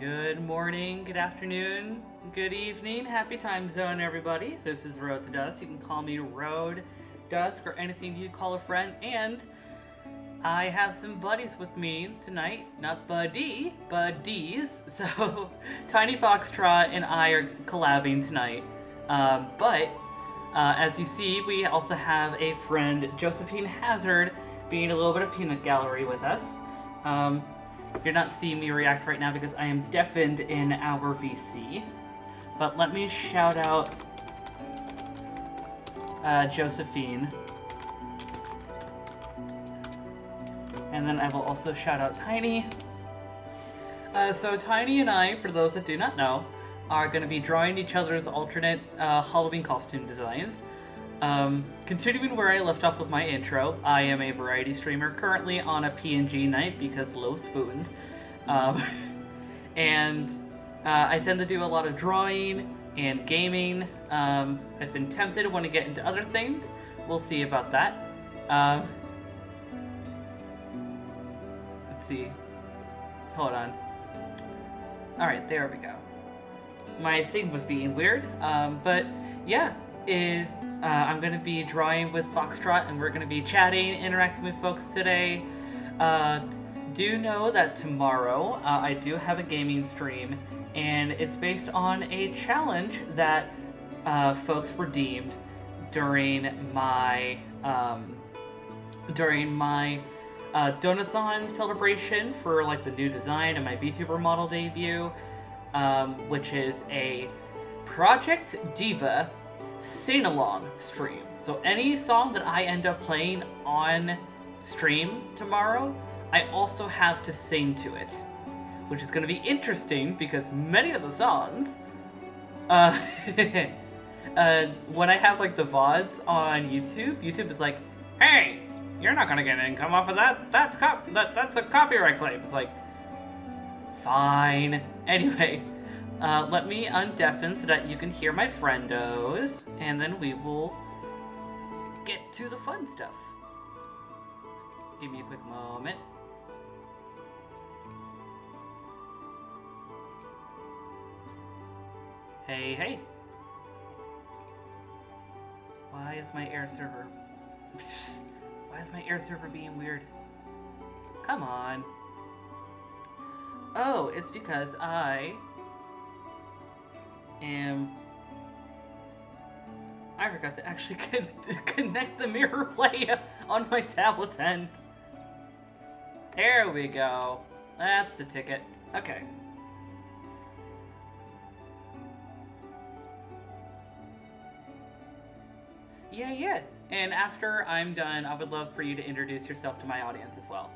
Good morning, good afternoon, good evening, happy time zone, everybody. This is Road to Dusk. You can call me Road, Dusk, or anything you call a friend. And I have some buddies with me tonight. Not buddy, buddies. So, TinyFoxTrot and I are collabing tonight. As you see, we also have a friend, Josephine Hazard, being a little bit of peanut gallery with us. You're not seeing me react right now because I am deafened in our VC. But let me shout out Josephine. And then I will also shout out Tiny. So Tiny and I, for those that do not know, are going to be drawing each other's alternate Halloween costume designs. Continuing where I left off with my intro, I am a variety streamer currently on a PNG night because low spoons. And I tend to do a lot of drawing and gaming. I've been tempted to want to get into other things. We'll see about that. Let's see. Hold on. Alright, there we go. My thing was being weird, but yeah, if I'm going to be drawing with Foxtrot and we're going to be chatting, interacting with folks today. Do know that tomorrow I do have a gaming stream, and it's based on a challenge that folks redeemed during my Donathon celebration for like the new design and my VTuber model debut, which is a Project Diva sing-along stream. So any song that I end up playing on stream tomorrow, I also have to sing to it, which is going to be interesting because many of the songs, when I have like the VODs on YouTube is like, hey, you're not going to get an income off of that. That's a copyright claim. It's like, fine. Anyway. Let me undeafen so that you can hear my friendos, and then we will get to the fun stuff. Give me a quick moment. Hey, hey. Why is my air server... Why is my air server being weird? Come on. Oh, it's because I forgot to actually connect the mirror play on my tablet's end. There we go. That's the ticket. Okay. Yeah. And after I'm done, I would love for you to introduce yourself to my audience as well.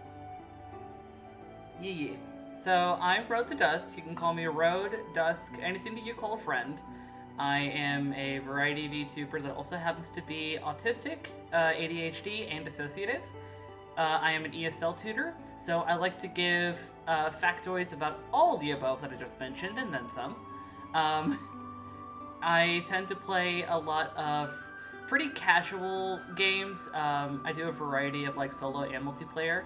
Yeah. So, I'm Road to Dusk. You can call me Road, Dusk, anything that you call a friend. I am a variety VTuber that also happens to be autistic, ADHD, and dissociative. I am an ESL tutor, so I like to give factoids about all the above that I just mentioned, and then some. I tend to play a lot of pretty casual games. I do a variety of like solo and multiplayer.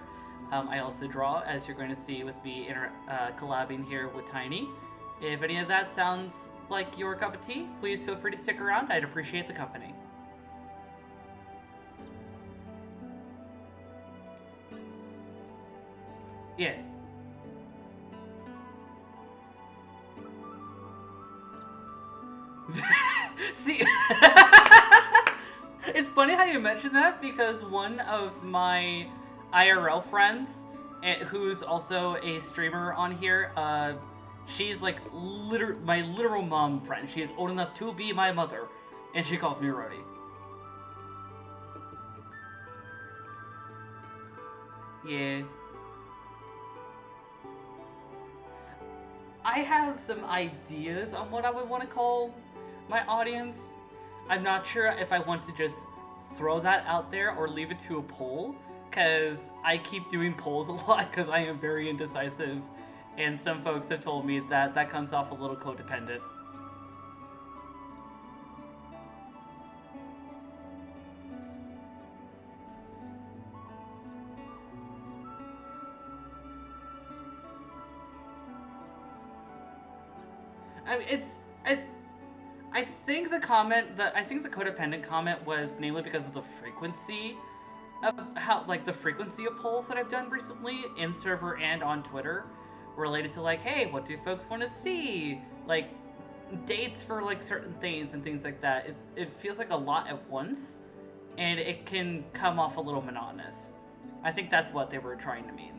I also draw, as you're going to see with me collabing here with Tiny. If any of that sounds like your cup of tea, please feel free to stick around. I'd appreciate the company. Yeah. See, it's funny how you mentioned that because one of my IRL friends, who's also a streamer on here, she's like my literal mom friend. She is old enough to be my mother, and she calls me Rody. Yeah. I have some ideas on what I would want to call my audience. I'm not sure if I want to just throw that out there or leave it to a poll, because I keep doing polls a lot because I am very indecisive, and some folks have told me that that comes off a little codependent. I mean, I think the comment that I think the codependent comment was namely because of the frequency of how like the frequency of polls that I've done recently in server and on Twitter related to like, hey, what do folks want to see? Like dates for like certain things and things like that. It feels like a lot at once, and it can come off a little monotonous. I think that's what they were trying to mean.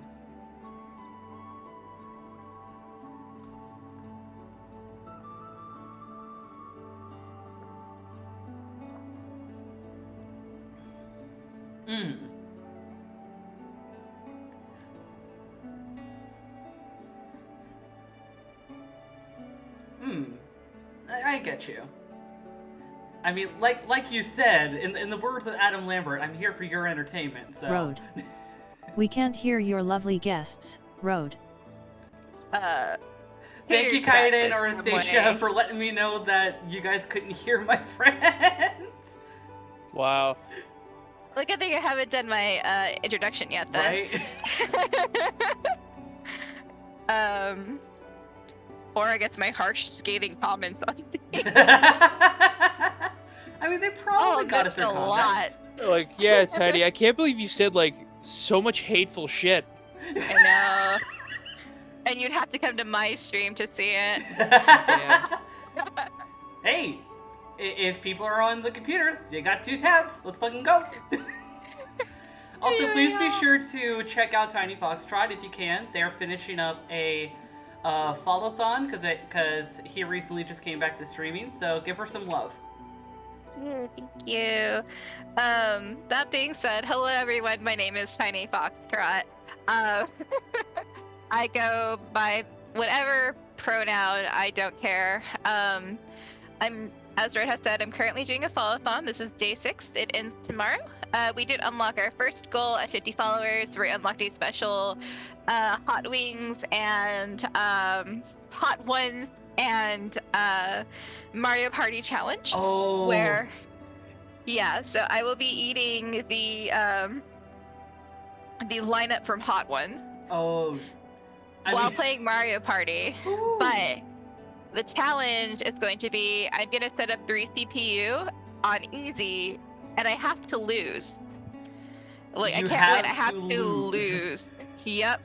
I get you. I mean, like you said, in the words of Adam Lambert, I'm here for your entertainment, so... Road. We can't hear your lovely guests, Road. Thank you, Kaede and Anastasia, for letting me know that you guys couldn't hear my friends. Wow. Look, I think I haven't done my introduction yet, then. Right? Or I guess my harsh, scathing comments on me. I mean, they probably got us a lot. Like, yeah, Tiny, I can't believe you said, like, so much hateful shit. I know. And you'd have to come to my stream to see it. Yeah. Hey, if people are on the computer, they got 2 tabs. Let's fucking go. Also, please be sure to check out TinyFoxTrot if you can. They're finishing up a follow-thon because he recently just came back to streaming, so give her some love. Thank you. That being said, hello everyone, my name is TinyFoxTrot. I go by whatever pronoun, I don't care. As Red has said, I'm currently doing a follow-thon. This is day 6. It ends tomorrow. We did unlock our first goal at 50 followers. We unlocked a special Hot Wings and Hot Ones and Mario Party challenge. Oh. Where, yeah, so I will be eating the lineup from Hot Ones. Oh. While playing Mario Party. Ooh. But the challenge is going to be, I'm going to set up 3 CPU on easy, and I have to lose. Like, I can't win, I have to lose. Yep.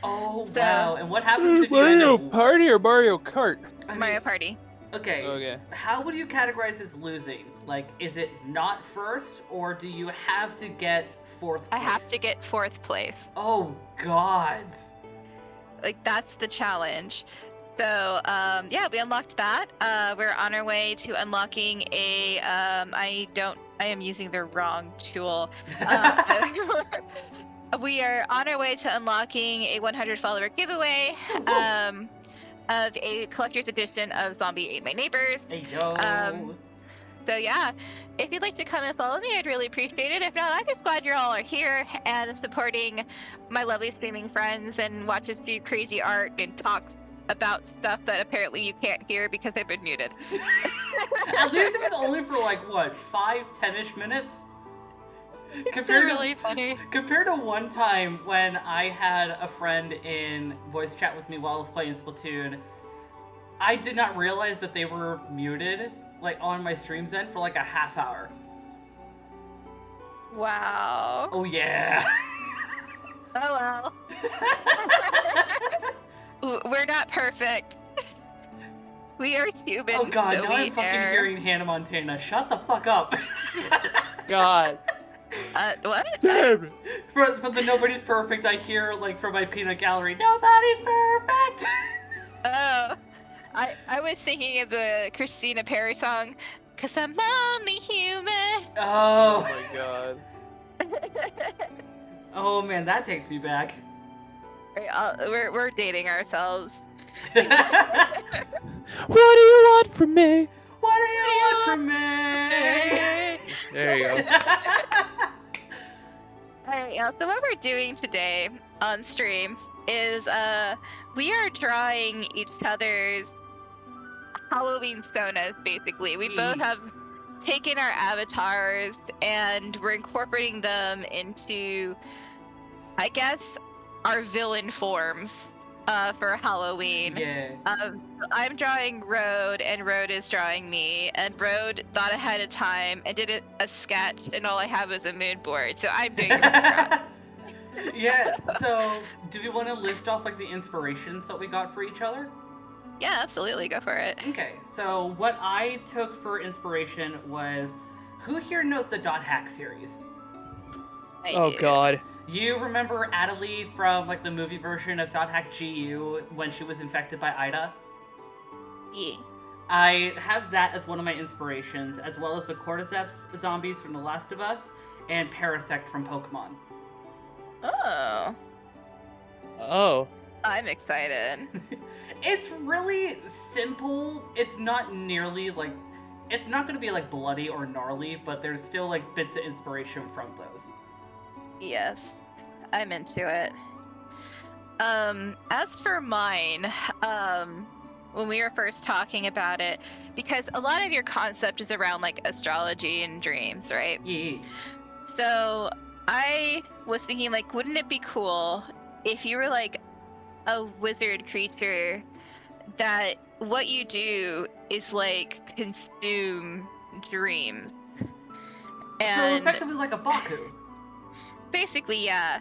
Oh, So, wow. And what happens if you end Mario up... Party or Mario Kart? Mario Party. Okay. How would you categorize as losing? Like, is it not first, or do you have to get 4th place? I have to get 4th place. Oh, God. Like, that's the challenge. So, yeah, we unlocked that. We're on our way to unlocking a, I am using the wrong tool. We are on our way to unlocking a 100 follower giveaway, of a collector's edition of Zombie Ate My Neighbors. Hey, yo. So yeah, if you'd like to come and follow me, I'd really appreciate it. If not, I'm just glad you all are here and supporting my lovely streaming friends and watch us do crazy art and talk about stuff that apparently you can't hear because I've been muted. At least it was only for like, what, 5-10-ish minutes? It's really funny. Compared to one time when I had a friend in voice chat with me while I was playing Splatoon, I did not realize that they were muted, like, on my stream's end for like a half hour. Wow. Oh, yeah. Oh, well. We're not perfect. We are humans. Oh, God, so now I'm fucking hearing Hannah Montana. Shut the fuck up. God. What? Damn it. For the Nobody's Perfect, I hear, like, from my peanut gallery, Nobody's perfect! Oh. I was thinking of the Christina Perri song, 'Cause I'm only human. Oh. Oh my God. Oh man, that takes me back. We're dating ourselves. What do you want from me? What do you want from me? There you go. Alright, so what we're doing today on stream is we are drawing each other's Halloween sonas, basically. We both have taken our avatars and we're incorporating them into, I guess, our villain forms. for Halloween. Yeah. I'm drawing Road, and Road is drawing me. And Road thought ahead of time and did a sketch, and all I have is a mood board. So I'm doing the backdrop. Yeah. So, do we want to list off like the inspirations that we got for each other? Yeah, absolutely. Go for it. Okay. So, what I took for inspiration was, who here knows the Dot Hack series? Oh God. You remember Adelie from like the movie version of Dot Hack GU when she was infected by Ida? Yeah. I have that as one of my inspirations, as well as the Cordyceps zombies from The Last of Us and Parasect from Pokemon. Oh. Oh. I'm excited. It's really simple. It's not nearly like... It's not going to be like bloody or gnarly, but there's still like bits of inspiration from those. Yes, I'm into it. As for mine, when we were first talking about it, because a lot of your concept is around like astrology and dreams, right? Yeah. So I was thinking, like, wouldn't it be cool if you were like a wizard creature that what you do is like consume dreams? And So effectively like a Baku. basically, yeah.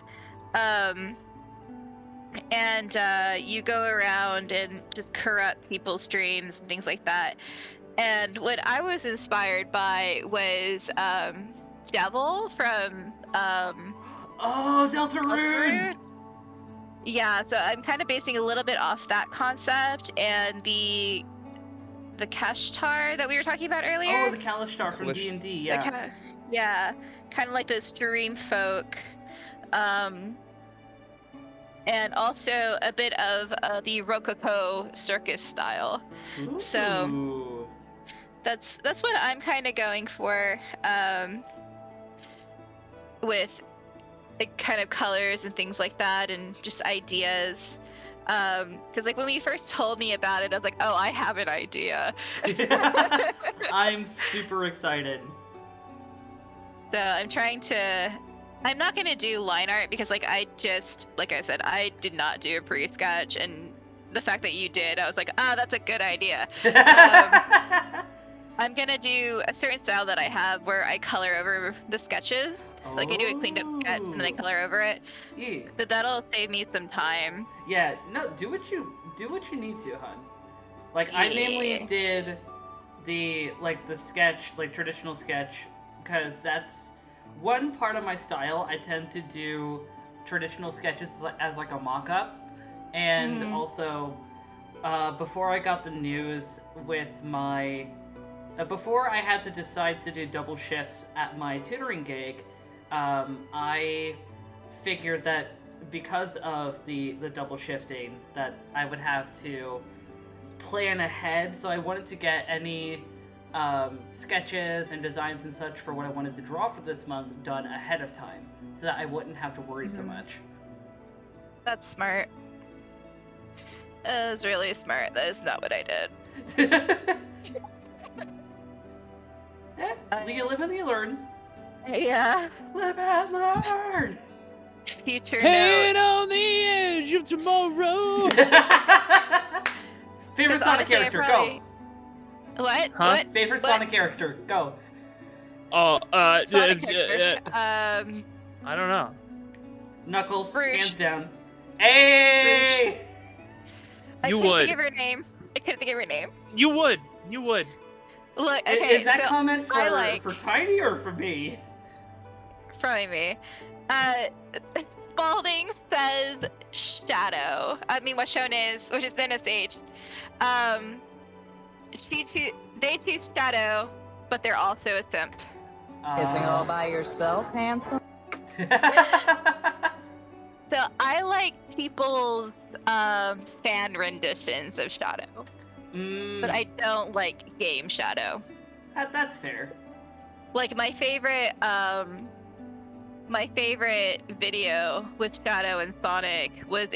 And you go around and just corrupt people's dreams and things like that. And what I was inspired by was Devil from Oh, Deltarune! Yeah, so I'm kind of basing a little bit off that concept and the Kashtar that we were talking about earlier. Oh, the Kalishtar from D&D, yeah. Yeah, kind of like this dream folk. And also a bit of the Rococo circus style. Ooh. So that's what I'm kind of going for, with kind of colors and things like that, and just ideas. Because like when we first told me about it, I was like, oh, I have an idea. I'm super excited. So I'm not gonna do line art because like I said, I did not do a pre-sketch, and the fact that you did, I was like, that's a good idea. I'm gonna do a certain style that I have where I color over the sketches. Like I do a cleaned up sketch and then I color over it. Yeah. But that'll save me some time. Yeah, no, do what you need to, hun. Like I mainly did the sketch, like traditional sketch, because that's one part of my style. I tend to do traditional sketches as like a mock-up, and also before I got the news with my before I had to decide to do double shifts at my tutoring gig, I figured that because of the double shifting that I would have to plan ahead, so I wanted to get any sketches and designs and such for what I wanted to draw for this month done ahead of time, so that I wouldn't have to worry so much. That's smart. That is really smart. That is not what I did. You live and you learn. Yeah. Live and learn! Future Hang note. on the edge of tomorrow! Favorite Sonic character, go! What? Huh? What? Favorite What? Sonic character, go! Oh, Sonic character. I don't know. Knuckles, Rouge. hands down. Hey! I You couldn't would. think of her name. I couldn't think of her name. You would. Look, okay, Is that so comment I like... for Tiny or for me? From me. Spalding says Shadow. I mean, what shown is, which is Venice Age. They choose Shadow, but they're also a simp. Kissing all by yourself, handsome? So I like people's fan renditions of Shadow, but I don't like game Shadow. That's fair. Like my favorite video with Shadow and Sonic was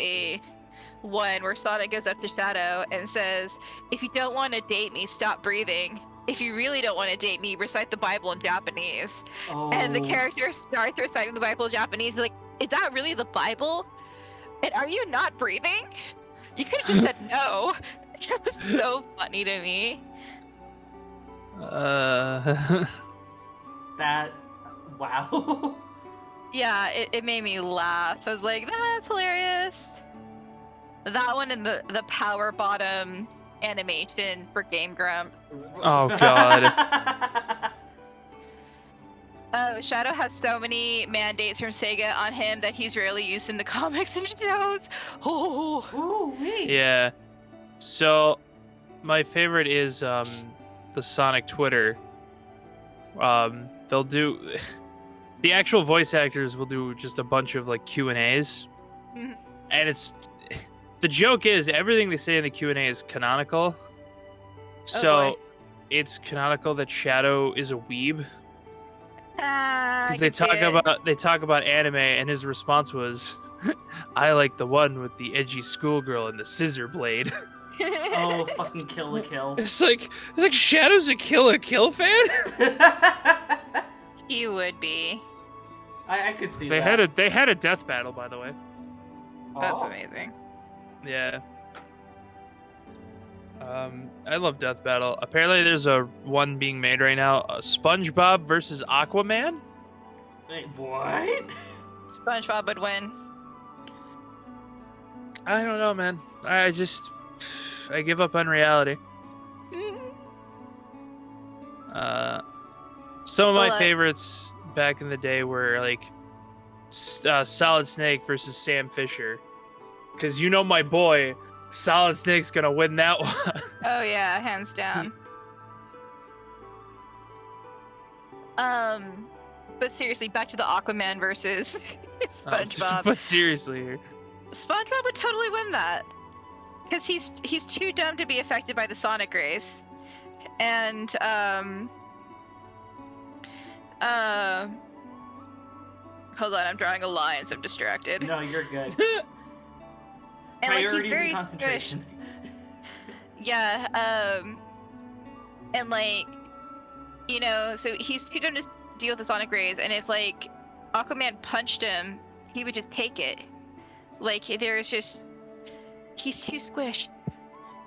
one where Sonic goes up to Shadow and says, "If you don't want to date me, stop breathing. If you really don't want to date me, recite the Bible in Japanese." Oh. And the character starts reciting the Bible in Japanese. Like, is that really the Bible? And are you not breathing? You could have just said no. It was so funny to me. That, wow. Yeah, it made me laugh. I was like, that's hilarious. That one and the power bottom animation for Game Grump. Oh, God. Oh, Shadow has so many mandates from Sega on him that he's rarely used in the comics and shows. Oh. Ooh, wait. Yeah. So, my favorite is the Sonic Twitter. They'll do the actual voice actors will do just a bunch of like Q&As. Mhm. And it's the joke is everything they say in the Q&A is canonical. So, boy. it's canonical that Shadow is a weeb I because they can see it. talk about anime and his response was I like the one with the edgy schoolgirl and the scissor blade. Oh, fucking Kill la Kill. It's like Shadow's a Kill la Kill fan? He would be. I could see They that. had a death battle, by the way. That's Oh. amazing. Yeah. I love Death Battle. Apparently, there's a one being made right now: SpongeBob versus Aquaman. Wait, what? SpongeBob would win. I don't know, man. I give up on reality. Some of my Well, favorites back in the day were like Solid Snake versus Sam Fisher, because you know my boy Solid Snake's gonna win that one. Oh yeah, hands down. But seriously, back to the Aquaman versus SpongeBob. But seriously here. SpongeBob would totally win that, because he's too dumb to be affected by the sonic rays, and hold on, I'm drawing a line, so I'm distracted. No, you're good. And like he's Priorities very and concentration. Yeah, and like, you know, so he's too dumb to deal with the sonic rays, and if like Aquaman punched him, he would just take it. Like he's too squished.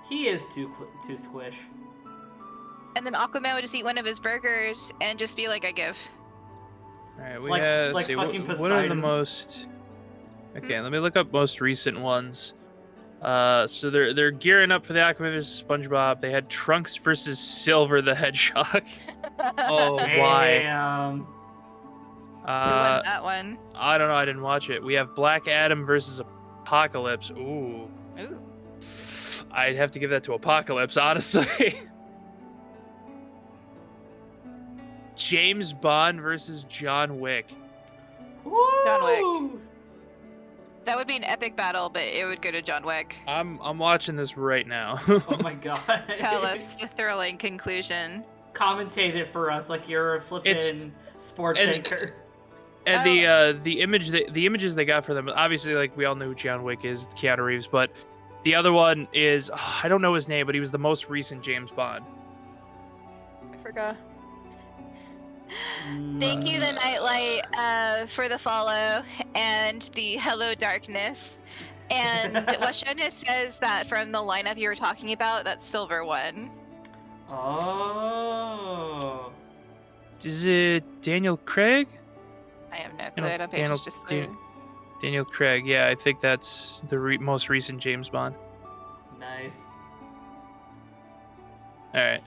He is too squish. And then Aquaman would just eat one of his burgers and just be like, I give. All right, we Like- have. like See, fucking what are the Poseidon. most? Okay, let me look up most recent ones. So they're gearing up for the Aquaman versus SpongeBob. They had Trunks versus Silver the Hedgehog. Oh, why? Damn. Who won that one? I don't know. I didn't watch it. We have Black Adam versus Apocalypse. Ooh, Ooh. I'd have to give that to Apocalypse, honestly. James Bond versus John Wick. John Wick. Woo! That would be an epic battle, but it would go to John Wick. I'm watching this right now. Oh my god. Tell us the thrilling conclusion. Commentate it for us like you're a flippin' sports and- anchor. And the images they got for them, obviously, like we all know who John Wick is, it's Keanu Reeves, but the other one is I don't know his name, but he was the most recent James Bond. I forgot. Thank you, the Nightlight, for the follow and the Hello Darkness. And Washona says that from the lineup you were talking about, that Silver won. Oh. Is it Daniel Craig? I have no clue. I don't pay attention to Daniel Craig, yeah, I think that's the most recent James Bond. Nice. All right.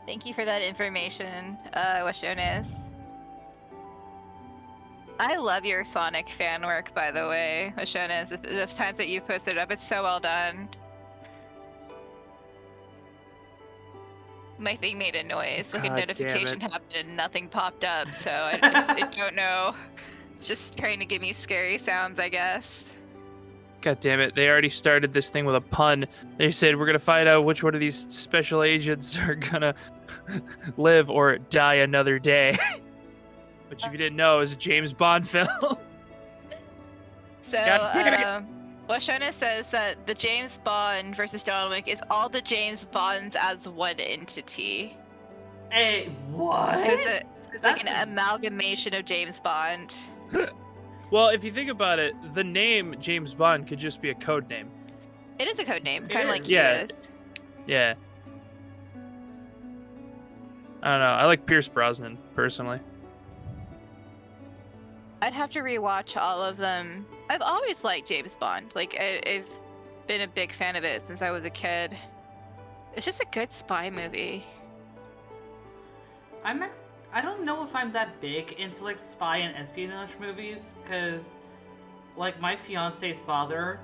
Thank you for that information, Washonis. I love your Sonic fan work, by the way, Washonis. The times that you've posted up, it's so well done. My thing made a noise, like a God damn notification it. happened and nothing popped up, so I don't know. It's just trying to give me scary sounds, I guess. God damn it, they already started this thing with a pun. They said we're gonna find out which one of these special agents are gonna live or die another day. Which, if you didn't know, is a James Bond film. So, God damn it. Washona says that the James Bond versus John Wick is all the James Bonds as one entity. Hey, what? So it's like an That's- amalgamation of James Bond. Well, if you think about it, the name James Bond could just be a code name. It is a code name, It kind of like is. he Yeah. is. Yeah. I don't know. I like Pierce Brosnan, personally. I'd have to rewatch all of them. I've always liked James Bond. Like, I've been a big fan of it since I was a kid. It's just a good spy movie. I don't know if I'm that big into like spy and espionage movies, because like my fiance's father,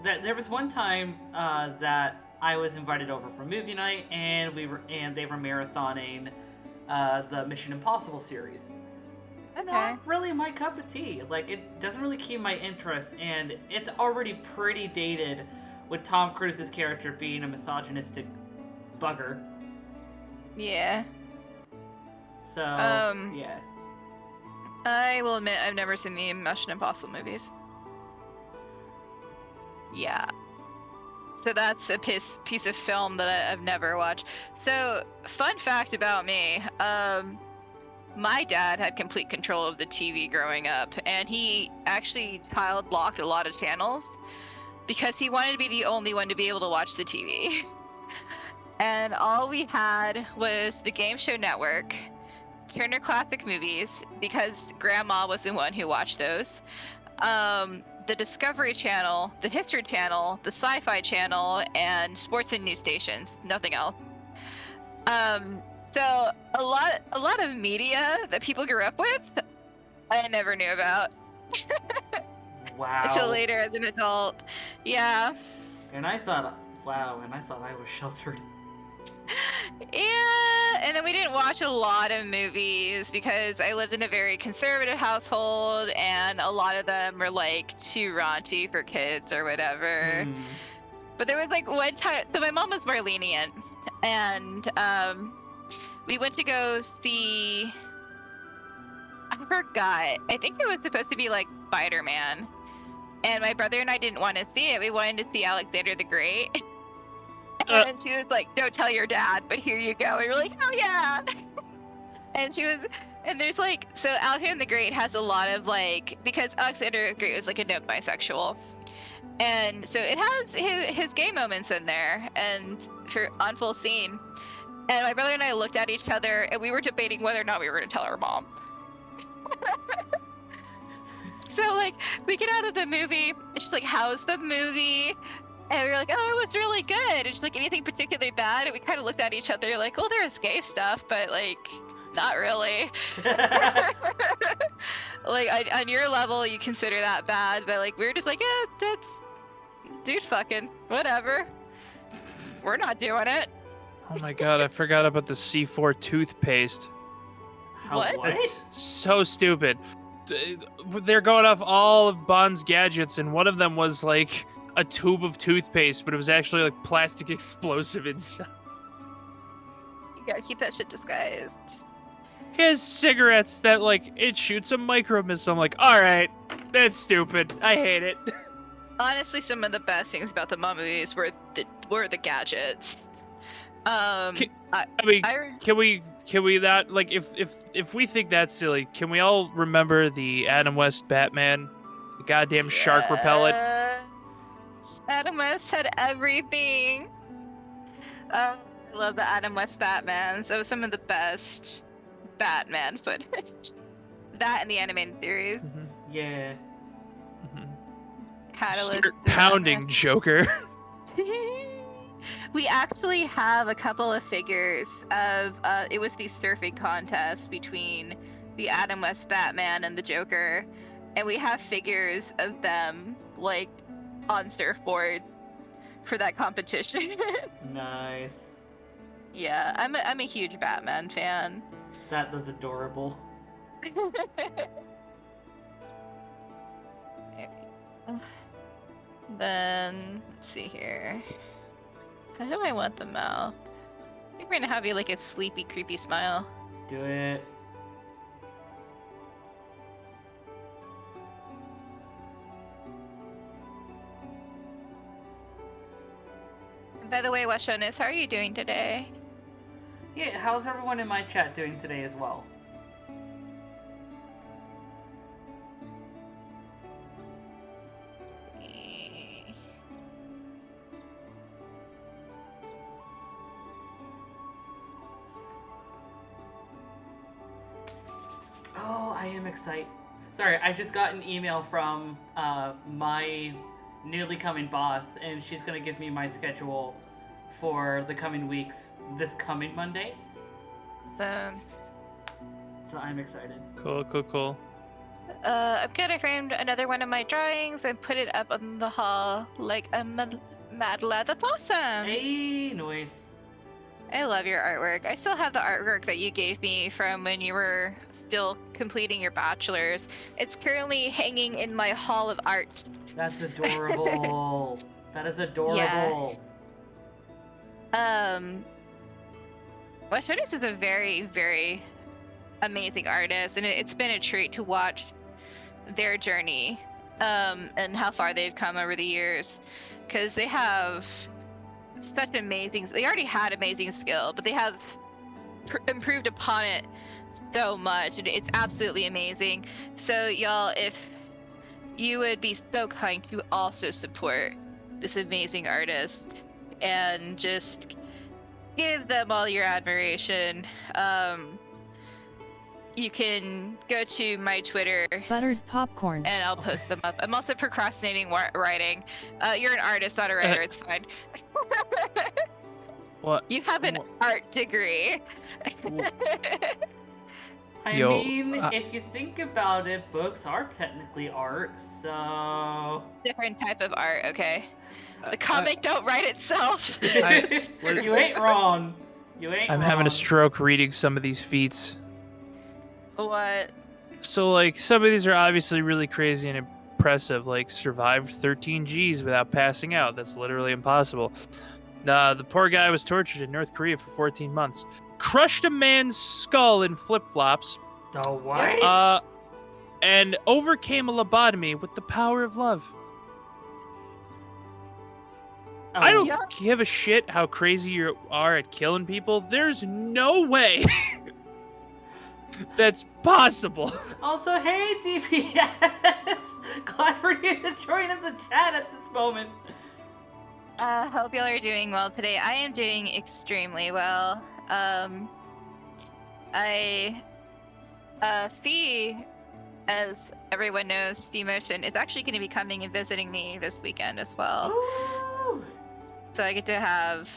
there was one time that I was invited over for movie night, and they were marathoning the Mission Impossible series. Okay. Not really my cup of tea. Like, it doesn't really keep my interest, and it's already pretty dated with Tom Cruise's character being a misogynistic bugger. Yeah. So, Um, yeah. I will admit I've never seen the Mission Impossible movies. Yeah. So that's a piece of film that I've never watched. So, fun fact about me, my dad had complete control of the TV growing up, and he actually child locked a lot of channels because he wanted to be the only one to be able to watch the TV. And all we had was the Game Show Network, Turner Classic Movies, because Grandma was the one who watched those, the Discovery Channel, the History Channel, the Sci-Fi Channel, and sports and news stations. Nothing else. So a lot of media that people grew up with, I never knew about Wow. until later as an adult. Yeah. And I thought I was sheltered. Yeah, and then we didn't watch a lot of movies because I lived in a very conservative household, and a lot of them were like too raunchy for kids or whatever. Hmm. But there was like one time, so my mom was more lenient, and we went to go see, I forgot, I think it was supposed to be like Spider-Man, and my brother and I didn't want to see it. We wanted to see Alexander the Great. And she was like, "Don't tell your dad, but here you go." And we were like, "Oh yeah!" And there's like, so Alexander the Great has a lot of like, because Alexander the Great was like a known bisexual, and so it has his gay moments in there, and on full scene. And my brother and I looked at each other, and we were debating whether or not we were going to tell our mom. So like, we get out of the movie, and she's like, "How's the movie?" And we were like, "Oh, it's really good." And she's like, "Anything particularly bad?" And we kind of looked at each other like, "Well, there's gay stuff, but like, not really." Like, on your level, you consider that bad, but like, we were just like, "Yeah, that's dude fucking, whatever. We're not doing it." Oh my god, I forgot about the C4 toothpaste. What? That's so stupid. They're going off all of Bond's gadgets, and one of them was like a tube of toothpaste, but it was actually like plastic explosive inside. You gotta keep that shit disguised. He has cigarettes that like it shoots a micro missile. I'm like, all right, that's stupid. I hate it. Honestly, some of the best things about the Mom movies were the gadgets. I mean, can we not, like, if we think that's silly, can we all remember the Adam West Batman, the goddamn shark repellent? Adam West had everything. I love the Adam West Batmans. That was some of the best Batman footage. That and the animated series. Mm-hmm. Yeah. Catalyst. Start pounding, Joker. We actually have a couple of figures of it was the surfing contest between the Adam West Batman and the Joker, and we have figures of them like on surfboard for that competition. Nice. Yeah, I'm a huge Batman fan. That was adorable. Then let's see here. How do I want the mouth? I think we're gonna have you like a sleepy, creepy smile. Do it. By the way, Washonis, how are you doing today? Yeah, how's everyone in my chat doing today as well? am excited. Sorry, I just got an email from my newly coming boss, and she's gonna give me my schedule for the coming weeks this coming Monday. So I'm excited. Cool. I'm gonna frame another one of my drawings and put it up on the hall like a mad lad. That's awesome. Hey, noise. I love your artwork. I still have the artwork that you gave me from when you were still completing your bachelor's. It's currently hanging in my hall of art. That's adorable. That is adorable. Washonius is a very, very amazing artist, and it's been a treat to watch their journey and how far they've come over the years, because they have such amazing, they already had amazing skill, but they have improved upon it so much, and it's absolutely amazing. So y'all, if you would be so kind to also support this amazing artist and just give them all your admiration, you can go to my Twitter, Buttered popcorn. and I'll post them up. I'm also procrastinating writing. You're an artist, not a writer. It's fine. What? You have an art degree. I Yo, mean, if you think about it, books are technically art, so... Different type of art, okay? The comic don't write itself. You ain't wrong. You ain't I'm wrong. having a stroke reading some of these feats. What? So, like, some of these are obviously really crazy and impressive, like survived 13 Gs without passing out. That's literally impossible. The poor guy was tortured in North Korea for 14 months. Crushed a man's skull in flip-flops. The what? And overcame a lobotomy with the power of love. Oh, I don't yeah. give a shit how crazy you are at killing people. There's no way that's possible. Also, hey, DPS! Glad for you to join in the chat at this moment. Hope y'all are doing well today. I am doing extremely well. Fee, as everyone knows, Fee Motion is actually going to be coming and visiting me this weekend as well. Ooh. So I get to have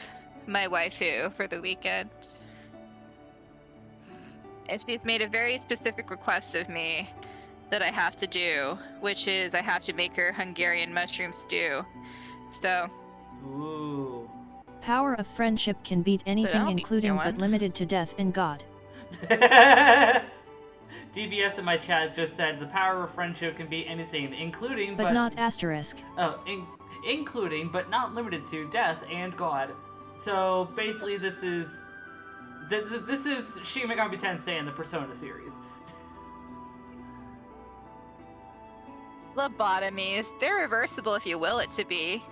my waifu for the weekend. And she's made a very specific request of me that I have to do, which is I have to make her Hungarian mushroom stew. So, Ooh. Power of friendship can beat anything, I'll be including but doing. limited to death in God. DBS in my chat just said the power of friendship can beat anything, including But not asterisk. including but not limited to death and God. So basically, this is Shin Megami Tensei in the Persona series. lobotomies, they're reversible if you will it to be.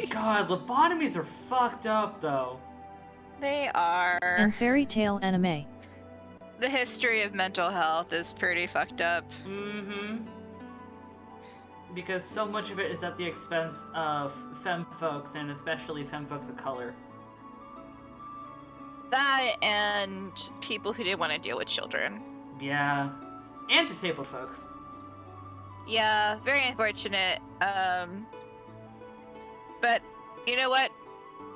God, lobotomies are fucked up though. They are. And fairy tale anime. The history of mental health is pretty fucked up. Mm-hmm. Because so much of it is at the expense of femme folks, and especially femme folks of color. That and people who didn't want to deal with children. Yeah. And disabled folks. Yeah, very unfortunate. But you know what?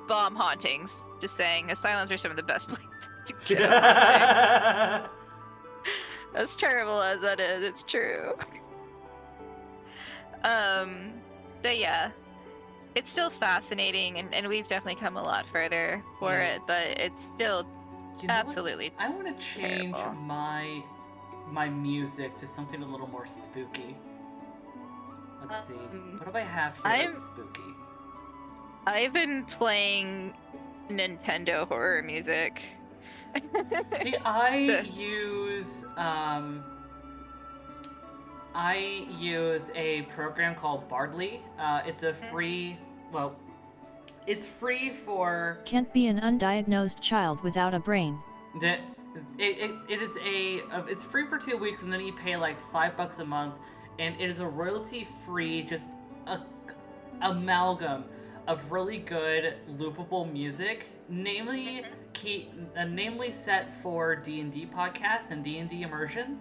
Bomb hauntings. Just saying, asylums are some of the best places to get a haunting. As terrible as that is, it's true. But yeah, it's still fascinating, and we've definitely come a lot further for it, but it's still You know what? absolutely. I want to change terrible. my music to something a little more spooky. Let's see. What do I have here that's spooky? I've been playing Nintendo horror music. See, I use a program called Bardly. It's a free, well, it's free for... Can't be an undiagnosed child without a brain. It's free for 2 weeks, and then you pay like $5 a month, and it is a royalty-free, just a amalgam of really good loopable music. Namely, namely set for D&D podcasts and D&D immersion,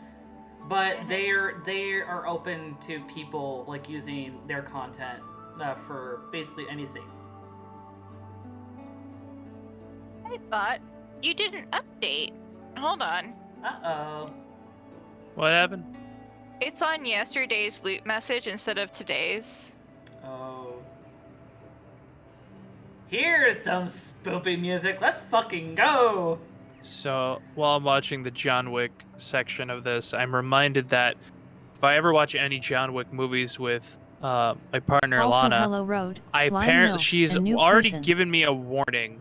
but they are open to people like using their content for basically anything. I thought you didn't update. Hold on. Uh-oh. What happened? It's on yesterday's loot message instead of today's. Oh. Here's some spoopy music. Let's fucking go! So, while I'm watching the John Wick section of this, I'm reminded that if I ever watch any John Wick movies with my partner Also, Alana, Hello Road, I Slime apparently Mill, she's a new already person. given me a warning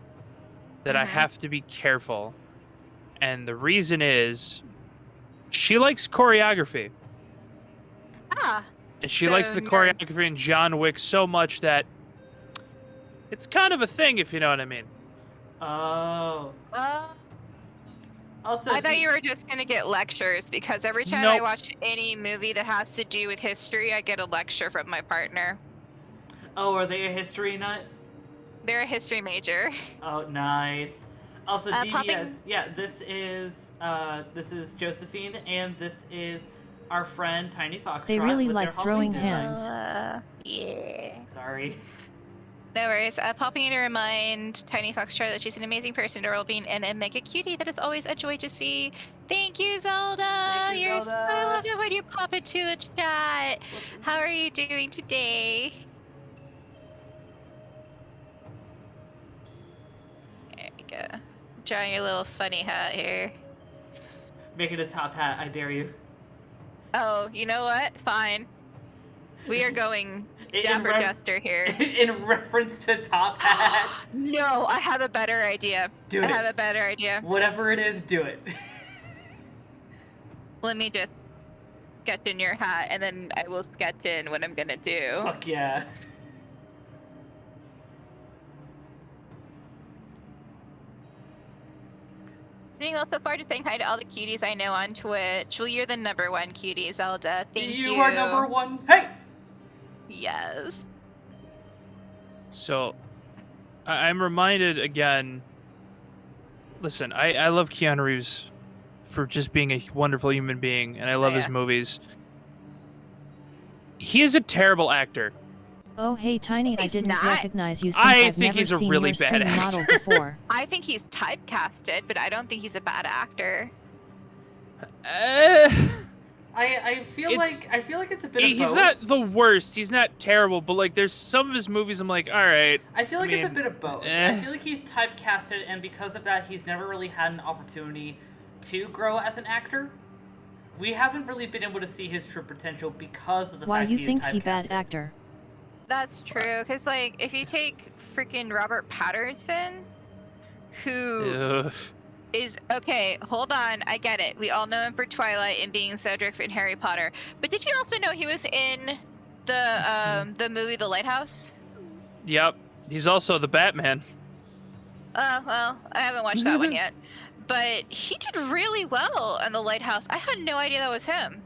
that I Mhm. have to be careful. And the reason is she likes choreography. Ah. And she likes So the nerd. choreography in John Wick so much that it's kind of a thing, if you know what I mean. Oh. Also, I thought you were just gonna get lectures because every time I watch any movie that has to do with history, I get a lecture from my partner. Oh, are they a history nut? They're a history major. Oh, nice. Also, DBS. Popping- Yeah, this is Josephine, and this is our friend TinyFoxTrot. They really with like their throwing Halloween design. hands. Yeah. Sorry. No worries. Popping in to remind TinyFoxTrot that she's an amazing person, adorable being, and a mega cutie that is always a joy to see. Thank you, Zelda. Thank you, Zelda. I love it when you pop into the chat. How are you doing today? There we go. Drawing your little funny hat here. Make it a top hat, I dare you. Oh, you know what? Fine. We are going Dapper Jester here. In reference to top hat. No, I have a better idea. I have a better idea. Whatever it is, do it. Let me just sketch in your hat, and then I will sketch in what I'm gonna do. Fuck yeah. Doing well so far, just saying hi to all the cuties I know on Twitch. Well, you're the number one cutie, Zelda. Thank you. You are number one. Hey! Yes. So, I'm reminded again. Listen, I love Keanu Reeves for just being a wonderful human being, and I love his movies. He is a terrible actor. Oh hey Tiny, I didn't not. recognize you since I I've think never he's a seen really your bad stream model actor. before. I think he's typecasted, but I don't think he's a bad actor. I feel like it's a bit of both. He's not the worst. He's not terrible, but like there's some of his movies I'm like, all right. I feel like it's a mean, bit of both. I feel like he's typecasted, and because of that, he's never really had an opportunity to grow as an actor. We haven't really been able to see his true potential because of the Why fact you he is think he typecasted. bad actor? That's true, because, like, if you take freaking Robert Pattinson, who is... Okay, hold on, I get it. We all know him for Twilight and being Cedric in Harry Potter. But did you also know he was in the movie The Lighthouse? Yep. He's also the Batman. Well, I haven't watched that one yet. But he did really well in The Lighthouse. I had no idea that was him.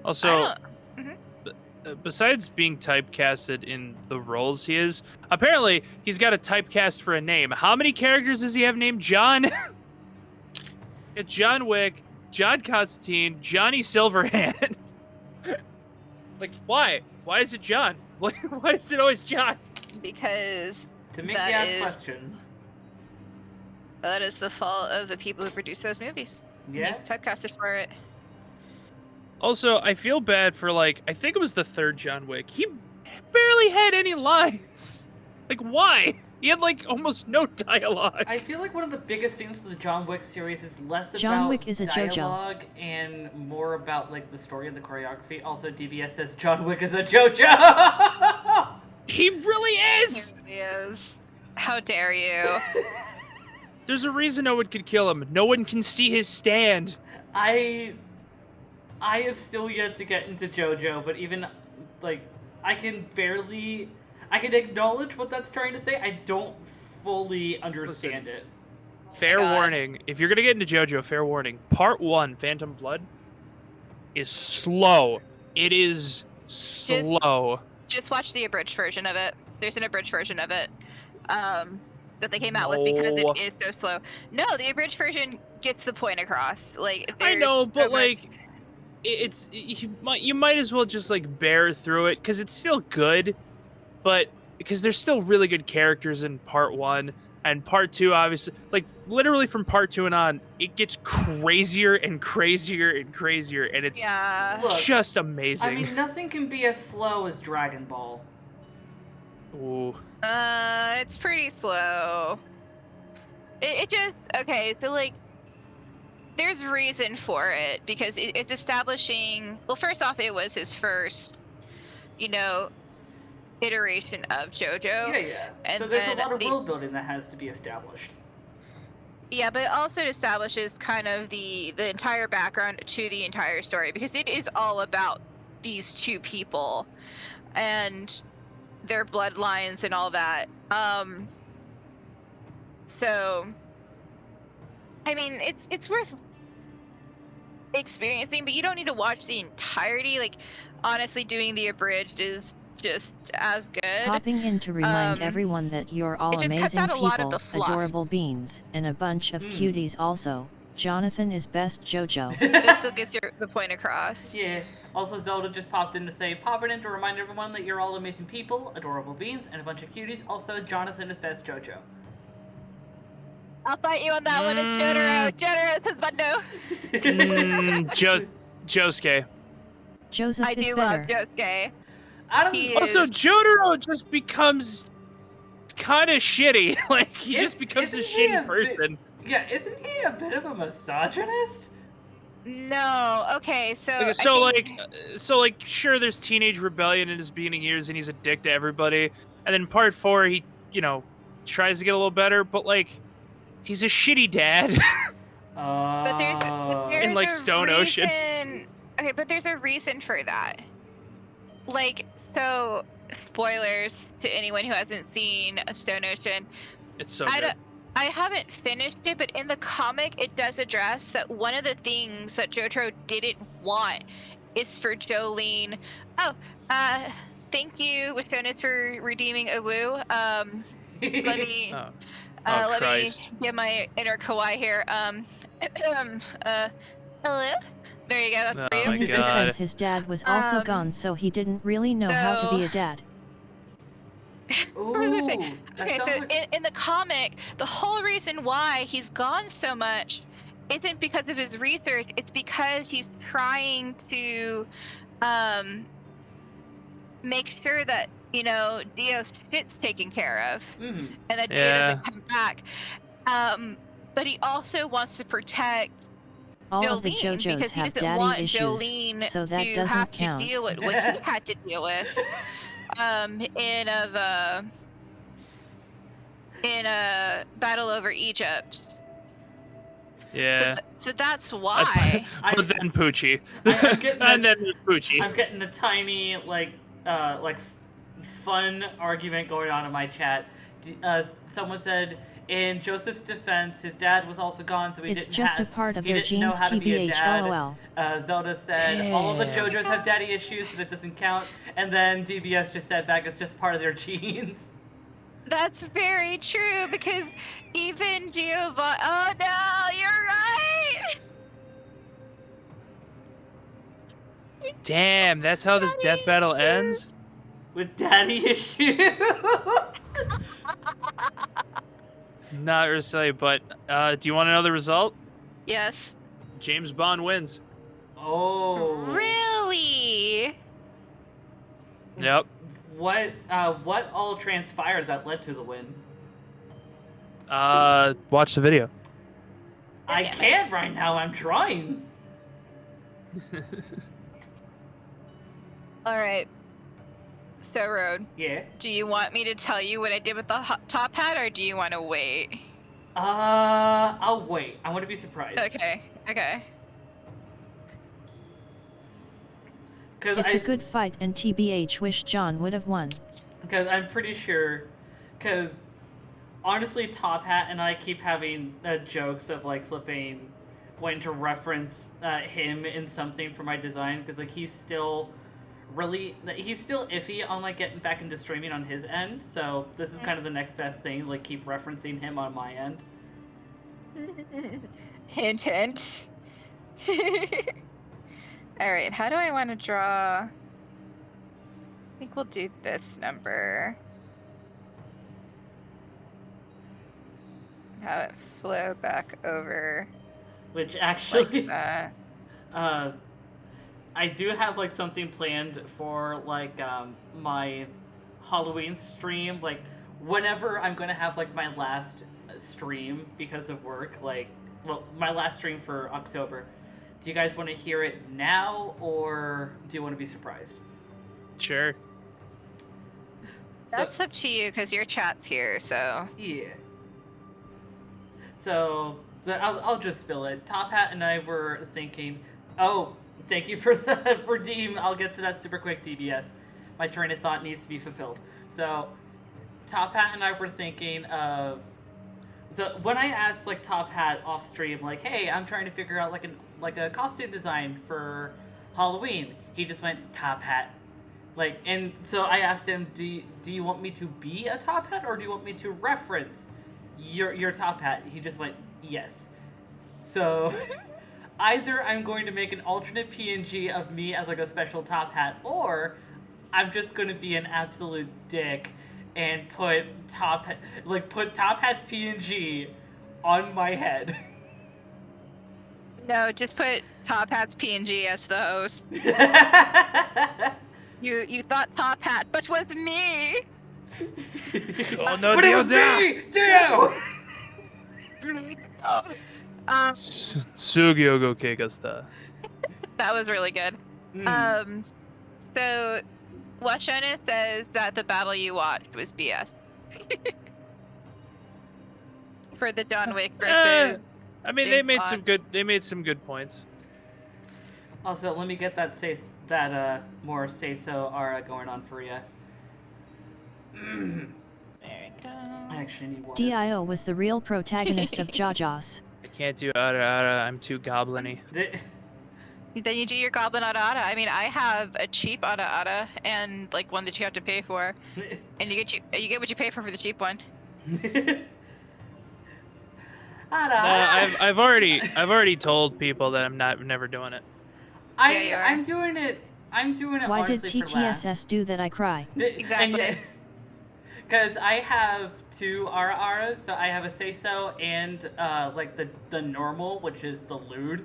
Also, besides being typecasted in the roles he is, apparently he's got a typecast for a name. How many characters does he have named John? It's John Wick, John Constantine, Johnny Silverhand. Like, why? Why is it John? Why is it always John? Because To make you ask questions. That is the fault of the people who produce those movies. Yeah. He's typecasted for it. Also, I feel bad for, like, I think it was the third John Wick. He barely had any lines. Like, why? He had, like, almost no dialogue. I feel like one of the biggest things with the John Wick series is less John about Wick is a JoJo. dialogue and more about, like, the story and the choreography. Also, DBS says John Wick is a JoJo! He really is! He is. How dare you? There's a reason no one could kill him. No one can see his stand. I have still yet to get into JoJo, but even, like, I can acknowledge what that's trying to say. I don't fully understand it. Fair warning. If you're going to get into JoJo, fair warning. Part 1, Phantom Blood, is slow. It is slow. Just watch the abridged version of it. There's an abridged version of it. that they came out with because No. it is so slow. No, the abridged version gets the point across. Like, I there's know, but so much- like, you might as well just like bear through it because it's still good, but because there's still really good characters in part 1 and part 2. Obviously, like literally from part 2 and on, it gets crazier and crazier and crazier, and it's yeah. Look, just amazing. I mean, nothing can be as slow as Dragon Ball. Ooh. It's pretty slow. It just okay. So like, there's reason for it because it's establishing. Well, first off, it was his first, iteration of JoJo. Yeah. And So there's a then lot of world building that has to be established. Yeah, but it also establishes kind of the entire background to the entire story because it is all about these two people and their bloodlines and all that. So I mean, it's worth experiencing, but you don't need to watch the entirety. Like, honestly, doing the abridged is just as good. Popping in to remind Um, everyone that you're all it just cuts amazing out a lot of people, the fluff. adorable beans, and a bunch of cuties also. Jonathan is best JoJo. It still gets the point across. Yeah. Also, Zelda just popped in to say, popping in to remind everyone that you're all amazing people, adorable beans, and a bunch of cuties. Also, Jonathan is best JoJo. I'll fight you on that one. It's Jotaro. Jotaro says Bundo. Josuke. Joseph I is do better. love Josuke. I don't. He Also, is- Jotaro just becomes kind of shitty. Like, he just becomes a isn't he shitty person. Yeah, isn't he a bit of a misogynist? No. Okay, so Sure, there's teenage rebellion in his beginning years, and he's a dick to everybody. And then part 4, he, tries to get a little better, but like, he's a shitty dad. But there's In, like, a Stone Ocean. reason- Okay, but there's a reason for that. Like, so spoilers to anyone who hasn't seen Stone Ocean. It's so good. I haven't finished it, but in the comic, it does address that one of the things that Jotaro didn't want is for Jolene. Thank you, Wistonis, for redeeming Awu. Let me let Christ. me get my inner kawaii here. Hello. There you go. That's for you. Oh In his my God. defense, his dad was also gone, so he didn't really know how to be a dad. Ooh, I was gonna say, that okay, sounds so like- in the comic, the whole reason why he's gone so much isn't because of his research. It's because he's trying to make sure that Dio's shit's taken care of, Mhm. and that Dio Yeah. doesn't come back. But he also wants to protect All of the Jolene JoJos because he have doesn't want daddy issues, Jolene so that to doesn't have count. to deal with what he had to deal with. In a battle over Egypt. Yeah. So that's why. But then Poochie. I'm getting And then there's Poochie. I'm getting a tiny fun argument going on in my chat. Someone said, in Joseph's defense, his dad was also gone, so It's just a part of their genes, how to be a TBH, dad. LOL. Zelda said, all of the Damn. JoJos have daddy issues, so that doesn't count. And then DBS just said back, it's just part of their genes. That's very true because even Giovanni. Oh no, you're right. Damn, that's how this death battle ends? With daddy issues. Not really, but do you want to know the result? Yes. James Bond wins. Oh. Really? Yep. What all transpired that led to the win? Watch the video. I Damn it. can't right now. I'm trying. All right. So, Road, Yeah. do you want me to tell you what I did with the top hat, or do you want to wait? I'll wait. I want to be surprised. Okay. It's a good fight, and TBH wish John would have won. Because I'm pretty sure. Because honestly, Top Hat and I keep having jokes of like flipping, wanting to reference him in something for my design. Because like he's still really, he's still iffy on like getting back into streaming on his end. So this is kind of the next best thing. Like keep referencing him on my end. Hint, hint. All right, how do I want to draw? I think we'll do this number. Have it flow back over Which actually, like that. I do have like something planned for like my Halloween stream. Like whenever I'm gonna have like my last stream because of work, like my last stream for October. Do you guys want to hear it now, or do you want to be surprised? Sure. That's up to you because your chat's here. So Yeah. So I'll just spill it. Top Hat and I were thinking, oh, thank you for the redeem. I'll get to that super quick, DBS. My train of thought needs to be fulfilled. So Top Hat and I were thinking of... So when I asked like Top Hat off stream, like, hey, I'm trying to figure out like a costume design for Halloween, he just went Top Hat. Like, and so I asked him, do you want me to be a Top Hat, or do you want me to reference your Top Hat? He just went, yes. So either I'm going to make an alternate PNG of me as like a special Top Hat, or I'm just going to be an absolute dick and put Top Hat's PNG on my head. no, just put Top Hat's PNG as the host. You thought Top Hat, but was me. Oh no, but it was me! Damn! Sugyogo Kekasta. That was really good. So Washona says that the battle you watched was BS. For the John Wick versus I mean, they made some good points. Also, let me get that more say-so aura going on for you. There we go. I actually need water. Dio was the real protagonist of Jajas. I can't do Ara. I'm too goblin-y. Then you do your Goblin Ada. I mean, I have a cheap Ada and like one that you have to pay for, and you get what you pay for the cheap one. I've already told people that I'm never doing it. I'm doing it. Why did honestly for laughs. TTSS do that? I cry. Exactly. Because I have two Aras, so I have a say-so and like the normal, which is the lewd.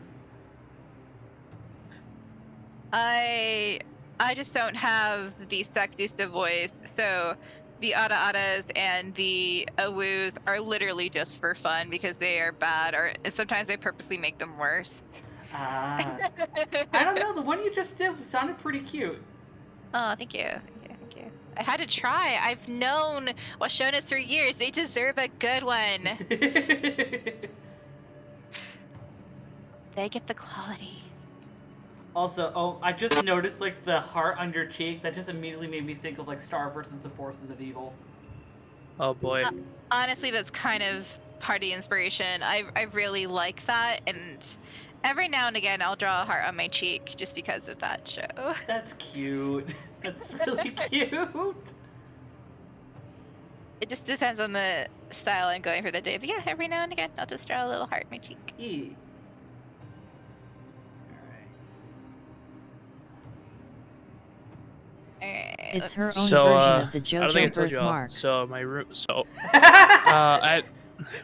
I just don't have the sexista voice, so the Adas and the Awus are literally just for fun because they are bad, or sometimes I purposely make them worse. I don't know. The one you just did sounded pretty cute. Oh, thank you. I had to try. I've known Washonas for years. They deserve a good one. They get the quality. Also, I just noticed like the heart on your cheek. That just immediately made me think of like Star versus the Forces of Evil. Oh boy. Honestly, that's kind of party inspiration. I really like that, and every now and again I'll draw a heart on my cheek just because of that show. That's cute. That's really cute. It just depends on the style I'm going for the day. But yeah, every now and again I'll just draw a little heart on my cheek. E. Alright, It's her own So, version of the I don't think I JoJo told you all. birthmark. So my room. So Sorry.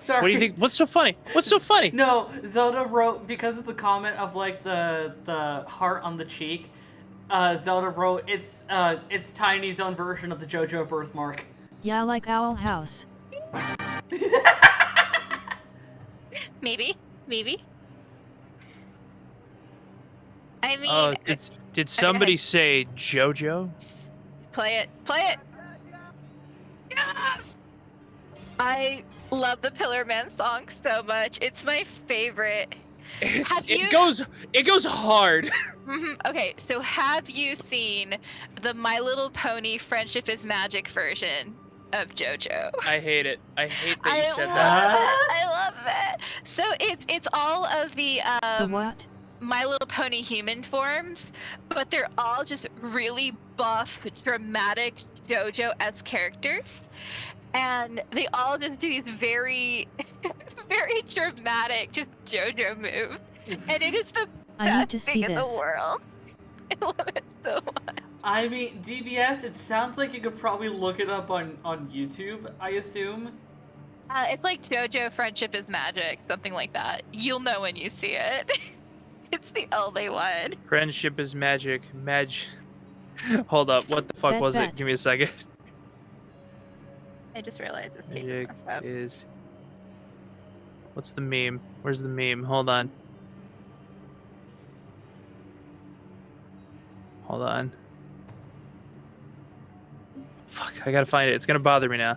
what do you think? What's so funny? What's so funny? No, Zelda wrote, because of the comment of like the heart on the cheek. Zelda wrote, it's Tiny's own version of the JoJo birthmark. Yeah, like Owl House. Maybe. I mean, Oh, did somebody say JoJo? play it. Yeah! I love the Pillar Man song so much. It's my favorite. It goes hard. Okay, so have you seen the My Little Pony Friendship is Magic version of JoJo? I hate it. I hate that you said that. I love it. So it's all of the The what? My Little Pony human forms, but they're all just really buff, dramatic JoJo-esque characters, and they all just do these very, very dramatic, just JoJo moves, and it is the I need best to thing see in the this. world. I love it so much. I mean, DBS, it sounds like you could probably look it up on YouTube, I assume. It's like JoJo Friendship is Magic, something like that. You'll know when you see it. It's the only one. Friendship is magic. Hold up. What the fuck Bet, was it? bet. Give me a second. I just realized this cake is Magic messed up. is. What's the meme? Where's the meme? Hold on. Hold on. Fuck, I gotta find it. It's gonna bother me now.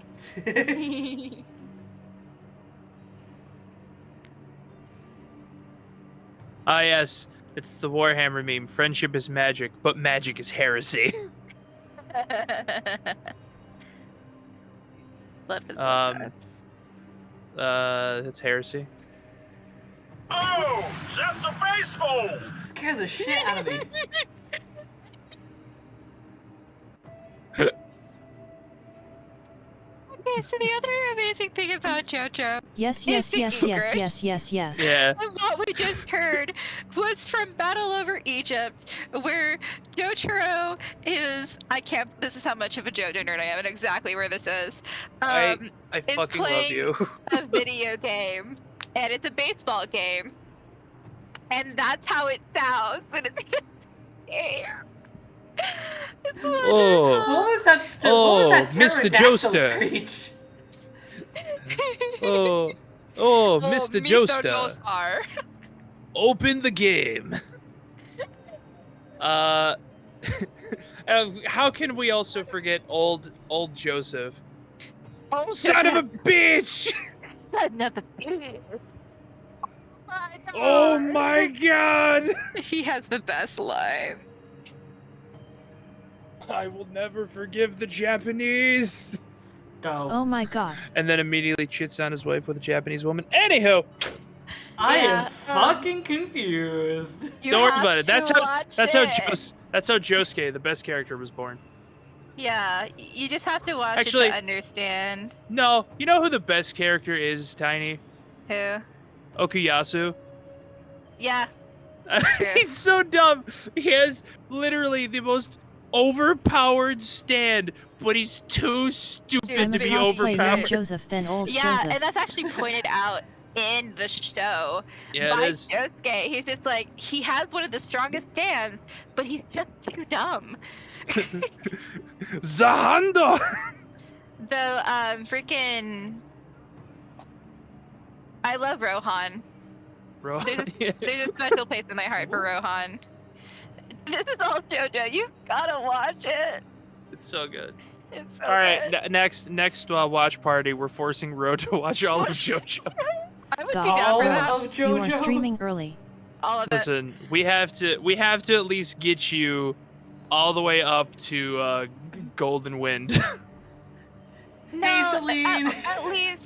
Ah, yes. It's the Warhammer meme. Friendship is magic, but magic is heresy. Love his That's heresy. Oh, that's a baseball! Scare the shit out of me. Okay, so the other amazing thing about JoJo Yes, Is yes, the yes, yes, English? yes, yes, yes. Yeah. and what we just heard was from Battle Over Egypt, where Jotaro is this is how much of a JoJo nerd I am and exactly where this is. I It's fucking love playing you. a video game, and it's a baseball game, and that's how it sounds when it's in a game. It's Oh. What was that? Oh, what was that Mr. pterodactyl Joestar. screech? Oh, Mr. Joestar. Joestar. Open the game. How can we also forget old Joseph? Son of a bitch! Son of a bitch. Oh my god! He has the best line. I will never forgive the Japanese. Go. Oh my god. And then immediately cheats on his wife with a Japanese woman. Anywho, I Yeah, am fucking confused. You don't worry have about it. to watch That's how it. Josuke, the best character, was born. Yeah, you just have to watch Actually- it to understand. No, you know who the best character is, Tiny? Who? Okuyasu. Yeah. He's so dumb. He has literally the most overpowered stand, but he's too stupid I'm to a be cosplay young overpowered. Joseph than old Yeah, Joseph. and that's actually pointed out in the show Yeah, by it is. Josuke. He's just like, he has one of the strongest stands, but he's just too dumb. Zahando! Though, freaking... I love Rohan. Bro. There's a special place in my heart for Rohan. This is all JoJo. You've gotta watch it. It's so good. It's so All right, good. next watch party, we're forcing Ro to watch all of JoJo. I would The be down All for that. of You JoJo. are streaming early. All of it. Listen, we have to at least get you all the way up to Golden Wind. No, Celine. at least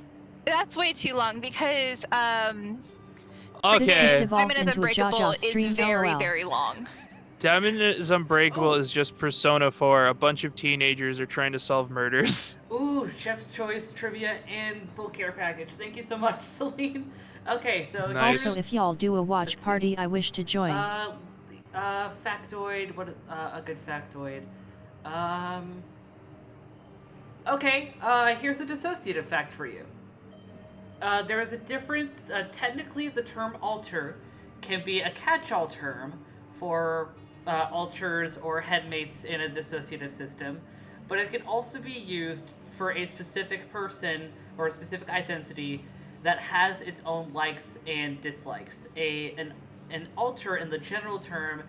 that's way too long because This Okay, just evolved Diamond is into a Unbreakable Jaja is stream very, LOL. very long. Diamond is Unbreakable is just Persona 4. A bunch of teenagers are trying to solve murders. Ooh, Chef's Choice trivia and full care package. Thank you so much, Celine. Okay, so Nice. Also, if y'all do a watch party, I wish to join. Factoid. What a good factoid. Okay. Here's a dissociative fact for you. There is a difference. Technically, the term alter can be a catch-all term for alters or headmates in a dissociative system, but it can also be used for a specific person or a specific identity that has its own likes and dislikes. An alter in the general term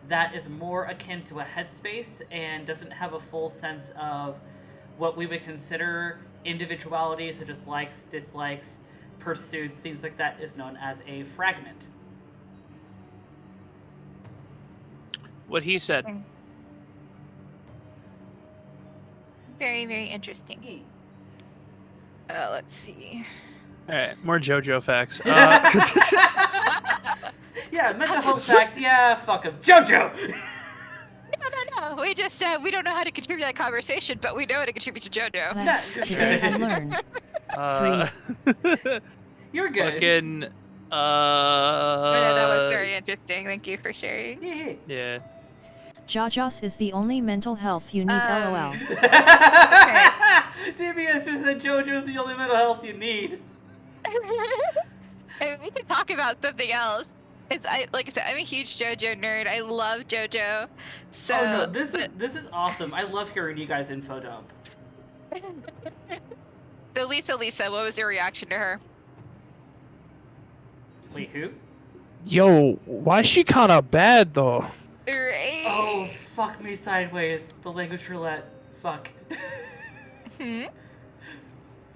that is more akin to a headspace and doesn't have a full sense of what we would consider individuality, such as likes, dislikes, pursuits, things like that, is known as a fragment. What he said. Very, very interesting. Let's see. All right, more JoJo facts. Yeah, mental health facts. Yeah, fuck him. JoJo! No. We just we don't know how to contribute to that conversation, but we know how to contribute to JoJo. No, Today I learned. You're good. Fucking. Yeah, that was very interesting. Thank you for sharing. Yeah. Yeah. Jajos is the only mental health you need. LOL. DBS just said JoJo's the only mental health you need. I mean, we can talk about something else. Like I said, I'm a huge JoJo nerd. I love JoJo. So. Oh no, this is awesome. I love hearing you guys info dump. So Lisa, what was your reaction to her? Wait, who? Yo, why is she kind of bad though? Right. Oh, fuck me sideways. The language roulette. Fuck. Hmm?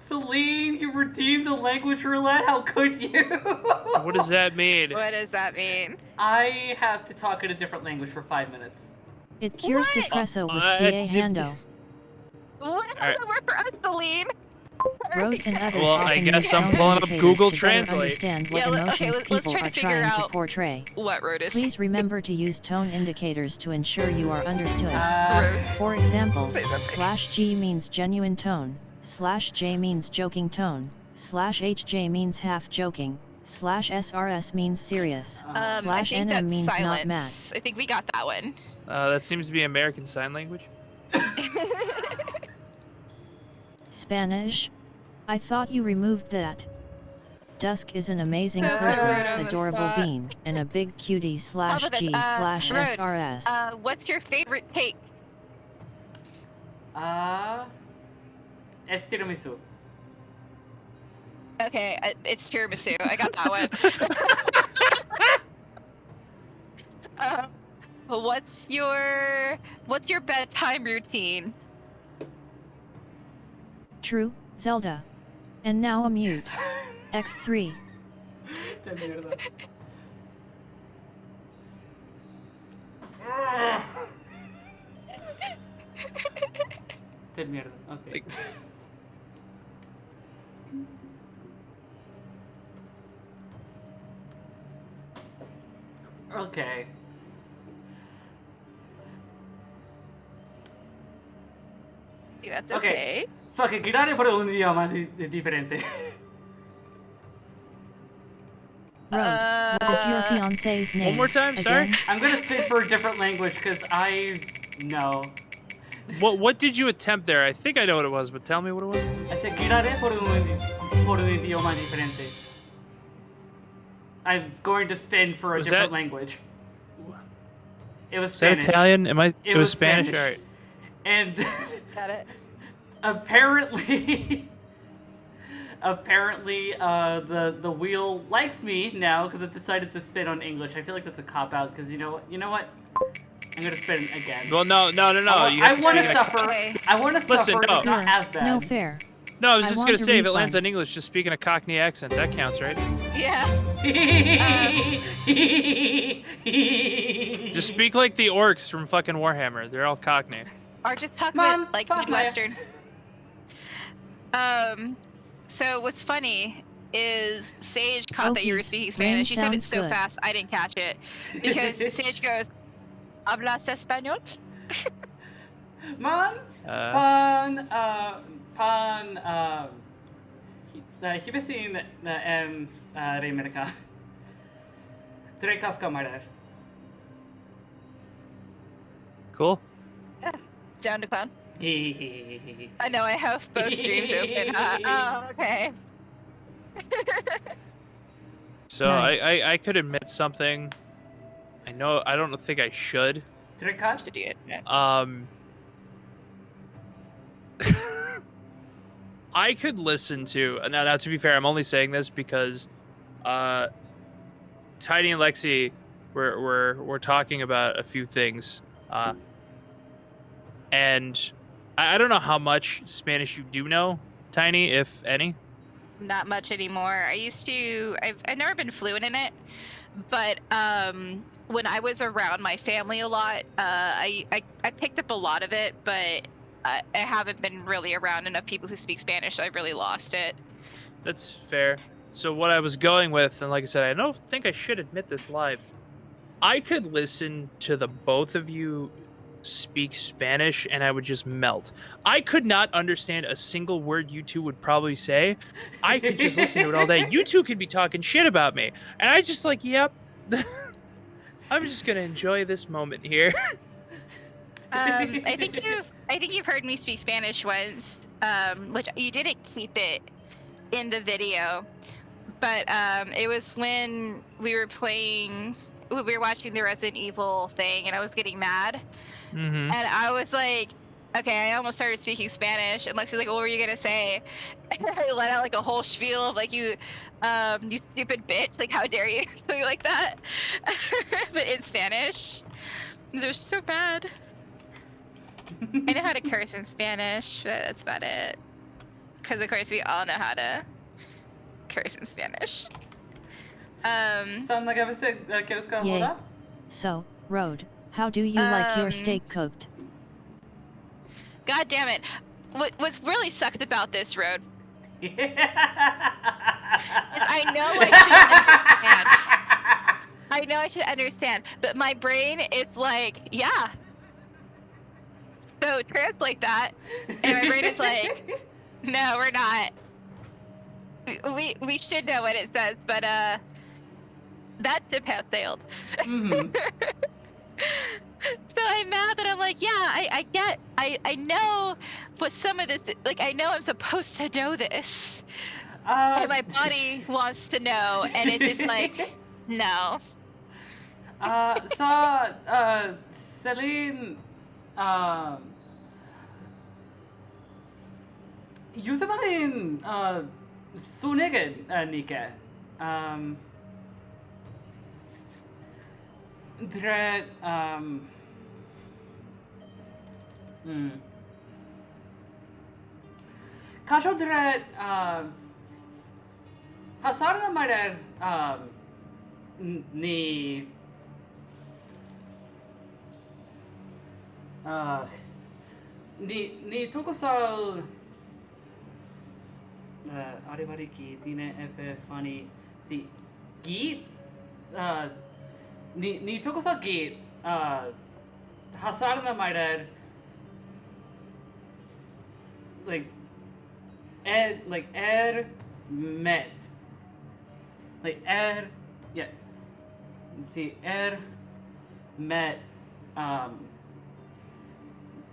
Celine, you redeemed the language roulette? How could you? What does that mean? What does that mean? I have to talk in a different language for 5 minutes. It cures What? depresso with CA Hando. What does that work for us, Celine? Road and others Well, often I use guess I'm tone pulling up indicators Google to better Translate. understand what Yeah, emotions let's people try to are figure trying to out portray. What road is? Please remember to use tone indicators to ensure you are understood. Road. For example, Say that right. /G means genuine tone, /J means joking tone, /HJ means half joking, /SRS means serious, I think /NM that's means not mad. silence. I think we got that one. That seems to be American Sign Language. Spanish? I thought you removed that. Dusk is an amazing So person, rude on the adorable spot. bean, and a big cutie How about this? /G/SRS. What's your favorite cake? Es tiramisu. Okay, it's tiramisu. I got that one. What's your bedtime routine? True, Zelda. And now a mute. X3. De mierda. De mierda. Okay. Okay. That's Okay. okay. Fuck it, girare por un idioma diferente. Road. What is your fiance's name? One more time, sorry? Again? I'm gonna spit for a different language because I know. What did you attempt there? I think I know what it was, but tell me what it was. I said girare por un idioma diferente. I'm going to spin for a Was different that- language. It was Is that Spanish. Italian? It It was was Spanish? Spanish. Alright. And Got it. apparently, the wheel likes me now because it decided to spin on English. I feel like that's a cop out because you know what? I'm gonna spin again. Well, no. You I have to want to speak- suffer. Okay. I want to Listen, suffer. no. It's not as bad. No fair. No, I was I just want gonna a say, if it lands refund. on English, just speaking a Cockney accent, that counts, right? Yeah. Just speak like the orcs from fucking Warhammer. They're all Cockney. Or just talk Mom, about like fuck my- Midwestern. So what's funny is Sage caught that you were Okies, speaking brain Spanish. You said it sounds so good. fast, I didn't catch it. Because Sage goes, ¿Hablas español? Man, hibesin Amerika. Drekas kamerar. Cool. Down to clown. I know I have both streams open. Oh, okay. So Nice. I could admit something. I don't think I should. Drekas? To do it. Yeah. I could listen to now. To be fair, I'm only saying this because Tiny and Lexi were talking about a few things, and I don't know how much Spanish you do know, Tiny, if any. Not much anymore. I've never been fluent in it, but when I was around my family a lot, I picked up a lot of it, but I haven't been really around enough people who speak Spanish, so I really lost it. That's fair. So what I was going with, and like I said, I don't think I should admit this live. I could listen to the both of you speak Spanish and I would just melt. I could not understand a single word you two would probably say. I could just listen to it all day. You two could be talking shit about me. And I just like, yep. I'm just gonna enjoy this moment here. I think you've heard me speak Spanish once, which you didn't keep it in the video, but it was when we were watching the Resident Evil thing, and I was getting mad, Mm-hmm. and I was like, okay, I almost started speaking Spanish, and Lexi's like, what were you gonna say? And I let out like a whole spiel of like, you stupid bitch, like how dare you, something like that, but in Spanish. It was so bad. I know how to curse in Spanish, but that's about it. Because of course we all know how to curse in Spanish. Sam, que buscar Yay. moda? So, Road, how do you like your Um, steak cooked? God damn it. What's really sucked about this road is I know I should understand, but my brain is like, yeah. So translate that, and my brain is like, no, we're not. We should know what it says, but that ship has sailed. Mhm. So I'm mad that I'm like, yeah, I know what some of this, like, I know I'm supposed to know this, and my body wants to know, and it's just like, no. Celine, Yusabalin, Sunigin, Nike. Dread, Kajo Dread, Hasarna Marer, ni, ni Tokusal, Aribariki, Tine F. Funny, si, Geet, ni Tokusal Geet, Hasarna Marer, like met, yeah, see, met,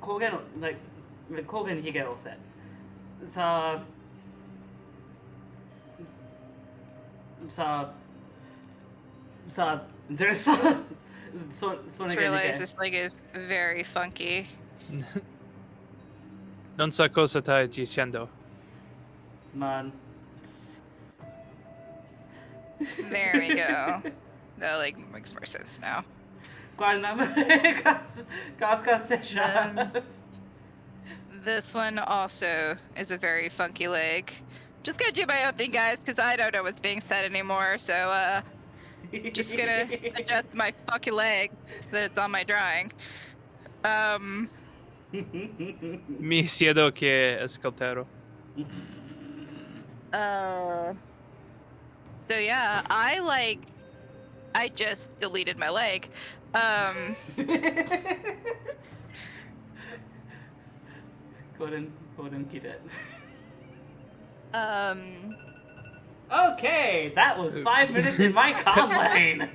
Kogen, like Kogen Higero said. There's so Just realized this leg is very funky. Non sa cosa stai dicendo. Man. There we go. That like makes more sense now. This one also is a very funky leg. Just gonna do my own thing, guys, because I don't know what's being said anymore. So just gonna adjust my fucking leg that's on my drawing. Mi siedo che ascoltero. So yeah, I just deleted my leg. Couldn't get it. Okay, that was 5 minutes in my com lane.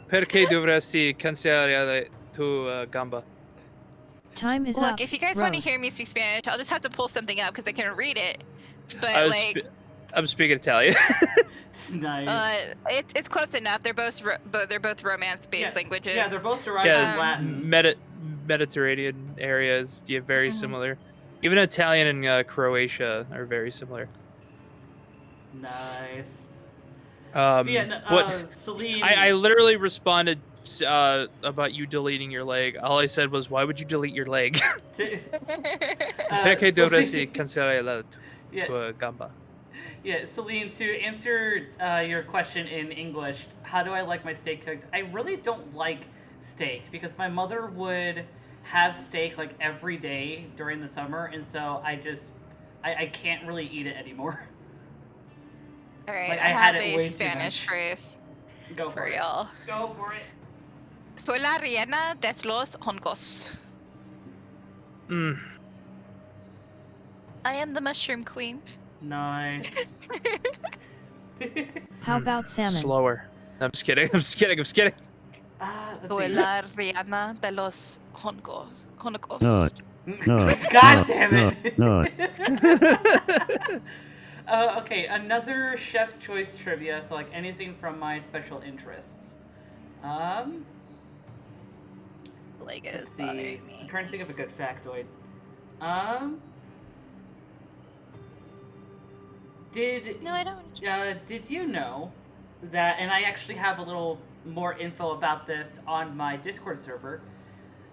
Perché dovresti cancellare tu gamba? Time is up. Look, if you guys want to Road. hear me speak Spanish, I'll just have to pull something up because I can read it. But I'm speaking Italian. Nice. it's close enough. They're both romance-based languages. Yeah, they're both derived from Latin. Mediterranean areas, yeah, very similar. Even Italian and Croatia are very similar. Nice. Celine. I literally responded about you deleting your leg. All I said was, "Why would you delete your leg?" Perché dovresti cancellare la tua gamba? Yeah, Celine, to answer your question in English, how do I like my steak cooked? I really don't like steak because my mother would have steak like every day during the summer, and so I can't really eat it anymore. All right, Like, I I had have it a way too Spanish much. phrase Go for for it. y'all. Go for it. Soy la reina de los hongos. Mm. I am the mushroom queen. Nice. How about salmon? Slower. I'm just kidding. I'm just kidding. I'm just kidding. Let's Soy see. la reina de los hongos. No. God damn it. No. Okay, another chef's choice trivia, so like anything from my special interests. Like Let's is see. bothering me. I'm trying to think of a good factoid. No, I don't. Did you know that, and I actually have a little more info about this on my Discord server,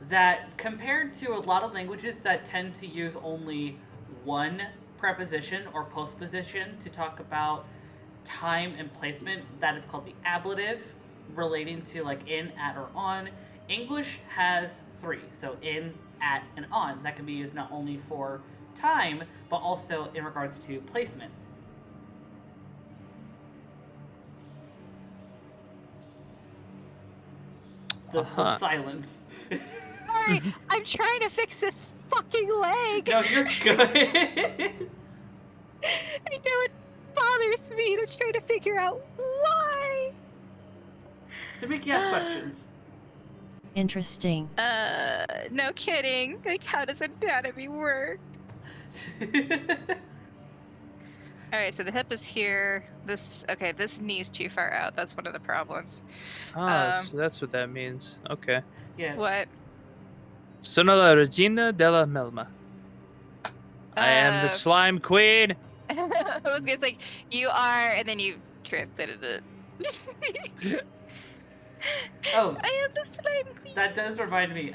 that compared to a lot of languages that tend to use only one preposition or postposition to talk about time and placement, that is called the ablative, relating to like in, at, or on, English has three, so in, at, and on, that can be used not only for time, but also in regards to placement. The silence. Sorry, I'm trying to fix this fucking leg. No, you're good. I know it bothers me, and I'm trying to figure out why. To make you ask questions. Interesting. No kidding. Like, how does anatomy work? Alright, so the hip is here. This knee's too far out. That's one of the problems. So that's what that means. Okay. Yeah. What? Sono la regina della melma. I am the slime queen. I was gonna say, you are, and then you translated it. Oh, I am the slime queen. that does remind me.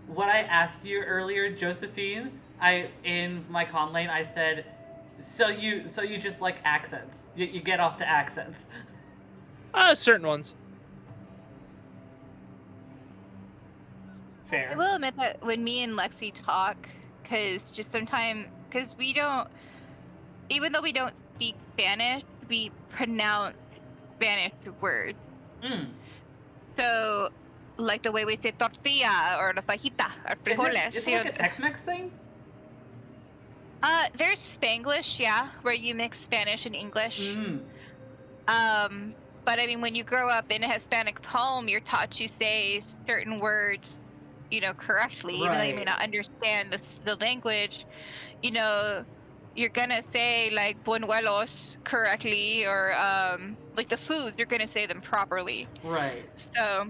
What I asked you earlier, Josephine, in my con lane, I said, so you just like accents. You get off to accents. Certain ones. Fair. I will admit that when me and Lexi talk, because we don't, even though we don't speak Spanish, we pronounce Spanish words. Mm. So, like the way we say tortilla or la fajita or frijoles. Is it like a Tex-Mex thing? There's Spanglish, yeah, where you mix Spanish and English. Mm. But I mean, when you grow up in a Hispanic home, you're taught to say certain words, correctly, even though you may Right. not understand the language. You're gonna say like buñuelos correctly, or like the foods, you're gonna say them properly. Right. So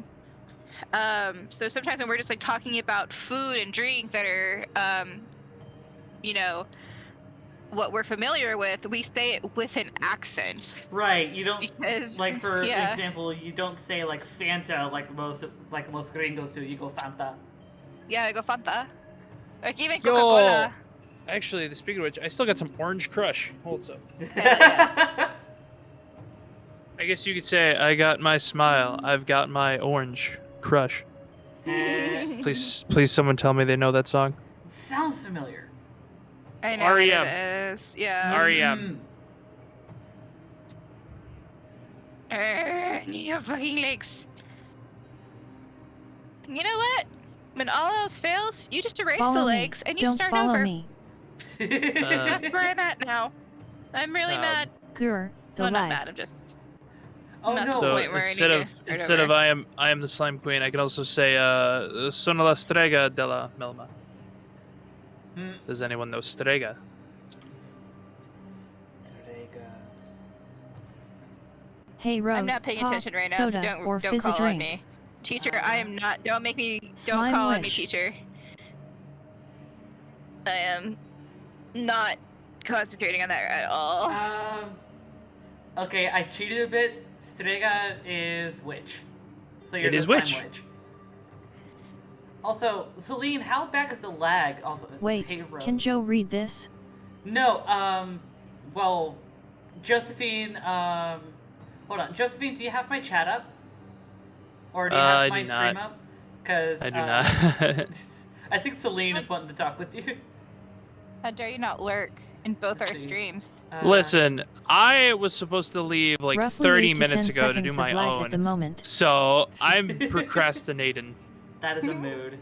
sometimes when we're just like talking about food and drink that are, what we're familiar with, we say it with an accent. Right. You don't Because, like, for yeah. example, you don't say like Fanta like most gringos do. You go Fanta. Yeah, go Fanta. Like even Yo. Coca-Cola. Actually, speaking of which, I still got some orange crush. Hold up. Yeah. I guess you could say I got my smile. I've got my orange crush. Please, someone tell me they know that song. Sounds familiar. I know what REM. it is. Yeah. REM. Your fucking legs. You know what? When all else fails, you just erase Follow the me. legs and you Don't start follow over. me. Because that's where I'm at now. I'm really mad. Gur, the Well, not lag. mad. I'm just. Oh Not no. the So point where I instead need of to start instead of over. I am the slime queen, I can also say sono la strega della melma. Mm. Does anyone know strega? Hey Rose, I'm not paying pop, attention right now, so soda, or don't fizz a call on drink. me. Teacher, I am not. Don't make me. Don't Slime call on me, wish. teacher. I am not concentrating on that at all. Okay, I cheated a bit. Strega is witch. So you're It the is slime witch. Also, Celine, how back is the lag? Also, Wait, hey, Ro. can Joe read this? No, well, Josephine, hold on. Josephine, do you have my chat up? Or do you have I my do stream not. up? Because, I do not. I think Celine is wanting to talk with you. How dare you not lurk in both Let's our see. streams. Listen, I was supposed to leave like Roughly 30 8 to minutes 10 ago to seconds do my of lag at the own, moment. so I'm procrastinating. That is a mood.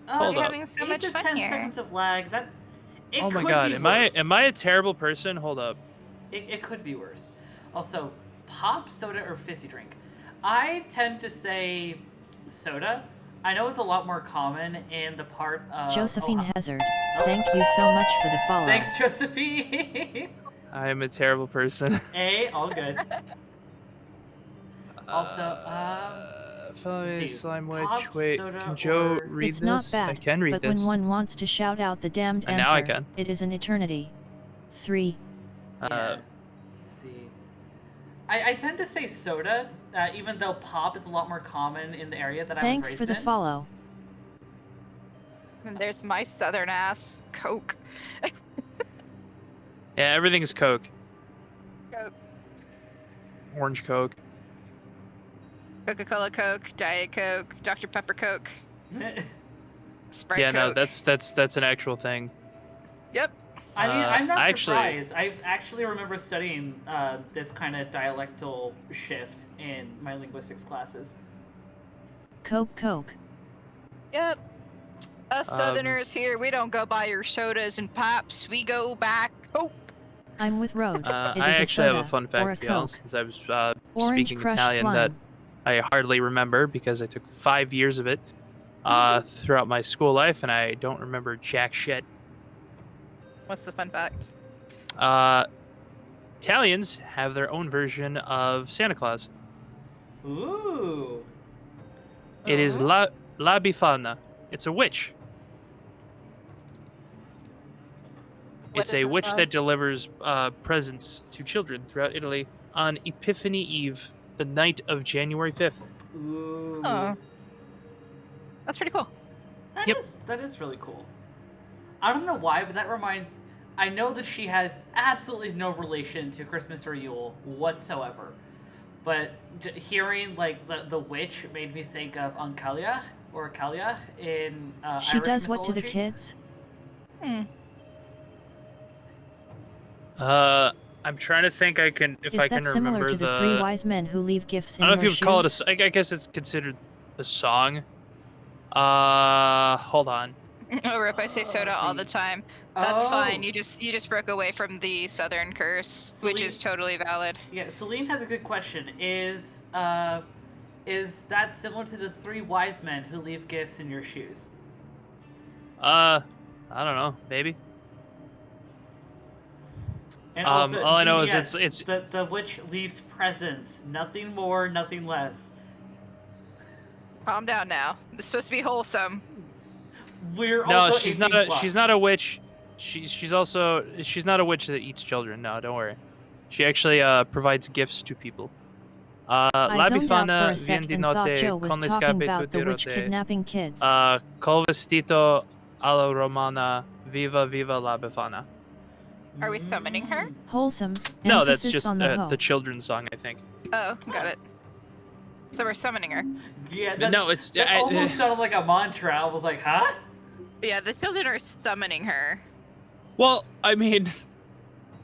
Hold You're up. having so 8 much to fun 10 here. seconds of lag. That it Oh my could god, be am worse. I a terrible person? Hold up. It could be worse. Also, pop, soda, or fizzy drink. I tend to say soda. I know it's a lot more common in the part of Josephine Ohio. Hazard, thank you so much for the follow. Thanks, Josephine. I am a terrible person. Hey, all good. Also, Follow me, let's see. slime Pop, witch. Wait, soda, can Joe or- read It's this? not bad, I can read but this. when one wants to shout out the damned And answer, now I can. it is an eternity. 3. Yeah. Let's see. I tend to say soda, even though pop is a lot more common in the area that I was Thanks raised for the in. follow. And there's my southern ass, Coke. Yeah, everything is Coke. Coke. Orange Coke. Coca-Cola Coke, Diet Coke, Dr. Pepper Coke, Sprite Yeah, Coke. no, that's an actual thing. Yep. I mean, I'm not actually- surprised. I actually remember studying this kind of dialectal shift in my linguistics classes. Coke. Yep. Us Southerners here, we don't go buy your sodas and pops. We go back Coke. I'm with Road. It I is a actually have soda a fun or a fact for y'all, Coke. since I was Orange speaking Crush Italian slime. that I hardly remember because I took 5 years of it throughout my school life, and I don't remember jack shit. What's the fun fact? Italians have their own version of Santa Claus. Ooh. It is La Befana. It's a witch. What It's is a it witch about? that delivers presents to children throughout Italy on Epiphany Eve, the night of January 5th. Ooh. Oh. That's pretty cool. Yep. That is really cool. I don't know why, but I know that she has absolutely no relation to Christmas or Yule whatsoever. But hearing like the witch made me think of Ancalia or Calia in She Irish does what to the mythology. kids? Hmm. I'm trying to think if Is I that can similar remember to the 3 wise men who leave gifts in I don't know your if you would call it shoes? I guess it's considered a song. Hold on. Or if I say soda all the time, that's fine. You just broke away from the Southern curse, which is totally valid. Yeah, Celine has a good question. Is that similar to the 3 wise men who leave gifts in your shoes? I don't know, maybe. And also, all I know is yes, it's the witch leaves presents, nothing more, nothing less. Calm down now. This is supposed to be wholesome. We're no, also she's 18 not plus. she's not a witch. She's not a witch that eats children. No, don't worry. She actually provides gifts to people. La I zoned out for Befana a sec vien di and thought notte Joe was con le talking scarpe about tutte the witch rotte. kidnapping kids. Col vestito alla romana, viva viva la Befana. Are we summoning her? Wholesome. No, that's Emphasis just on the ho. the children's song, I think. Oh, got it. So we're summoning her. Yeah, No, it's that almost sounded like a mantra. I was like, huh? Yeah, the children are summoning her. Well, I mean,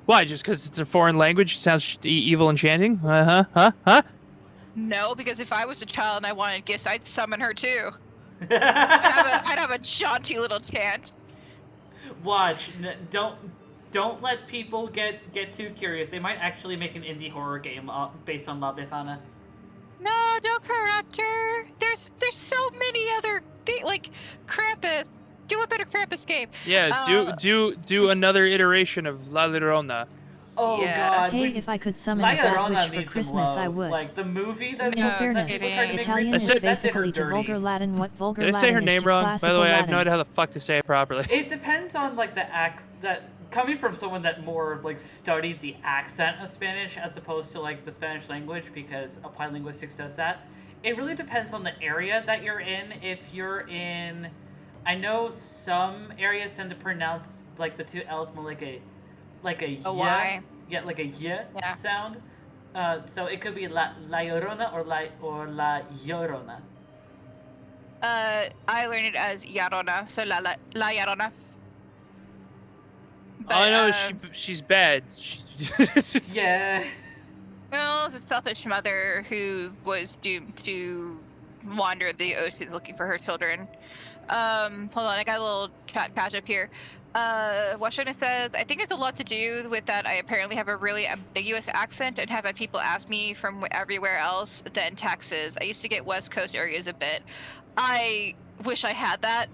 why? Just because it's a foreign language sounds evil and chanting? Huh? No, because if I was a child and I wanted gifts, I'd summon her too. Watch. I'd have a jaunty little chant. Don't let people get too curious. They might actually make an indie horror game based on La Befana. No, don't corrupt her. There's so many other things, like Krampus. Do a better Krampus game. Yeah, do another iteration of La Llorona. Oh Yeah. God. Hey, if I could summon La a bad Llorona witch for needs some Christmas, I love. would. Like the movie that In No, all fairness, people tried to make Italian recently, is that did her basically to dirty. vulgar Latin what vulgar Did I say her Latin is name to wrong? By classical the way, I have Latin. no idea how the fuck to say it properly. It depends on like the that coming from someone that more like studied the accent of Spanish as opposed to like the Spanish language, because applied linguistics does that. It really depends on the area that you're in. If you're in, I know some areas tend to pronounce like the 2 L's more like a Y. yeah, like a y Yeah. sound. So it could be La Llorona or La Llorona. I learned it as Yarona, so La Yarona. I know she's bad. Yeah. Well, it's a selfish mother who was doomed to wander the ocean looking for her children. Hold on, I got a little chat catch up here. Washington says, I think it's a lot to do with that I apparently have a really ambiguous accent and have had people ask me from everywhere else than Texas. I used to get West Coast areas a bit. I wish I had that,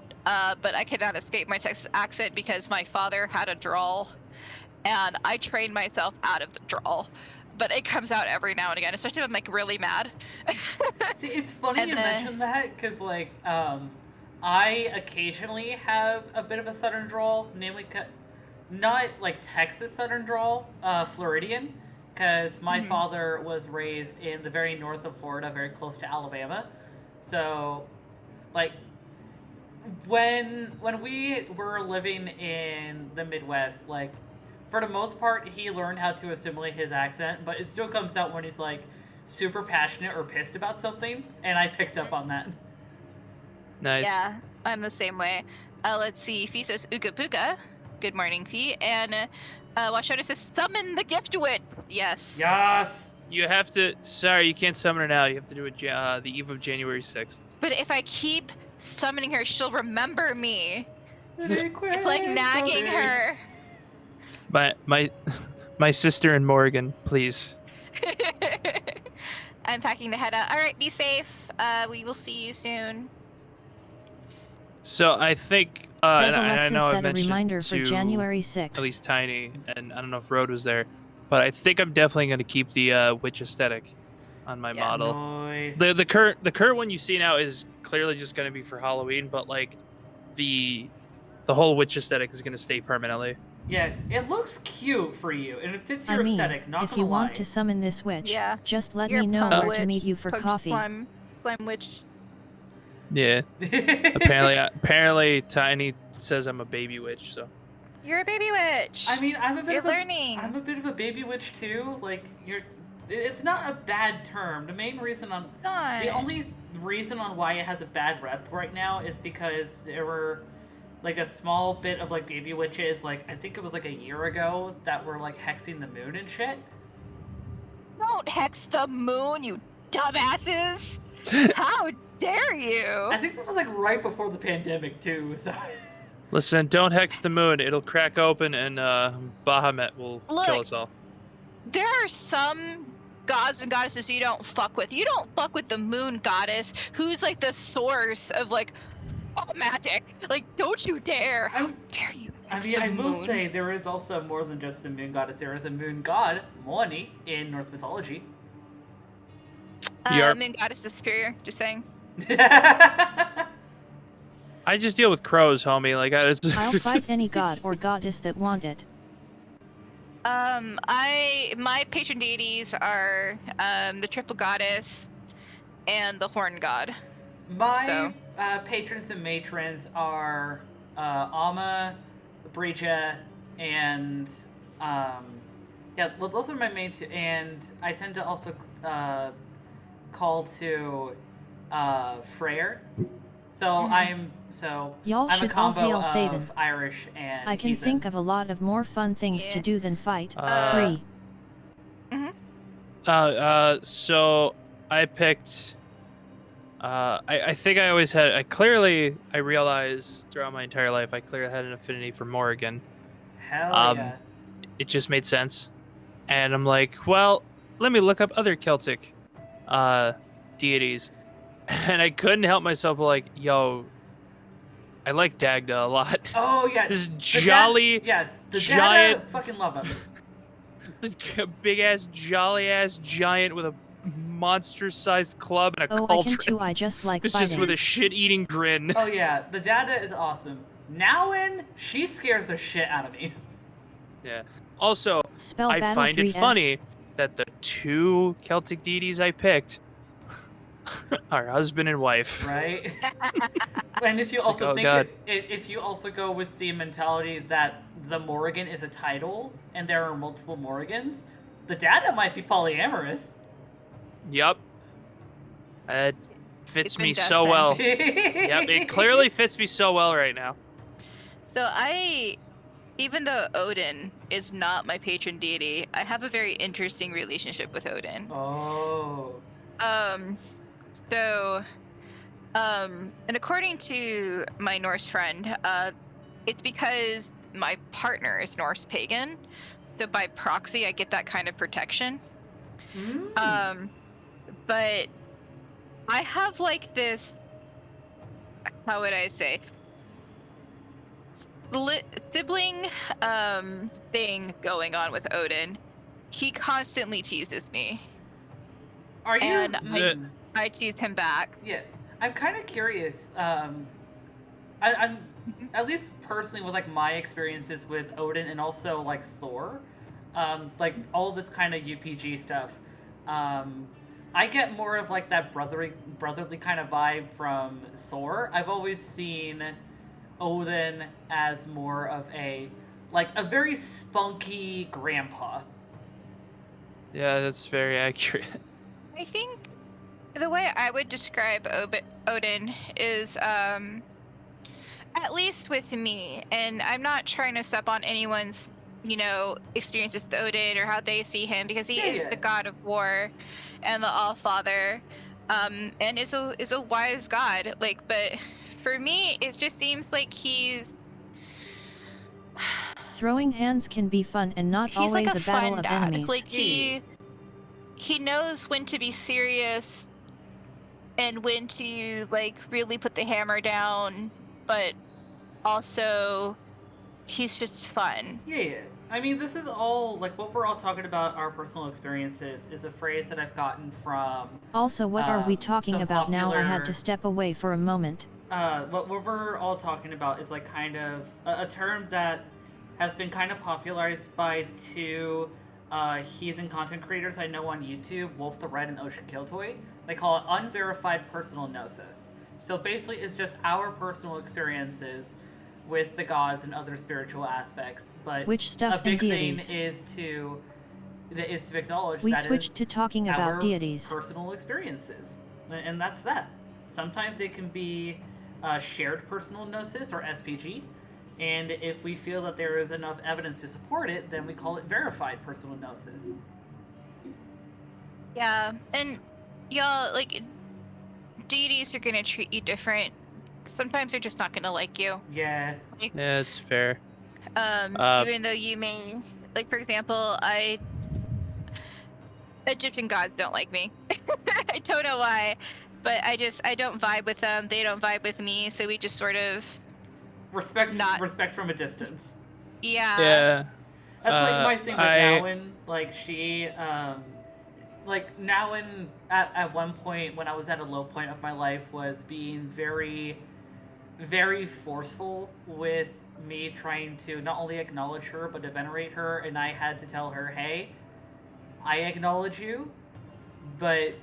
but I cannot escape my Texas accent because my father had a drawl, and I trained myself out of the drawl. But it comes out every now and again, especially if I'm like really mad. See, it's funny you mention that because, like, I occasionally have a bit of a southern drawl, namely, not like Texas southern drawl, Floridian, because my father was raised in the very north of Florida, very close to Alabama. So, like, when we were living in the Midwest, like, for the most part, he learned how to assimilate his accent, but it still comes out when he's, like, super passionate or pissed about something, and I picked up on that. Nice. Yeah, I'm the same way. Let's see. Fee says Ooga Booga. Good morning, Fee. And Washota says summon the gift witch. Yes. Yes! You have to. Sorry, you can't summon her now. You have to do it the eve of January 6th. But if I keep summoning her, she'll remember me. It's like nagging her. My sister in Morgan, please. I'm packing to head out. All right, be safe. We will see you soon. So I think, and I know I've mentioned a reminder to for January 6th. at least Tiny, and I don't know if Road was there, but I think I'm definitely going to keep the witch aesthetic on my model. Nice. The current one you see now is clearly just going to be for Halloween, but like the whole witch aesthetic is going to stay permanently. Yeah, it looks cute for you, and it fits your aesthetic, not if gonna you lie. want to summon this witch, Yeah. just let You're me know a where witch. to meet you for Punch coffee. Slime witch. Yeah. apparently Tiny says I'm a baby witch, so. You're a baby witch. I mean, I'm a bit You're of learning. I'm a bit of a baby witch too. Like, it's not a bad term. The main reason the only reason on why it has a bad rep right now is because there were like a small bit of like baby witches, like I think it was like a year ago, that were like hexing the moon and shit. Don't hex the moon, you dumbasses! How dare you? I think this was like right before the pandemic too, so. Listen, don't hex the moon. It'll crack open and Bahamut will kill us all. There are some gods and goddesses you don't fuck with. You don't fuck with the moon goddess, who's like the source of like all magic. Like, don't you dare! How dare you? I mean, I will say there is also more than just a moon goddess. There is a moon god, Moani, in Norse mythology. Moon goddess is superior. Just saying. I just deal with crows, homie. Like I'll fight any god or goddess that want it. My patron deities are the triple goddess and the horn god. My patrons and matrons are Amma, Breja, and yeah, well, those are my main two. And I tend to also call to Freyr. So I'm Y'all I'm a should all combo hail of Satan. Irish and I can heathen. think of a lot of more fun things to do than fight. Free. So I picked. I think I always had. I realized throughout my entire life I clearly had an affinity for Morrigan. Hell yeah. It just made sense, and I'm like, well, let me look up other Celtic deities, and I couldn't help myself. Like, yo, I like Dagda a lot. Oh yeah, this the jolly, the giant, Dagda, fucking love him. This big ass, jolly ass giant with a monster-sized club and a Oh, cauldron. I can too. I just like It's fighting. just with a shit-eating grin. Oh yeah, the Dagda is awesome. Nowin, she scares the shit out of me. Yeah. Also, Spell I battle find it 3S. funny that the two Celtic deities I picked are husband and wife. Right? And if you It's also like, oh, if you also go with the mentality that the Morrigan is a title and there are multiple Morrigans, the Dagda might be polyamorous. Yup. It fits It's been me so well. destined. Yep, it clearly fits me so well right now. So I even though Odin is not my patron deity, I have a very interesting relationship with Odin. Oh. So, and according to my Norse friend, it's because my partner is Norse pagan, so by proxy I get that kind of protection. But I have like this, how would I say, sibling thing going on with Odin. He constantly teases me. Are you? And I tease him back. Yeah, I'm kind of curious. I'm at least personally with like my experiences with Odin and also like Thor, like all this kind of UPG stuff. I get more of like that brotherly kind of vibe from Thor. I've always seen Odin as more of a very spunky grandpa. Yeah, that's very accurate. I think the way I would describe Odin is, at least with me, and I'm not trying to step on anyone's, experiences with Odin or how they see him, because he is the god of war and the All-Father, and is a wise god. But for me, it just seems like he's Throwing hands can be fun and not always like a battle of dad. enemies. Like he knows when to be serious and when to really put the hammer down, but also he's just fun. Yeah. I mean, this is all like what we're all talking about. Our personal experiences is a phrase that I've gotten from. Also, what are we talking about now? I had to popular- step away for a moment. What we're all talking about is like kind of a term that has been kind of popularized by two heathen content creators I know on YouTube, Wolf the Red and Ocean Killtoy. They call it unverified personal gnosis. So basically, it's just our personal experiences with the gods and other spiritual aspects. But which stuff a big and thing deities? is to acknowledge We that switched is to talking about our deities. personal experiences, and that's that. Sometimes it can be shared personal gnosis or SPG, and if we feel that there is enough evidence to support it, then we call it verified personal gnosis. Yeah, and y'all, deities are gonna treat you different. Sometimes they're just not gonna like you. Yeah. Yeah, it's fair. Even though you may, for example, Egyptian gods don't like me. I don't know why, but I don't vibe with them. They don't vibe with me, so we just sort of respect from a distance. Yeah. Yeah. That's like my thing with Nowen. Like she, Nowen at one point when I was at a low point of my life was being very, very forceful with me trying to not only acknowledge her but to venerate her, and I had to tell her, hey, I acknowledge you, but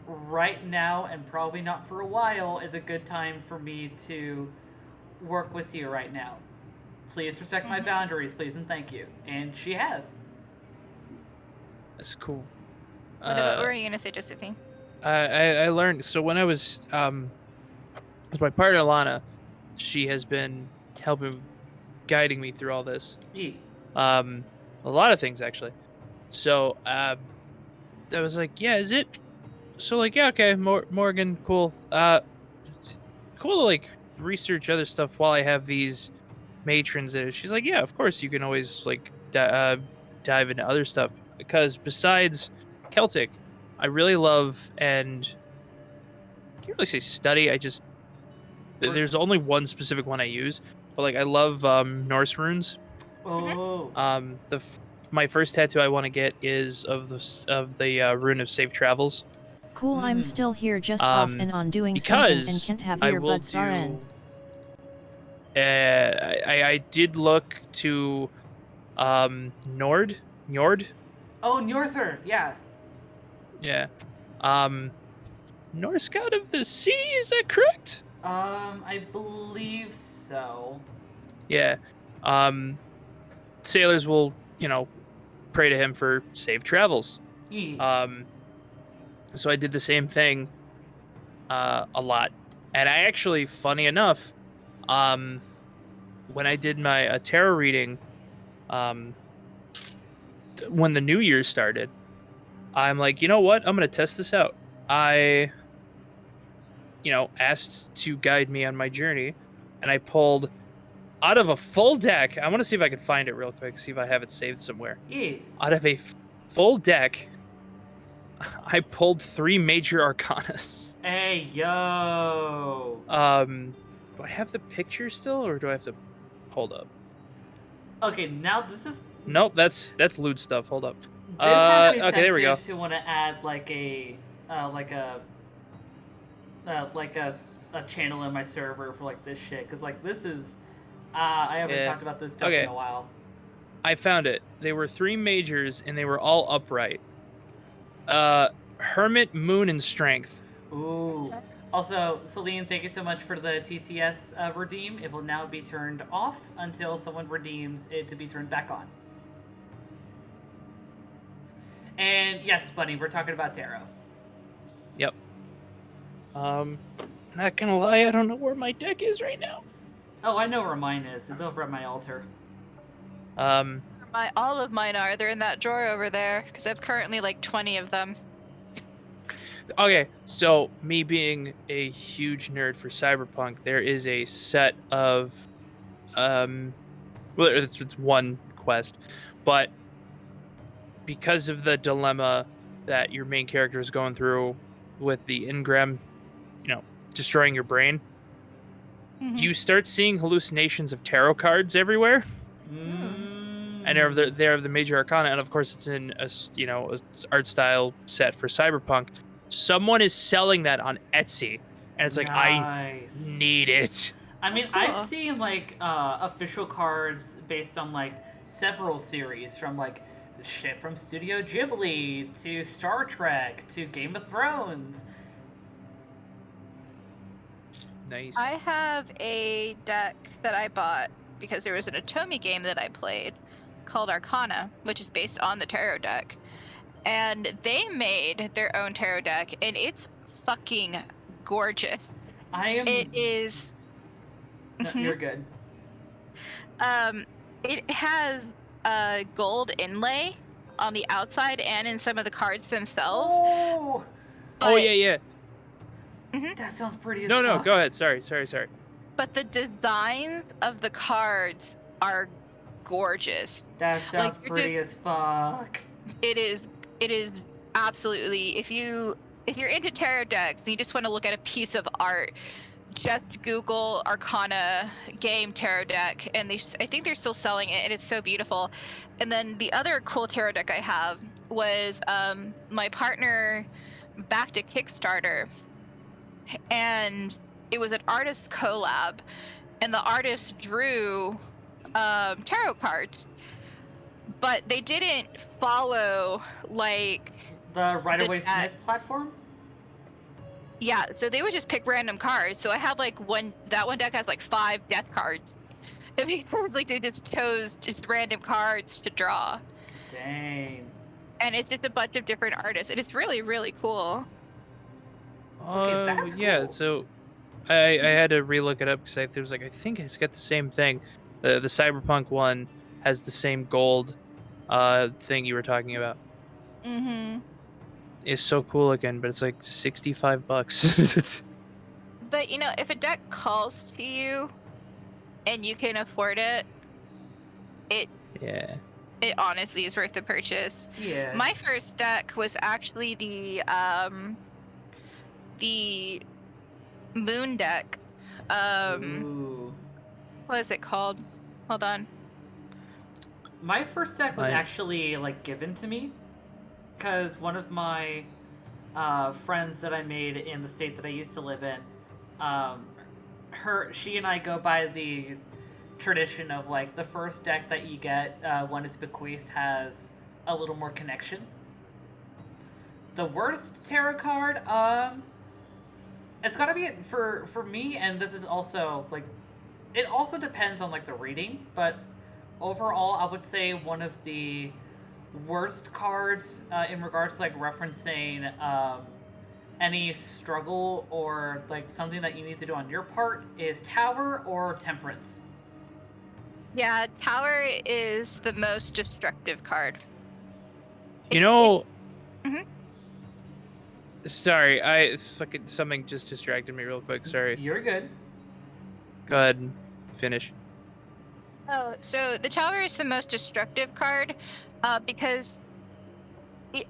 right now and probably not for a while is a good time for me to work with you right now. Please respect my boundaries, please and thank you. And she has. That's cool. What were you gonna say, Josephine? I learned, so when I was with my partner Alana, she has been guiding me through all this. A lot of things actually. So I was like, yeah, is it? So yeah, okay, Morgan, cool. Cool to research other stuff while I have these matrons there. She's like, yeah, of course you can always dive into other stuff, because besides Celtic, I really love, and I can't really say study. There's only one specific one I use, but I love Norse runes. Oh. My first tattoo I want to get is of the rune of safe travels. Cool, I'm still here just off and on doing something and can't have earbuds RN. I did look to Njord. Oh, Njorther, yeah. Yeah. Norse god of the sea, is that correct? I believe so. Yeah. Sailors will, pray to him for safe travels. So I did the same thing a lot. And I actually, funny enough, when I did my tarot reading, when the new year started, I'm like, you know what? I'm gonna test this out. I, asked to guide me on my journey, and I pulled out of a full deck. I want to see if I can find it real quick. See if I have it saved somewhere. Yeah. Out of a full deck, I pulled 3 major arcanas. Hey, yo. Do I have the picture still, or do I have to hold up? Okay, now this is. Nope, that's lewd stuff. Hold up. This has me Okay, there we go. to want to add like a channel in my server for like this shit, because like this is I haven't talked about this stuff in a while. I found it. They were 3 majors and they were all upright. Hermit, Moon, and Strength. Ooh. Also, Celine, thank you so much for the TTS redeem. It will now be turned off until someone redeems it to be turned back on. And yes, Bunny, we're talking about tarot. Yep. Not gonna lie, I don't know where my deck is right now. Oh, I know where mine is. It's over at my altar. All of mine are. They're in that drawer over there, because I've currently like 20 of them. Okay, so me being a huge nerd for Cyberpunk, there is a set of, well, it's one quest, but because of the dilemma that your main character is going through with the engram, destroying your brain, you start seeing hallucinations of tarot cards everywhere. And they're of the major arcana, and of course it's in a art style set for Cyberpunk. Someone is selling that on Etsy, and it's like, I need it. I mean, cool. I've seen like official cards based on like several series, from like shit from Studio Ghibli to Star Trek to Game of Thrones. Nice. I have a deck that I bought because there was an Atomi game that I played called Arcana, which is based on the tarot deck. And they made their own tarot deck, and it's fucking gorgeous. It is... No, you're good. It has a gold inlay on the outside and in some of the cards themselves. Oh, yeah. That sounds pretty as fuck. No, go ahead. Sorry. But the designs of the cards are gorgeous. That sounds pretty as fuck. It is absolutely. If you're into tarot decks and you just want to look at a piece of art, just Google Arcana game tarot deck, and I think they're still selling it, and it's so beautiful. And then the other cool tarot deck I have was my partner backed a Kickstarter, and it was an artist collab, and the artist drew tarot cards, but they didn't follow like the Rider-Waite Smith platform. Yeah, so they would just pick random cards. So I have like that one deck has like 5 death cards. Because like they just chose just random cards to draw. Dang. And it's just a bunch of different artists. And it's really, really cool. Okay, that's cool. Yeah, so I had to relook it up because I think it's got the same thing. The Cyberpunk one has the same gold thing you were talking about. Mm-hmm. It's so cool looking, but it's like $65. But if a deck calls to you and you can afford it, it honestly is worth the purchase. Yeah. My first deck was actually the moon deck. Ooh. What is it called? Hold on. My first deck was actually like given to me, because one of my friends that I made in the state that I used to live in, she and I go by the tradition of like the first deck that you get when it's bequeathed has a little more connection. The worst tarot card, it's gotta be for me, and this is also like, it also depends on like the reading, but overall I would say one of the worst cards in regards to like referencing any struggle or like something that you need to do on your part is Tower or Temperance. Yeah, Tower is the most destructive card. You know, Mhm. sorry, I fucking something just distracted me real quick. Sorry. You're good. Go ahead and finish. Oh, so the Tower is the most destructive card because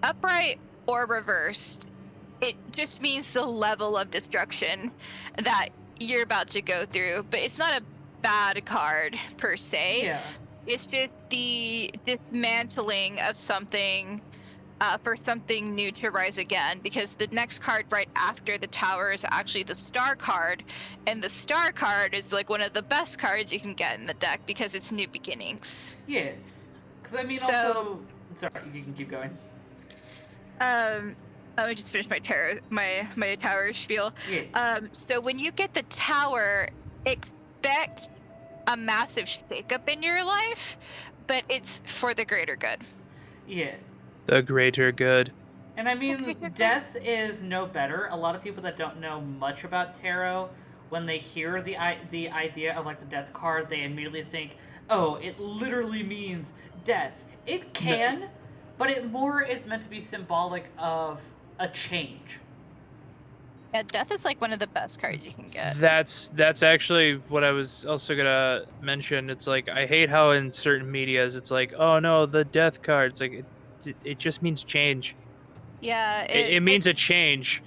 upright or reversed, it just means the level of destruction that you're about to go through. But it's not a bad card per se. Yeah. It's just the dismantling of something for something new to rise again, because the next card right after the Tower is actually the Star card, and the Star card is like one of the best cards you can get in the deck because it's new beginnings. Yeah. Because I mean, So- also, sorry, you can keep going. Let me just finish my Tower spiel. Yeah. So when you get the Tower, expect a massive shakeup in your life, but it's for the greater good. Yeah. The greater good. And I mean, death is no better. A lot of people that don't know much about tarot, when they hear the idea of like the death card, they immediately think, "Oh, it literally means death." It can, but it more is meant to be symbolic of a change. Yeah, death is like one of the best cards you can get. That's actually what I was also gonna mention. It's like I hate how in certain medias it's like, oh no, the death card. It's like it just means change. Yeah, It means a it's- change.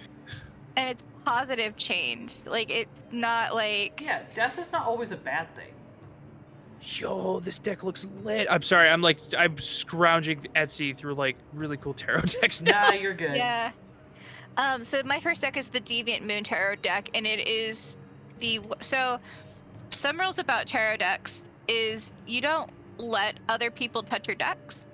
and it's positive change. Like, it's not like Yeah, death is not always a bad thing. Yo, this deck looks lit. I'm sorry, I'm scrounging Etsy through like really cool tarot decks now. Nah, you're good. Yeah. So my first deck is the Deviant Moon Tarot deck, and it is some rules about tarot decks is you don't let other people touch your decks.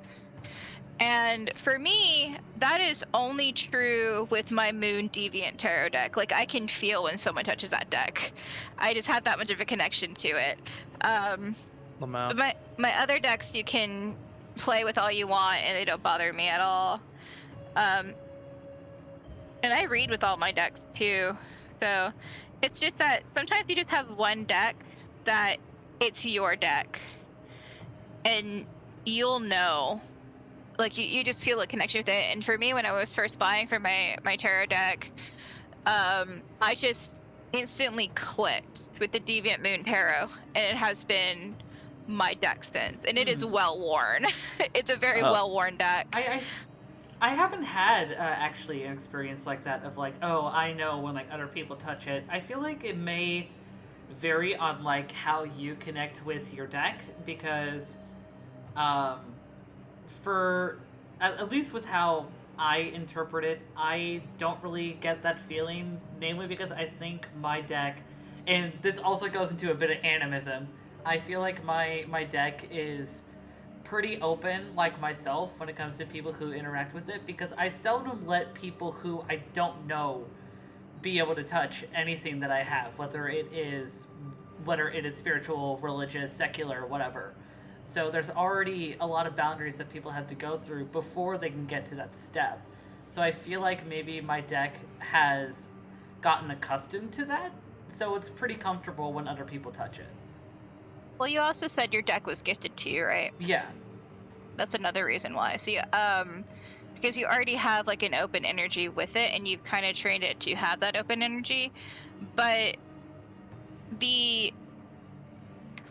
And for me, that is only true with my Moon Deviant Tarot deck. Like, I can feel when someone touches that deck. I just have that much of a connection to it. But my other decks you can play with all you want, and they don't bother me at all. And I read with all my decks too. So it's just that sometimes you just have one deck that it's your deck, and you'll know. Like, you just feel a connection with it. And for me, when I was first buying for my tarot deck, I just instantly clicked with the Deviant Moon Tarot, and it has been my deck since. And it is well worn. It's a very well worn deck. I haven't had actually an experience like that of like, oh, I know when like other people touch it. I feel like it may vary on like how you connect with your deck, because for at least with how I interpret it, I don't really get that feeling, namely because I think my deck, and this also goes into a bit of animism, I feel like my deck is pretty open like myself when it comes to people who interact with it, because I seldom let people who I don't know be able to touch anything that I have, whether it is spiritual, religious, secular, whatever. So there's already a lot of boundaries that people have to go through before they can get to that step. So I feel like maybe my deck has gotten accustomed to that, so it's pretty comfortable when other people touch it. Well, you also said your deck was gifted to you, right? Yeah. That's another reason why. See, because you already have like an open energy with it, and you've kind of trained it to have that open energy. But the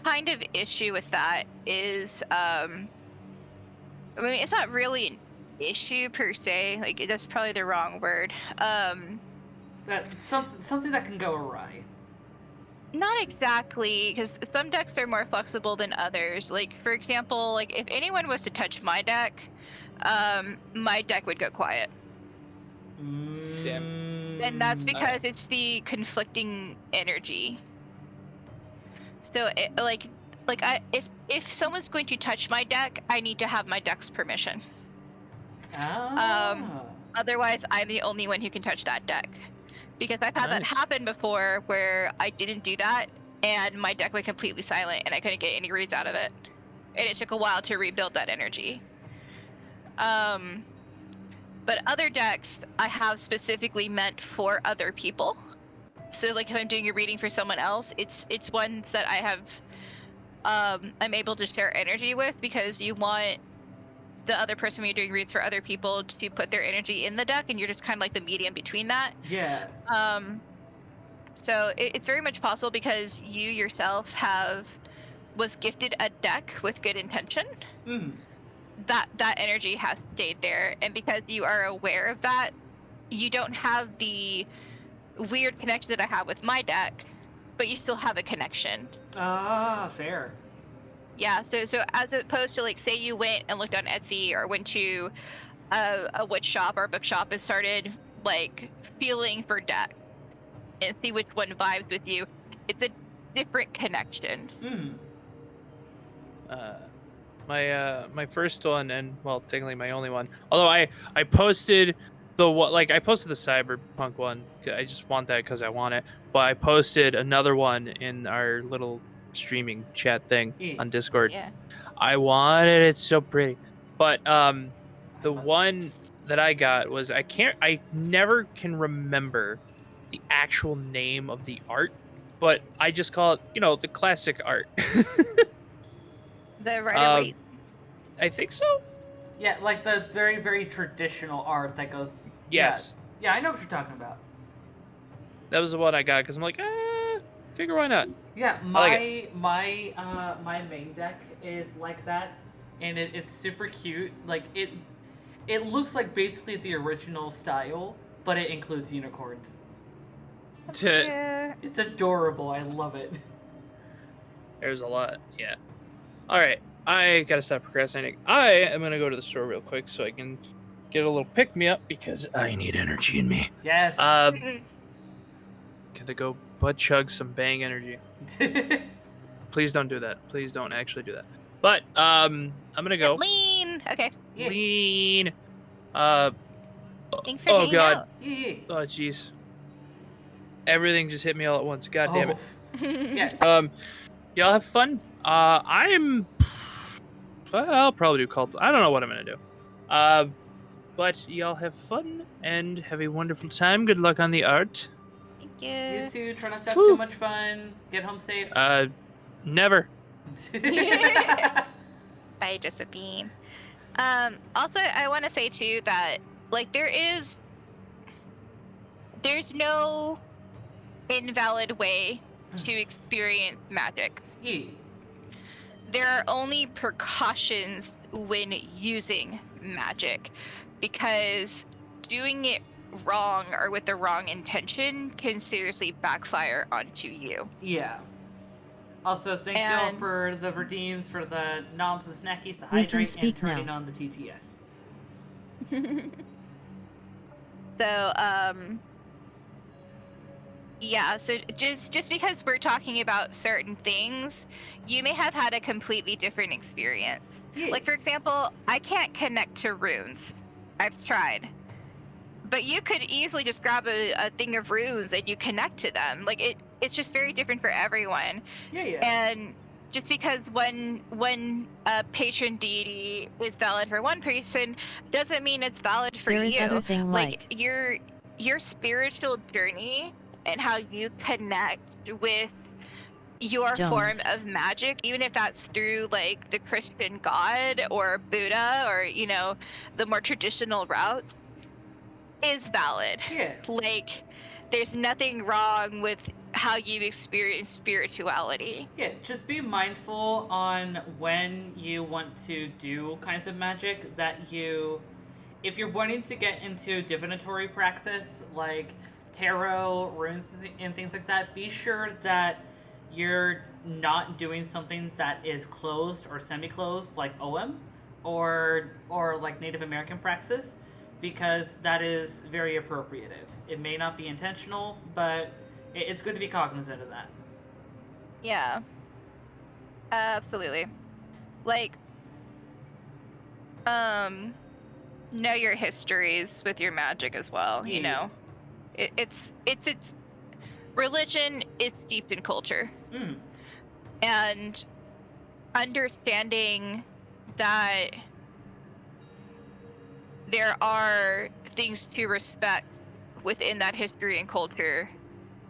kind of issue with that is, I mean, it's not really an issue per se. Like, that's probably the wrong word. That something that can go awry. Not exactly, because some decks are more flexible than others. Like, for example, like if anyone was to touch my deck would go quiet. Damn. And that's because it's the conflicting energy. So, if someone's going to touch my deck, I need to have my deck's permission. Otherwise, I'm the only one who can touch that deck. Because I've had that happen before, where I didn't do that, and my deck went completely silent, and I couldn't get any reads out of it. And it took a while to rebuild that energy. But other decks I have specifically meant for other people. So, like, if I'm doing a reading for someone else, it's ones that I have I'm able to share energy with, because you want the other person when you're doing reads for other people to put their energy in the deck, and you're just kind of like the medium between that. Yeah. So it's very much possible because you yourself was gifted a deck with good intention. Mm. That energy has stayed there, and because you are aware of that, you don't have the weird connection that I have with my deck, but you still have a connection. Ah, fair. Yeah, so as opposed to, like, say you went and looked on Etsy or went to a wood shop or a bookshop and started, like, feeling for decks and see which one vibes with you, it's a different connection. Mm. My first one, and well, technically my only one. Although I posted the cyberpunk one. I just want that because I want it. But I posted another one in our little streaming chat thing Yeah. on Discord. Yeah. I wanted it so pretty, but the one that I got was I never can remember the actual name of the art, but I just call it, the classic art. The Rider-Waite. I think so. Yeah, like the very, very traditional art that goes. Yes. Yeah, I know what you're talking about. That was the one I got because I'm like, figure why not? Yeah, I like my main deck is like that, and it's super cute. Like it looks like basically the original style, but it includes unicorns. Yeah. It's adorable. I love it. There's a lot. Yeah. All right. I gotta stop procrastinating. I am gonna go to the store real quick so I can get a little pick me up because I need energy in me. Yes. Gotta go butt chug some bang energy. Please don't do that. Please don't actually do that. But I'm gonna go. Lean. Okay. Yeah. Lean. Thanks for Oh hanging god. out. Yeah. Oh jeez. Everything just hit me all at once. God damn it. Yeah. Y'all have fun. I'll probably do cult. I don't know what I'm gonna do. But y'all have fun and have a wonderful time. Good luck on the art. Thank You you. too. Try not to have Woo. too much fun. Get home safe. Never. Bye, Josephine. Also, I want to say too that, like, there's no invalid way to experience magic. Yeah. There are only precautions when using magic, because doing it wrong or with the wrong intention can seriously backfire onto you. Yeah. Also, thank you all for the redeems for the knobs, the snackies, the hydrate, and turning on the TTS. So, yeah, so just because we're talking about certain things, you may have had a completely different experience. Yeah. Like, for example, I can't connect to runes. I've tried. But you could easily just grab a thing of runes and you connect to them. Like, it's just very different for everyone. Yeah. And just because one patron deity is valid for one person doesn't mean it's valid for There you. is other thing like your spiritual journey and how you connect with your stones. form of magic, even if that's through, like, the Christian God or Buddha or, the more traditional route, is valid. Yeah. Like, there's nothing wrong with how you experience spirituality. Yeah, just be mindful on when you want to do kinds of magic that if you're wanting to get into divinatory praxis, like tarot, runes, and things like that, be sure that you're not doing something that is closed or semi-closed, like OM, or like Native American praxis, because that is very appropriative. It may not be intentional, but it's good to be cognizant of that. Yeah. Absolutely. Like, know your histories with your magic as well, you know? It's religion is steeped in culture. Mm. And understanding that there are things to respect within that history and culture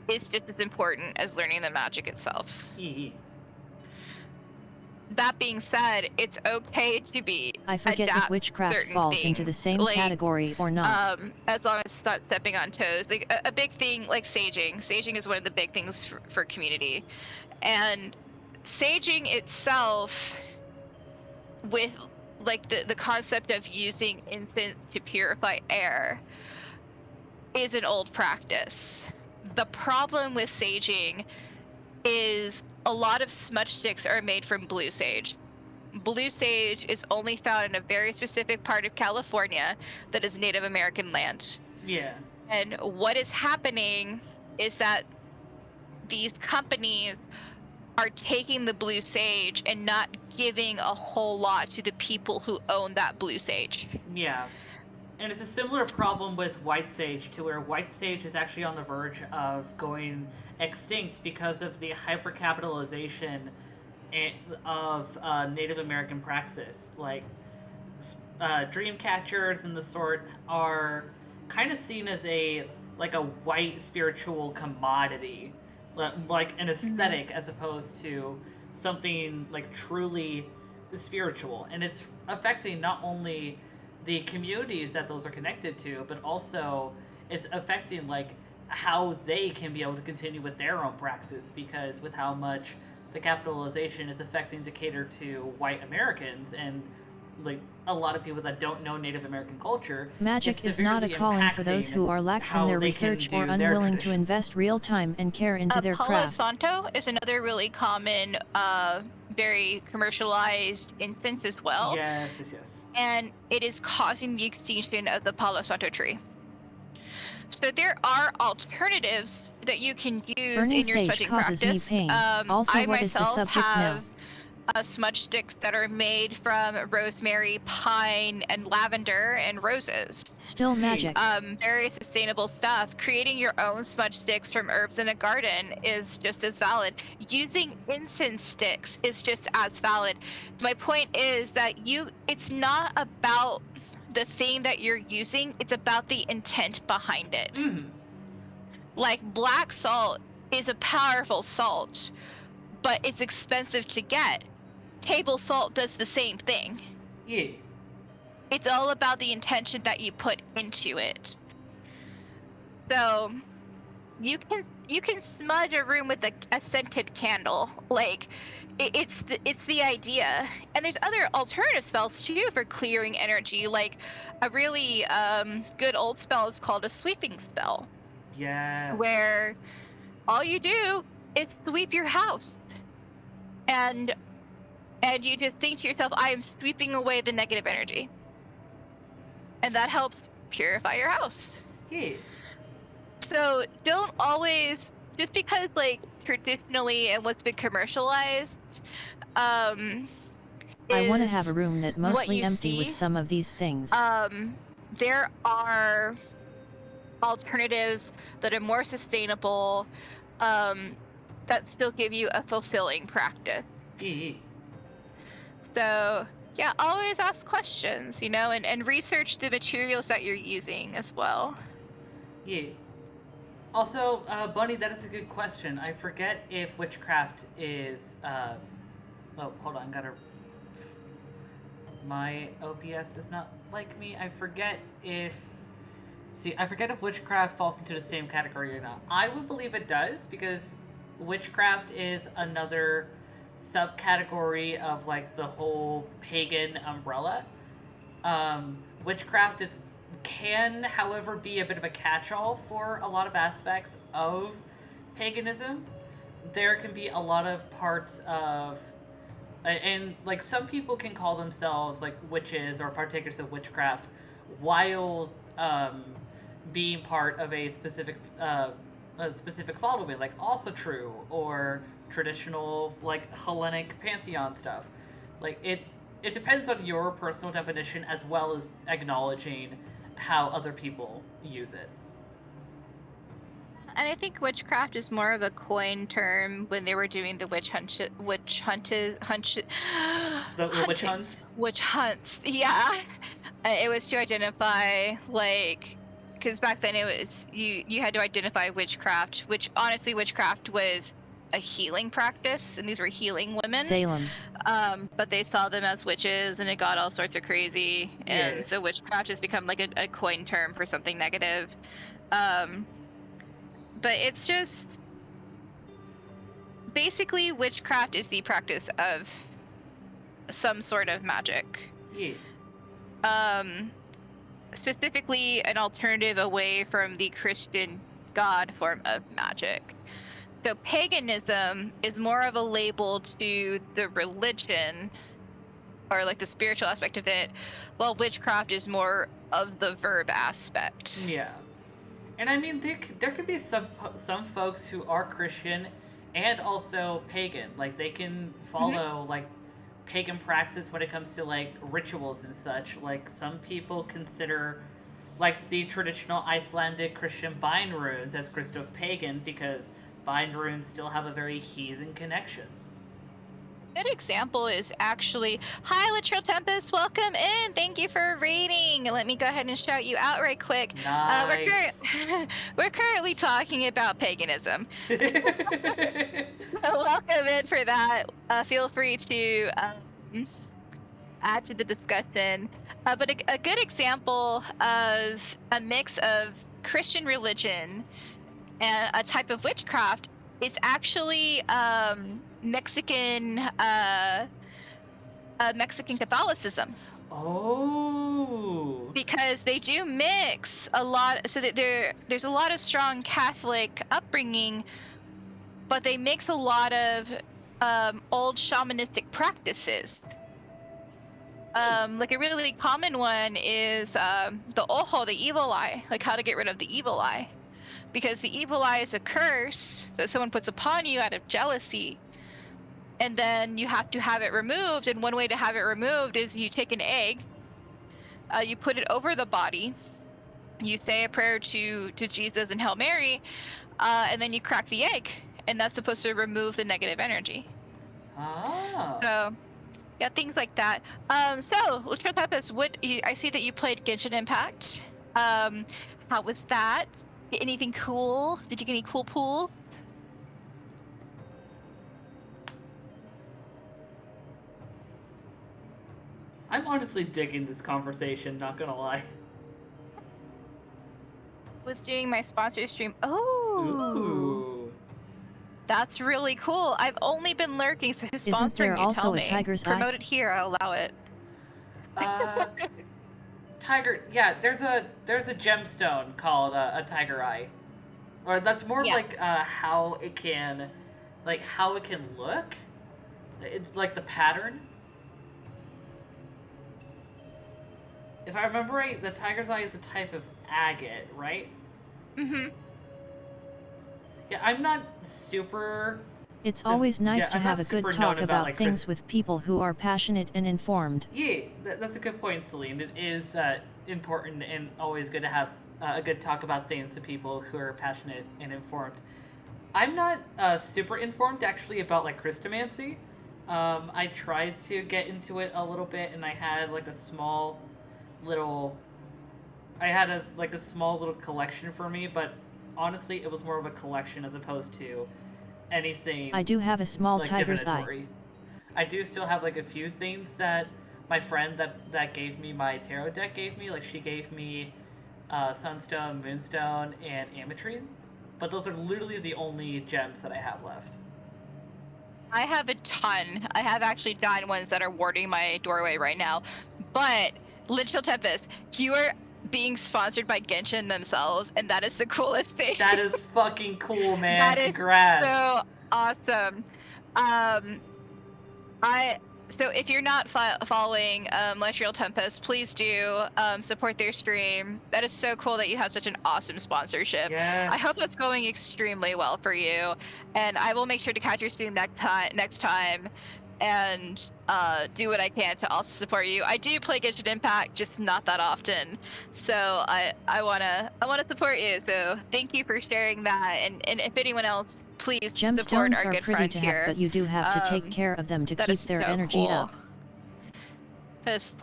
is just as important as learning the magic itself. that being said, it's okay to be I forget if adapt witchcraft certain falls into things, the same like, category or not. as long as it's not stepping on toes. Like a big thing, like saging. Saging is one of the big things for community, and saging itself, with like the concept of using incense to purify air, is an old practice. The problem with saging is a lot of smudge sticks are made from blue sage. Blue sage is only found in a very specific part of California that is Native American land. Yeah. And what is happening is that these companies are taking the blue sage and not giving a whole lot to the people who own that blue sage. Yeah. And it's a similar problem with white sage, to where white sage is actually on the verge of going extinct because of the hypercapitalization of Native American praxis. Like, dream catchers and the sort are kind of seen as a white spiritual commodity, like an aesthetic, as opposed to something like truly spiritual. And it's affecting not only the communities that those are connected to, but also it's affecting like how they can be able to continue with their own praxis, because with how much the capitalization is affecting to cater to white Americans and like a lot of people that don't know Native American culture. Magic is not a calling for those who are lax in their research or unwilling to invest real time and care into their Palo craft. Santo is another really common, very commercialized incense as well. Yes, yes, yes. And it is causing the extinction of the Palo Santo tree. So there are alternatives that you can use Burning in your sage smudging causes practice. me pain. Also, I what is the myself subject now? have smudge sticks that are made from rosemary, pine, and lavender and roses. Still magic. Very sustainable stuff. Creating your own smudge sticks from herbs in a garden is just as valid. Using incense sticks is just as valid. My point is that it's not about the thing that you're using, it's about the intent behind it. Mm-hmm. Like, black salt is a powerful salt, but it's expensive to get. Table salt does the same thing. Yeah. It's all about the intention that you put into it. So you can smudge a room with a scented candle. Like, it's the idea. And there's other alternative spells too for clearing energy. Like, a really good old spell is called a sweeping spell. Yeah. Where all you do is sweep your house. And you just think to yourself, I am sweeping away the negative energy. And that helps purify your house. Yeah. So don't always, just because like traditionally and what's been commercialized, I want to have a room that mostly empty with some of these things. There are alternatives that are more sustainable, that still give you a fulfilling practice. Yeah. So yeah, always ask questions, and research the materials that you're using as well. Yeah. Also, Bunny, that is a good question. I forget if witchcraft is, oh, hold on, my OPS does not like me. I forget if witchcraft falls into the same category or not. I would believe it does, because witchcraft is another subcategory of like the whole pagan umbrella. Witchcraft can, however, be a bit of a catch-all for a lot of aspects of paganism. There can be a lot of parts of, and like some people can call themselves like witches or partakers of witchcraft while being part of a specific following, like also true or traditional like Hellenic pantheon stuff. Like it depends on your personal definition, as well as acknowledging how other people use it. And I think witchcraft is more of a coin term when they were doing the witch hunts. Witch hunts, yeah. It was to identify, like, because back then it was you had to identify witchcraft, which honestly witchcraft was a healing practice, and these were healing women. Salem. But they saw them as witches, and it got all sorts of crazy. Yeah. And so witchcraft has become like a coin term for something negative. But it's just basically witchcraft is the practice of some sort of magic. Yeah. Specifically an alternative away from the Christian god form of magic. So paganism is more of a label to the religion, or like the spiritual aspect of it, while witchcraft is more of the verb aspect. Yeah. And I mean, there could be some folks who are Christian and also pagan. Like, they can follow, like, pagan practice when it comes to, like, rituals and such. Like, some people consider, like, the traditional Icelandic Christian bind runes as Christoph pagan because bind runes still have a very heathen connection. A good example is actually, hi Literal Tempest, welcome in. Thank you for raiding. Let me go ahead and shout you out right quick. Nice. We're currently talking about paganism. Welcome in for that. Feel free to add to the discussion. But a good example of a mix of Christian religion and a type of witchcraft is actually Mexican Catholicism. Oh. Because they do mix a lot, so that there's a lot of strong Catholic upbringing, but they mix a lot of old shamanistic practices. Like a really common one is the ojo, the evil eye, like how to get rid of the evil eye. Because the evil eye is a curse that someone puts upon you out of jealousy. And then you have to have it removed, and one way to have it removed is you take an egg, you put it over the body, you say a prayer to Jesus and Hail Mary, and then you crack the egg, and that's supposed to remove the negative energy. Ah. So, yeah, things like that. So, Literal Tempest, I see that you played Genshin Impact. How was that? Get anything cool? Did you get any cool pools? I'm honestly digging this conversation, not gonna lie. Was doing my sponsor stream. Oh, Ooh. that's really cool. I've only been lurking, so who's sponsoring Isn't there you? also Tell a me. tiger's eye? Promote it here. I'll allow it. Tiger. Yeah, there's a gemstone called a tiger eye, or that's more of Yeah. like how it can look. It's like the pattern. If I remember right, the tiger's eye is a type of agate, right? Mm-hmm. Yeah, I'm not super. It's always nice to I'm have not a good super talk known about like, things with people who are passionate and informed. Yeah, that's a good point, Celine. It is important and always good to have a good talk about things to people who are passionate and informed. I'm not super informed actually about like Christomancy. I tried to get into it a little bit, and I had like a small little collection for me, but honestly it was more of a collection as opposed to anything. I do have a small like, tiger's eye. divinatory. I do still have like a few things that my friend that gave me my tarot deck gave me. Like, she gave me Sunstone, Moonstone, and Ametrine, but those are literally the only gems that I have left. I have a ton. I have actually giant ones that are warding my doorway right now. But Literal Tempest, you are being sponsored by Genshin themselves, and that is the coolest thing. That is fucking cool, man. That is Congrats. so awesome. So if you're not following Literal Tempest, please do support their stream. That is so cool that you have such an awesome sponsorship. Yes. I hope that's going extremely well for you, and I will make sure to catch your stream next time, and do what I can to also support you. I do play Genshin Impact, just not that often, so I wanna support you. So thank you for sharing that, and if anyone else, please support Gemstones our are good pretty friend to here. have, but you do have to take care of them to That keep is their so energy cool. up. Yes.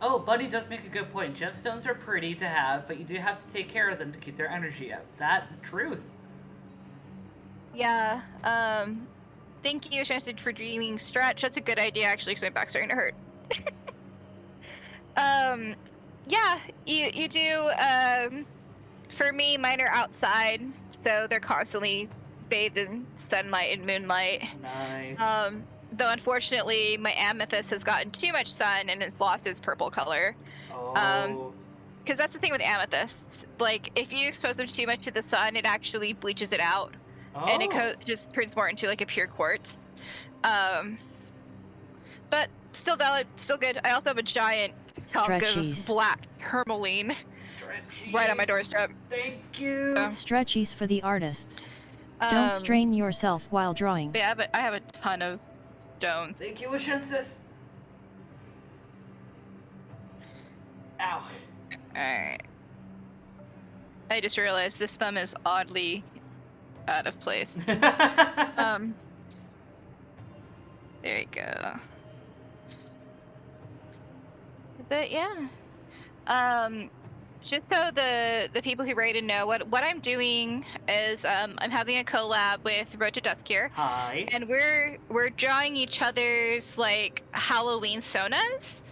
Oh, Buddy does make a good point. Gemstones are pretty to have, but you do have to take care of them to keep their energy up. That truth. Yeah. Thank you, Shannon, for dreaming stretch. That's a good idea, actually, because my back's starting to hurt. Yeah, you do. For me, mine are outside, so they're constantly bathed in sunlight and moonlight. Nice. Though unfortunately, my amethyst has gotten too much sun and it's lost its purple color. Oh. Because that's the thing with amethysts. Like, if you expose them too much to the sun, it actually bleaches it out, and it Oh. just turns more into like a pure quartz. But still valid, still good. I also have a giant chunk of Stretchies. black tourmaline Stretchy. right on my doorstep. Thank you. Stretchies for the artists. Don't strain yourself while drawing. Yeah, but I have a ton of stones. Thank you, Ashensis. Ow. Alright. I just realized this thumb is oddly out of place. There you go. But yeah. Just so the people who ready to know, what I'm doing is I'm having a collab with Road to Dusk here. Hi. And we're drawing each other's like Halloween sonas,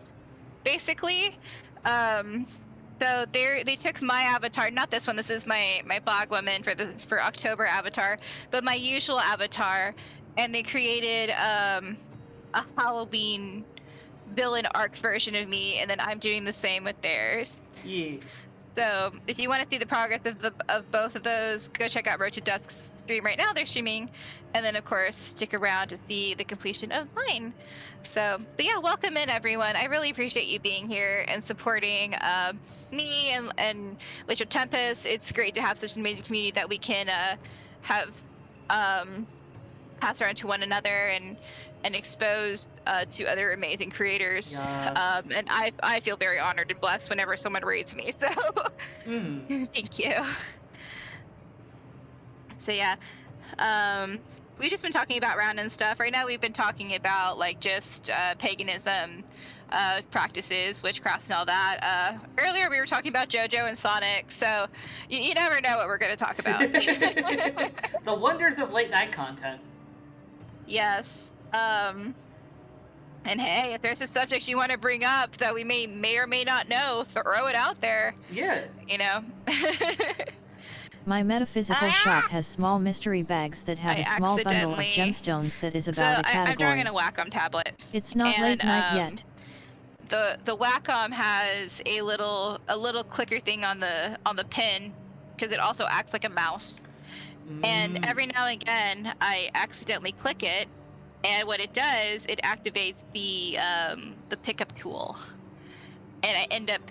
basically. So they took my avatar, not this one. This is my bog woman for October avatar, but my usual avatar, and they created a Halloween villain arc version of me, and then I'm doing the same with theirs. Yeah. So if you want to see the progress of both of those, go check out Road to Dusk's stream right now. They're streaming, and then of course stick around to see the completion of mine. So, but yeah, welcome in everyone. I really appreciate you being here and supporting me and Lich of Tempest. It's great to have such an amazing community that we can have pass around to one another and expose to other amazing creators. Yes. And I feel very honored and blessed whenever someone reads me. So thank you. So yeah, we've just been talking about round and stuff. Right now we've been talking about like just paganism practices, witchcrafts and all that. Earlier we were talking about JoJo and Sonic, so you never know what we're going to talk about. The wonders of late night content. Yes. And hey, if there's a subject you want to bring up that we may or may not know, throw it out there. Yeah. You know. My metaphysical shop has small mystery bags that have a small bundle of gemstones that is about a category. I'm drawing a Wacom tablet. It's not late night yet. The Wacom has a little clicker thing on the pin because it also acts like a mouse. And every now and again, I accidentally click it, and what it does, it activates the pickup tool, and I end up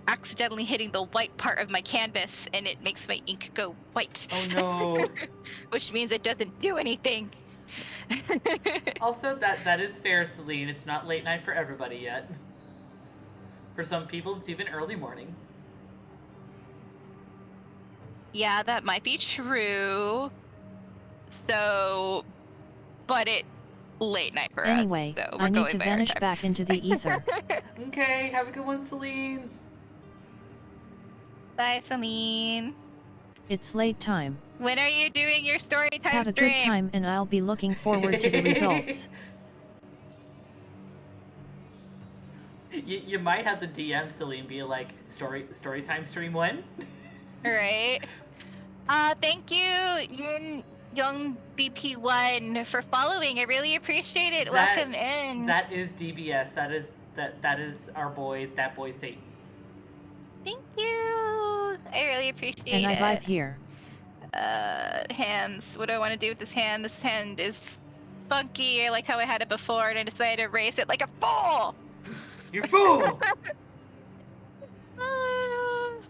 accidentally hitting the white part of my canvas, and it makes my ink go white. Oh no! Which means it doesn't do anything. Also, that is fair, Celine. It's not late night for everybody yet. For some people, it's even early morning. Yeah, that might be true. So, but it late night for anyway, us. So I need to vanish back into the ether. Okay, have a good one, Celine. Bye, Celine. It's late time. When are you doing your story time Have a good time, and I'll be looking forward to the results. You might have to DM Celine, be like, story time stream when? Right. Thank you, Young BP1, for following. I really appreciate it. Welcome in. That is DBS. That is our boy, that boy Satan. Thank you. I really appreciate it. And I vibe here. Hands. What do I want to do with this hand? This hand is funky. I liked how I had it before, and I decided to raise it like a fool. You fool!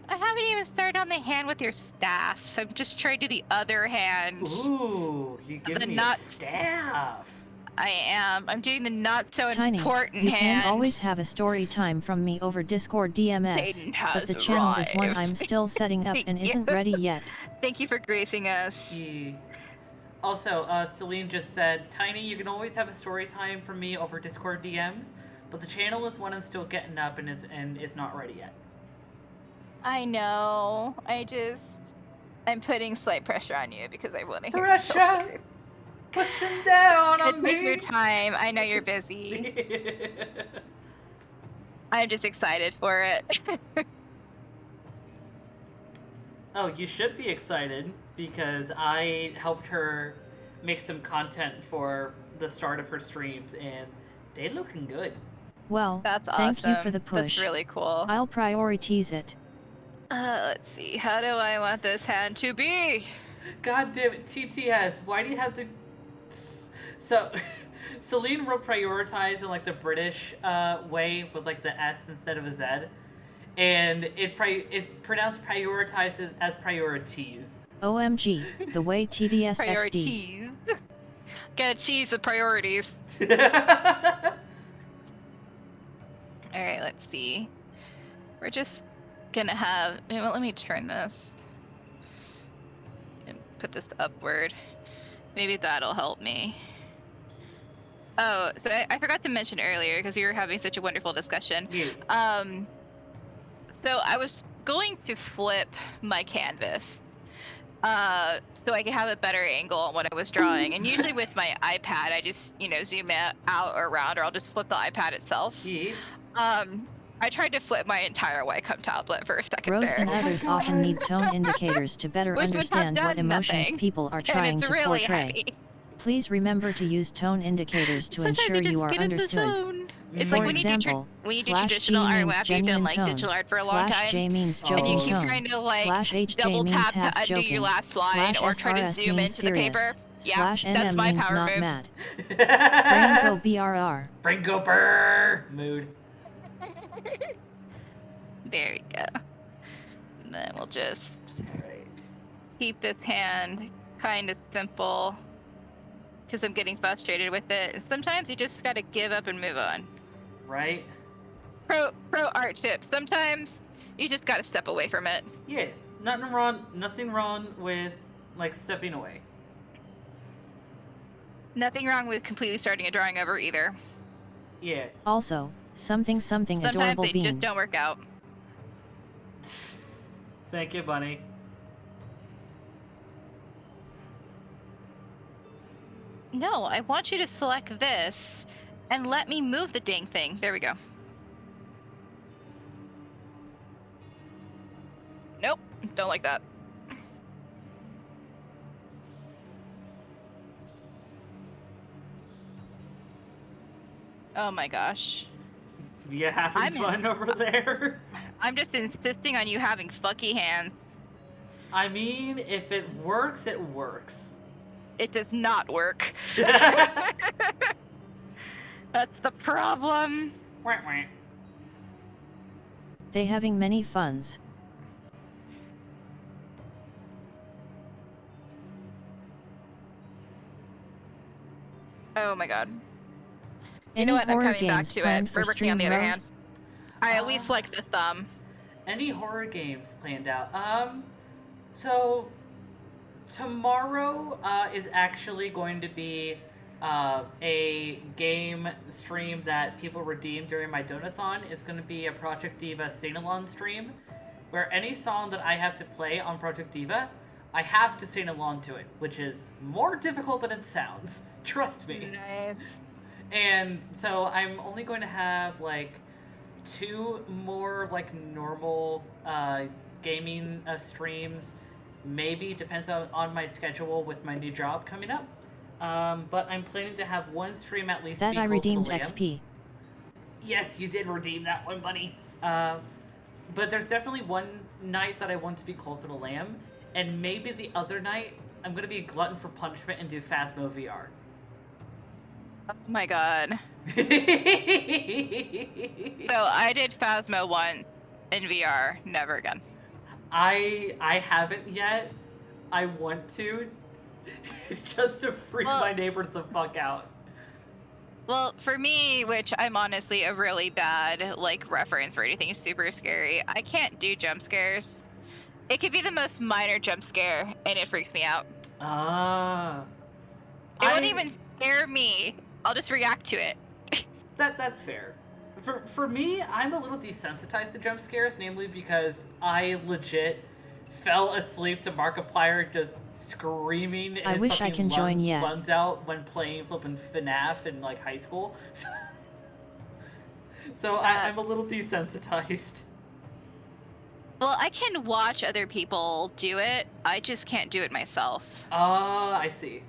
I haven't even started on the hand with your staff. I'm just trying to do the other hand. Ooh, you give me a staff. I am. I'm doing the not so Tiny, important you hand. can always have a story time from me over Discord DMS, but the channel is one I'm still setting up and isn't ready yet. Thank you for gracing us. Yeah. Also, Celine just said, Tiny, you can always have a story time from me over Discord DMs, but the channel is one I'm still getting up and is not ready yet. I know. I'm putting slight pressure on you because I want to hear Pressure! you tell stories. Pushing down on Take me. your time. I know you're busy. I'm just excited for it. Oh, you should be excited because I helped her make some content for the start of her streams, and they looking good. Well, That's awesome. thank you for the push. That's really cool. I'll prioritize it. Let's see. How do I want this hand to be? God damn it, TTS, why do you have to... So, Celine wrote prioritize in like the British way with like the S instead of a Z. And it pronounced prioritizes as priorities. OMG, the way TDSXD. Priorities. Gotta cheese the priorities. Alright, let's see. We're just gonna have... Well, let me turn this. And put this upward. Maybe that'll help me. Oh, so I forgot to mention earlier, because we were having such a wonderful discussion. Yeah. So I was going to flip my canvas. So I could have a better angle on what I was drawing. And usually with my iPad, I just, zoom out or around, or I'll just flip the iPad itself. Yeah. I tried to flip my entire Wacom tablet for a second Growth there. and others often need tone indicators to better Which would have understand what done emotions nothing. people are And trying it's to really portray. heavy. Please remember to use tone indicators to Sometimes ensure you just you are get in the understood. zone. It's For like when example, you do slash traditional G art means after you've done genuine like tone, digital art for a long slash time. J means And you joking keep tone, trying to, like, slash HJ double means tap to half undo joking, your last line, slash or try to SRS zoom means into serious, the paper. Yeah, slash that's MM my means power not moves. mad. Brain go BRR. Brain go brrr. Mood. There we go. And then we'll just keep this hand kind of simple, because I'm getting frustrated with it. Sometimes you just gotta give up and move on. Right? Pro art tip. Sometimes you just gotta step away from it. Yeah. Nothing wrong with, like, stepping away. Nothing wrong with completely starting a drawing over either. Yeah. Also, something Sometimes adorable they bean. just don't work out. Thank you, Bunny. No, I want you to select this and let me move the dang thing. There we go. Nope, don't like that. Oh my gosh. You having fun over there? I'm just insisting on you having fucky hands. I mean, if it works, it works. It does not work. That's the problem. Wah, wah. They having many funs. Oh my god. You Any know what? I'm horror coming back games to planned it. for We're working on the stream other mode? hand. I at least like the thumb. Any horror games planned out? So tomorrow is actually going to be a game stream that people redeem during my Donathon. It's going to be a Project Diva sing-along stream, where any song that I have to play on Project Diva, I have to sing along to it, which is more difficult than it sounds. Trust me. Nice. And so I'm only going to have like 2 more like normal gaming streams. Maybe, depends on my schedule with my new job coming up. But I'm planning to have 1 stream at least. That be I close to the redeemed Lamb. XP. Yes, you did redeem that one, buddy. But there's definitely one night that I want to be close to the Lamb, and maybe the other night I'm going to be a glutton for punishment and do Phasmo VR. Oh my god. So I did Phasmo once in VR, never again. I haven't yet. I want to, just to freak my neighbors the fuck out. Well, for me, which I'm honestly a really bad like reference for anything super scary, I can't do jump scares. It could be the most minor jump scare, and it freaks me out. Ah. It won't even scare me. I'll just react to it. That's fair. For me, I'm a little desensitized to jump scares, namely because I legit fell asleep to Markiplier just screaming I his wish I fucking can join yet. lungs out when playing flipping FNAF in like high school. So I'm a little desensitized. Well, I can watch other people do it. I just can't do it myself. I see.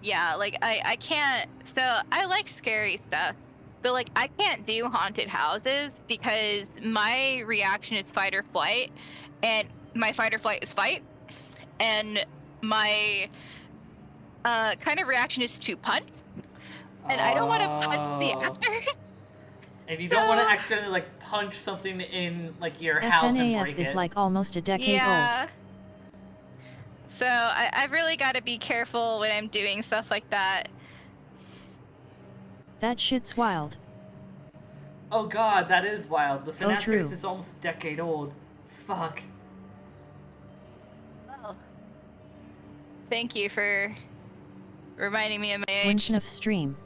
Yeah, like I can't. So I like scary stuff, but like I can't do haunted houses because my reaction is fight or flight, and my fight or flight is fight, and my kind of reaction is to punch, and I don't want to punch the actors. And you don't want to accidentally like punch something in like your house and FNAF break is it. like almost a decade old. So I've really got to be careful when I'm doing stuff like that. That shit's wild. Oh god, that is wild. The FNAF true. series is almost a decade old. Fuck. Well, thank you for reminding me of my age. FNAF stream.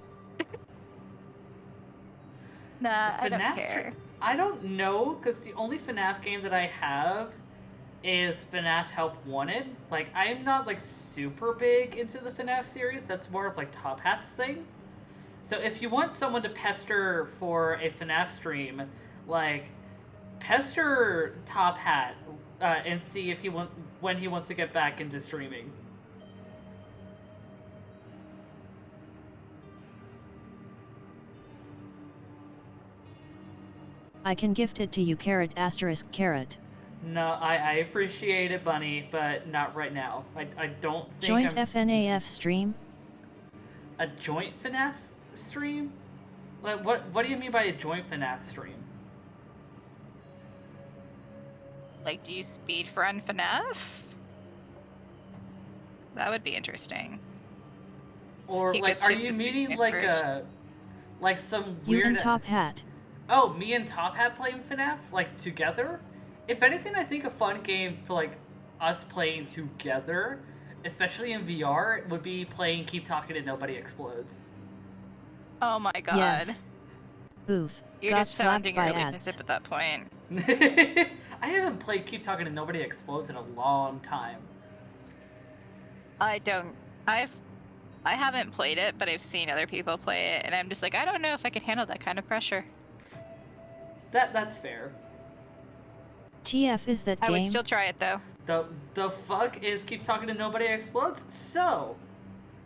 Nah, I don't FNAF care. I don't know, because the only FNAF game that I have is FNAF Help Wanted. Like, I'm not, like, super big into the FNAF series. That's more of, like, Top Hat's thing. So if you want someone to pester for a FNAF stream, like, pester Top Hat and see if when he wants to get back into streaming. I can gift it to you, ***. No, I appreciate it, Bunny, but not right now. I don't think Joint I'm... FNAF stream? A joint FNAF stream? Like, what do you mean by a joint FNAF stream? Like, do you speedrun FNAF? That would be interesting. Or, Keep like, it are super you super meaning, like some You weird... and Top Hat. Oh, me and Top Hat playing FNAF? Like, together? If anything, I think a fun game for, like, us playing together, especially in VR, would be playing Keep Talking and Nobody Explodes. Oh my god. Yes. Oof. You're Got just slapped sounding by your ads. relationship at that point. I haven't played Keep Talking and Nobody Explodes in a long time. I haven't played it, but I've seen other people play it, and I'm just like, I don't know if I could handle that kind of pressure. That's fair. TF is that I game? would still try it though. The fuck is Keep Talking and Nobody Explodes? So,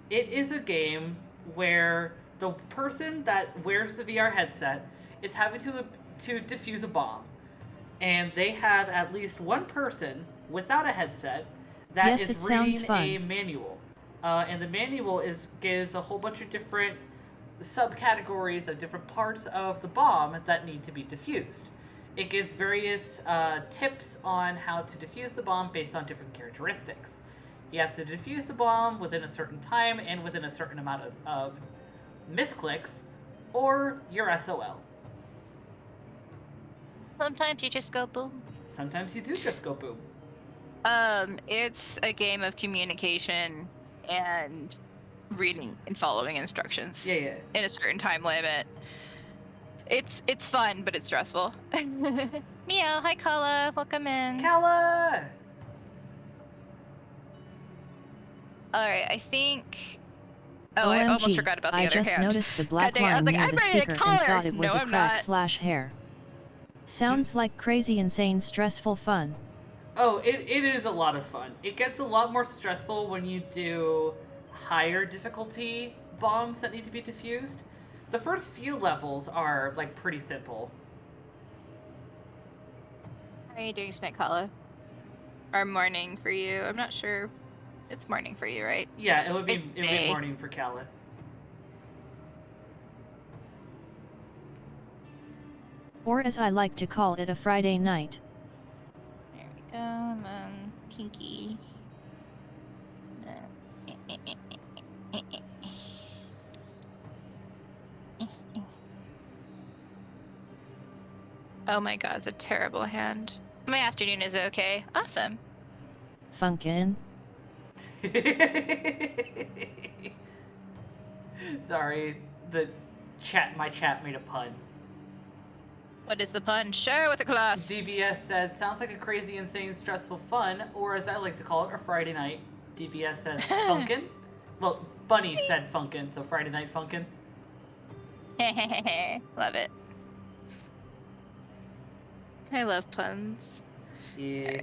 it is a game where the person that wears the VR headset is having to defuse a bomb. And they have at least one person without a headset that Yes, is it sounds reading fun. a manual. And the manual gives a whole bunch of different subcategories of different parts of the bomb that need to be defused. It gives various tips on how to defuse the bomb based on different characteristics. You have to defuse the bomb within a certain time and within a certain amount of misclicks, or you're SOL. Sometimes you just go boom. Sometimes you do just go boom. It's a game of communication and reading and following instructions. Yeah. In a certain time limit. It's fun, but it's stressful. Meow, hi Kala, welcome in. Kala! Alright, I think... Oh, I almost forgot about the other just hand. noticed the black God dang, I was line like, near I'm the ready to speaker and color. thought it was No, a I'm crack not. / hair. Sounds like crazy, insane, stressful fun. Oh, it is a lot of fun. It gets a lot more stressful when you do higher difficulty bombs that need to be defused. The first few levels are, like, pretty simple. How are you doing tonight, Kala? Or morning for you? I'm not sure. It's morning for you, right? Yeah, it would be Day. morning for Kala. Or as I like to call it, a Friday night. There we go, kinky. Oh my god, it's a terrible hand. My afternoon is okay. Awesome. Funkin'. Sorry, my chat made a pun. What is the pun? Share with the class. DBS said, sounds like a crazy, insane, stressful fun, or as I like to call it, a Friday night. DBS says, funkin'. Well, Bunny said funkin', so Friday night funkin'. Love it. I love puns. Yeah.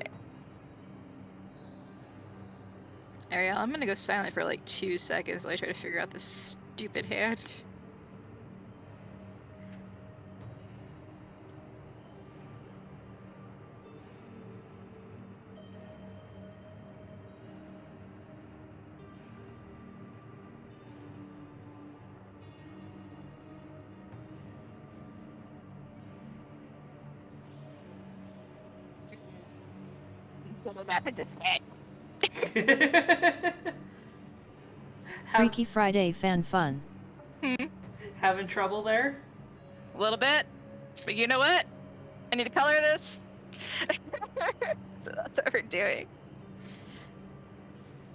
Ariel, I'm gonna go silent for like 2 seconds while I try to figure out this stupid hand. Freaky Friday fan fun. Having trouble there? A little bit, but you know what? I need to color this. So that's what we're doing.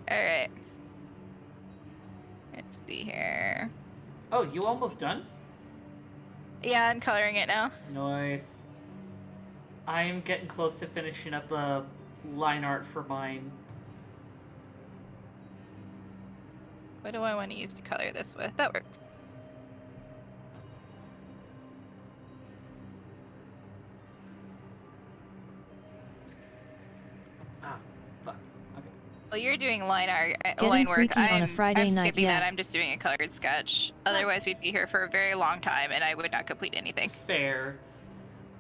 Alright. Let's see here. Oh, you almost done? Yeah, I'm coloring it now. Nice. I'm getting close to finishing up the line art for mine. What do I want to use to color this with? That works. Ah, fuck. Okay. Well, you're doing line art, Getting line work. freaky on a I'm Friday night, skipping yeah. that. I'm just doing a colored sketch. Otherwise, we'd be here for a very long time, and I would not complete anything. Fair.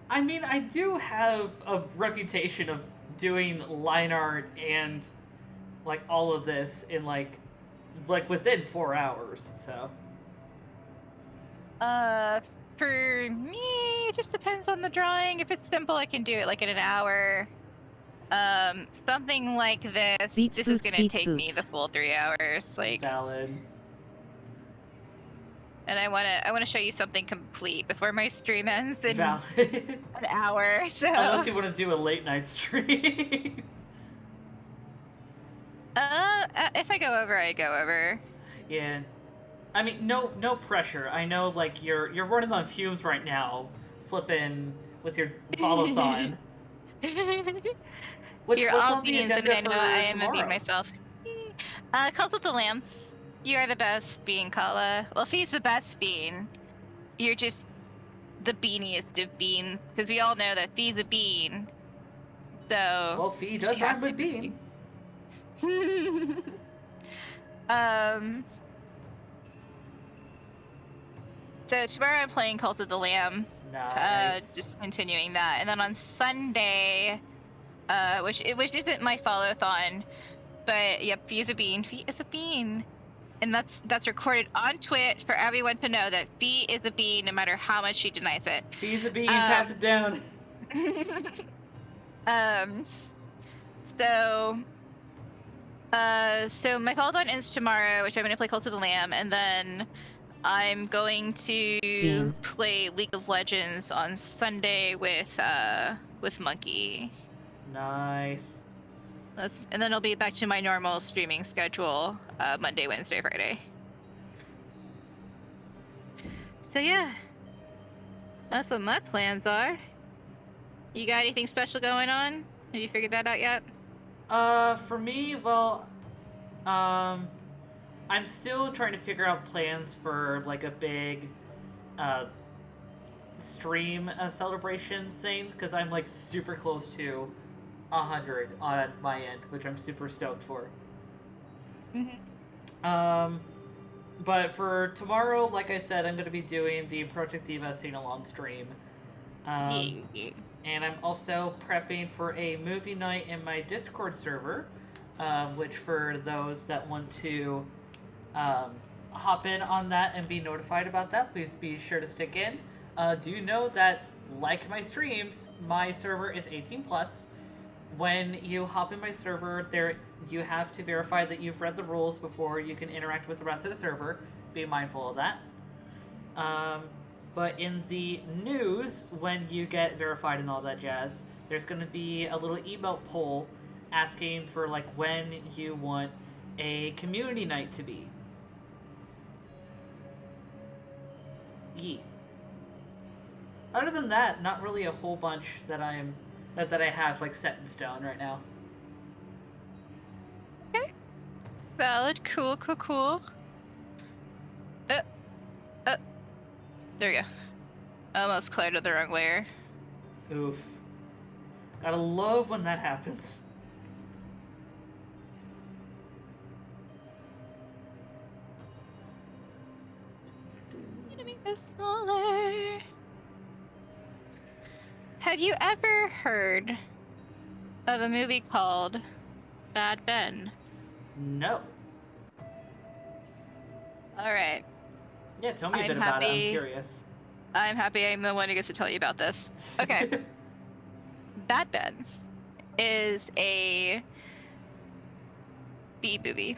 I mean, I do have a reputation of doing line art and, like, all of this in, like within 4 hours, so. For me, it just depends on the drawing. If it's simple, I can do it like in an hour. Something like this. Beats this is boots, gonna beats take me boots. the full 3 hours. Like, Valid. and I wanna show you something complete before my stream ends in Valid. an hour. So. Unless you want to do a late night stream. If I go over, I go over. Yeah. I mean, no pressure. I know, like, you're running on fumes right now, flipping with your follow-thon. You're what's all on the beans, and agenda I know for I am a bean tomorrow? myself. Cult of the Lamb. You are the best bean, Kala. Well, if he's the best bean, you're just the beaniest of beans, because we all know that Fee's a bean. So. Well, Fee does she rhyme has to with be bean. So tomorrow I'm playing Cult of the Lamb. Nice. Just continuing that, and then on Sunday, which isn't my follow-thon, but yep, Fee is a bean. Fee is a bean, and that's recorded on Twitch for everyone to know that Fee is a bean, no matter how much she denies it. Fee's a bean, pass it down. So my follow-on ends tomorrow, which I'm going to play Cult of the Lamb, and then I'm going to Bean. play League of Legends on Sunday with Monkey. Nice. And then I'll be back to my normal streaming schedule, Monday, Wednesday, Friday. So yeah, that's what my plans are. You got anything special going on? Have you figured that out yet? For me, well, I'm still trying to figure out plans for, like, a big, stream celebration thing, because I'm, like, super close to 100 on my end, which I'm super stoked for. But for tomorrow, like I said, I'm going to be doing the Project Diva sing-along stream. And I'm also prepping for a movie night in my Discord server, which for those that want to hop in on that and be notified about that, please be sure to stick in. Do know that, like my streams, my server is 18+. When you hop in my server, you have to verify that you've read the rules before you can interact with the rest of the server. Be mindful of that. But in the news, when you get verified and all that jazz, there's going to be a little email poll asking for, like, when you want a community night to be. Other than that, not really a whole bunch that I have like set in stone right now. Okay. Valid. Cool. Cool. Cool. There we go. Almost cleared to the wrong layer. Oof. Gotta love when that happens. I'm gonna make this smaller. Have you ever heard of a movie called Bad Ben? No. Alright. Yeah, tell me a I'm bit about it. I'm happy. curious. I'm happy I'm the one who gets to tell you about this. Okay. Bad Ben is a B movie.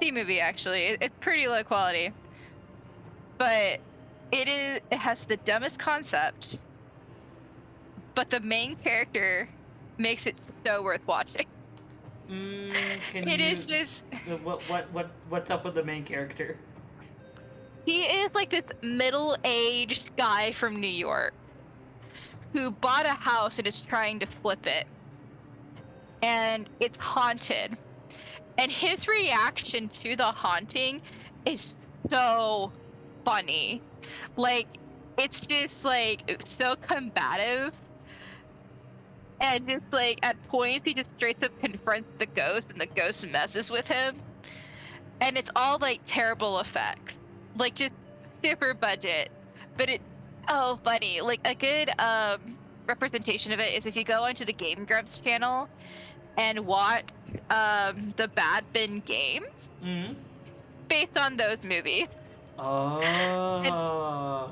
C movie, actually. It's pretty low quality. But it has the dumbest concept, but the main character makes it so worth watching. Is this... What's up with the main character? He is like this middle-aged guy from New York who bought a house and is trying to flip it. And it's haunted. And his reaction to the haunting is so funny. Like, it's just like so combative. And just like at points he just straight up confronts the ghost and the ghost messes with him. And it's all like terrible effects. Like just super budget. But it's so funny. Like a good representation of it is if you go onto the Game Grumps channel and watch the Bad Ben game. Mm-hmm. Based on those movies. Oh.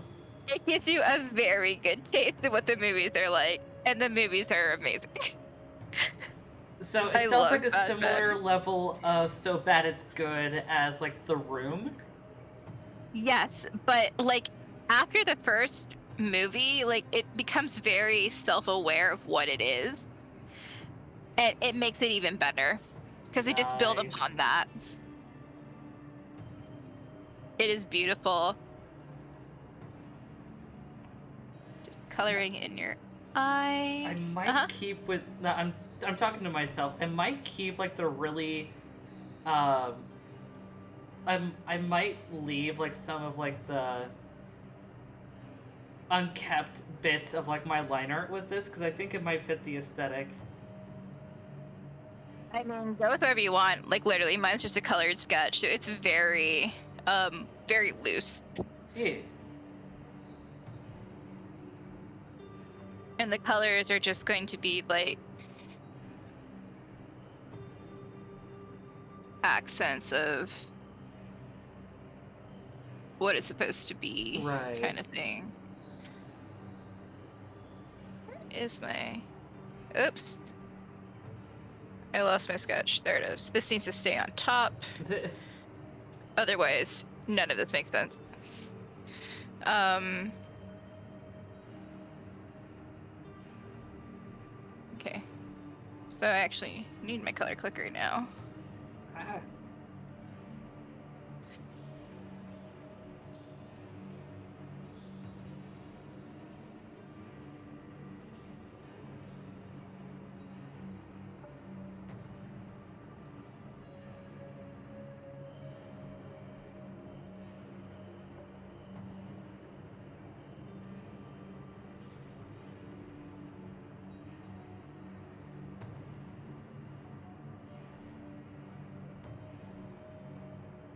It gives you a very good taste of what the movies are like, and the movies are amazing. So it I sounds love like a Bad similar Ben. level of so bad it's good as like The Room. Yes, but like after the first movie, like it becomes very self-aware of what it is, and it makes it even better because they just build Nice. upon that. It is beautiful. Just coloring in your eye. I might keep with. No, I'm talking to myself. I might keep like the really. I might leave like some of like the unkept bits of like my line art with this because I think it might fit the aesthetic. I mean, go with whatever you want. Like literally, mine's just a colored sketch, so it's very, very loose. Yeah. And the colors are just going to be like accents of what it's supposed to be, Right. kind of thing. Where is my... Oops. I lost my sketch. There it is. This needs to stay on top. Otherwise, none of this makes sense. Okay. So I actually need my color clicker now. Ah.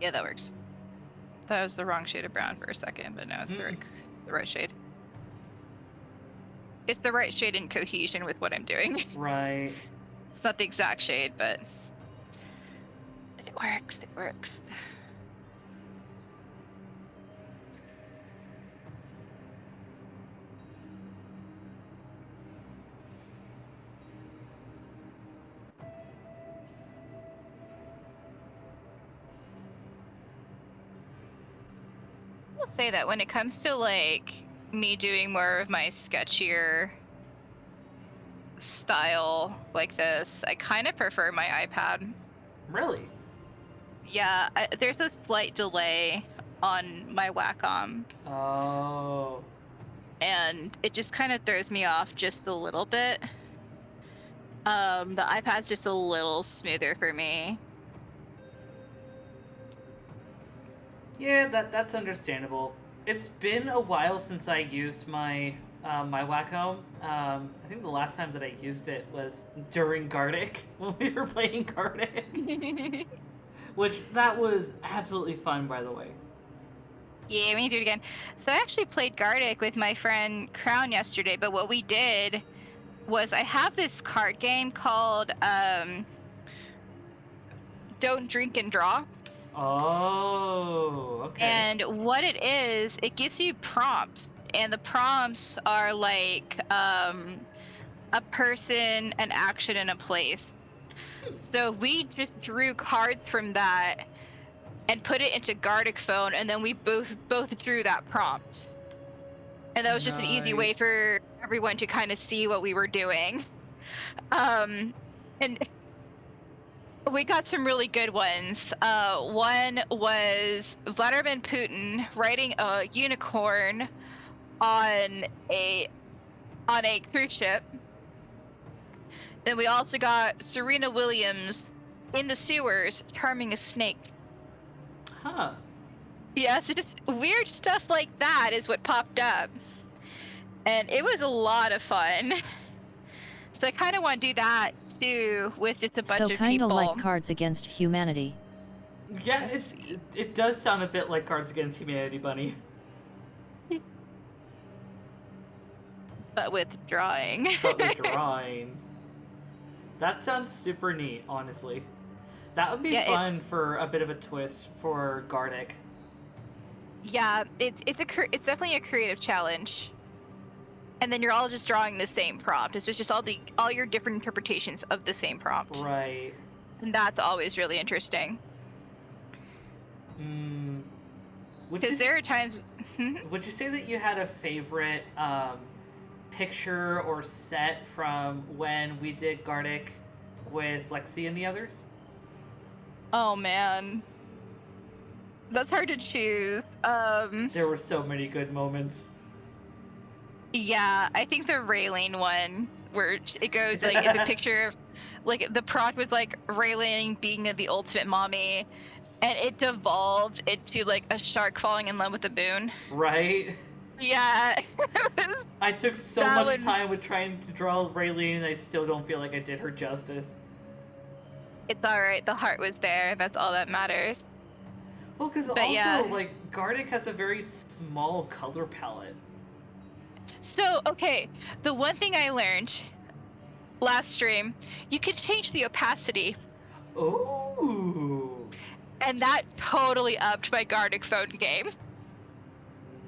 Yeah, that works. That was the wrong shade of brown for a second, but now it's the right shade. It's the right shade in cohesion with what I'm doing. Right. It's not the exact shade, but it works. It works. I'll say that when it comes to like me doing more of my sketchier style like this, I kind of prefer my iPad. Really? Yeah, there's a slight delay on my Wacom. Oh. and it just kind of throws me off just a little bit. The iPad's just a little smoother for me. Yeah, that's understandable. It's been a while since I used my my Wacom. I think the last time that I used it was during Gartic when we were playing Gartic, which that was absolutely fun, by the way. Yeah, we need to do it again. So I actually played Gartic with my friend Crown yesterday, but what we did was I have this card game called Don't Drink and Draw. Oh, okay. And what it is, it gives you prompts, and the prompts are like a person, an action, and a place. So we just drew cards from that and put it into Gartic Phone, and then we both drew that prompt. And that was just an easy way Nice. for everyone to kind of see what we were doing. And we got some really good ones. One was Vladimir Putin riding a unicorn on a cruise ship. Then we also got Serena Williams in the sewers charming a snake. Huh. Yeah, so just weird stuff like that is what popped up. And it was a lot of fun. So I kind of want to do that too with just a bunch So of kinda people. like Cards Against Humanity. Yeah, Let's see. it does sound a bit like Cards Against Humanity, Bunny. But with drawing. But with drawing. That sounds super neat, honestly. That would be Yeah, fun for a bit of a twist for Gartic. Yeah, it's definitely a creative challenge. And then you're all just drawing the same prompt. It's just all your different interpretations of the same prompt. Right. And that's always really interesting. Because there are times. Would you say that you had a favorite picture or set from when we did Gartic with Lexi and the others? Oh man, that's hard to choose. There were so many good moments. Yeah, I think the Raylene one, where it goes like it's a picture of, like the prompt was like Raylene being the ultimate mommy, and it devolved into like a shark falling in love with a boon. Right? Yeah. I took so That much one- time with trying to draw Raylene, and I still don't feel like I did her justice. It's alright, the heart was there, that's all that matters. Well, because But also, yeah. like, Gartic has a very small color palette. So, okay, the one thing I learned last stream, you can change the opacity, Ooh. and that totally upped my Gartic phone game.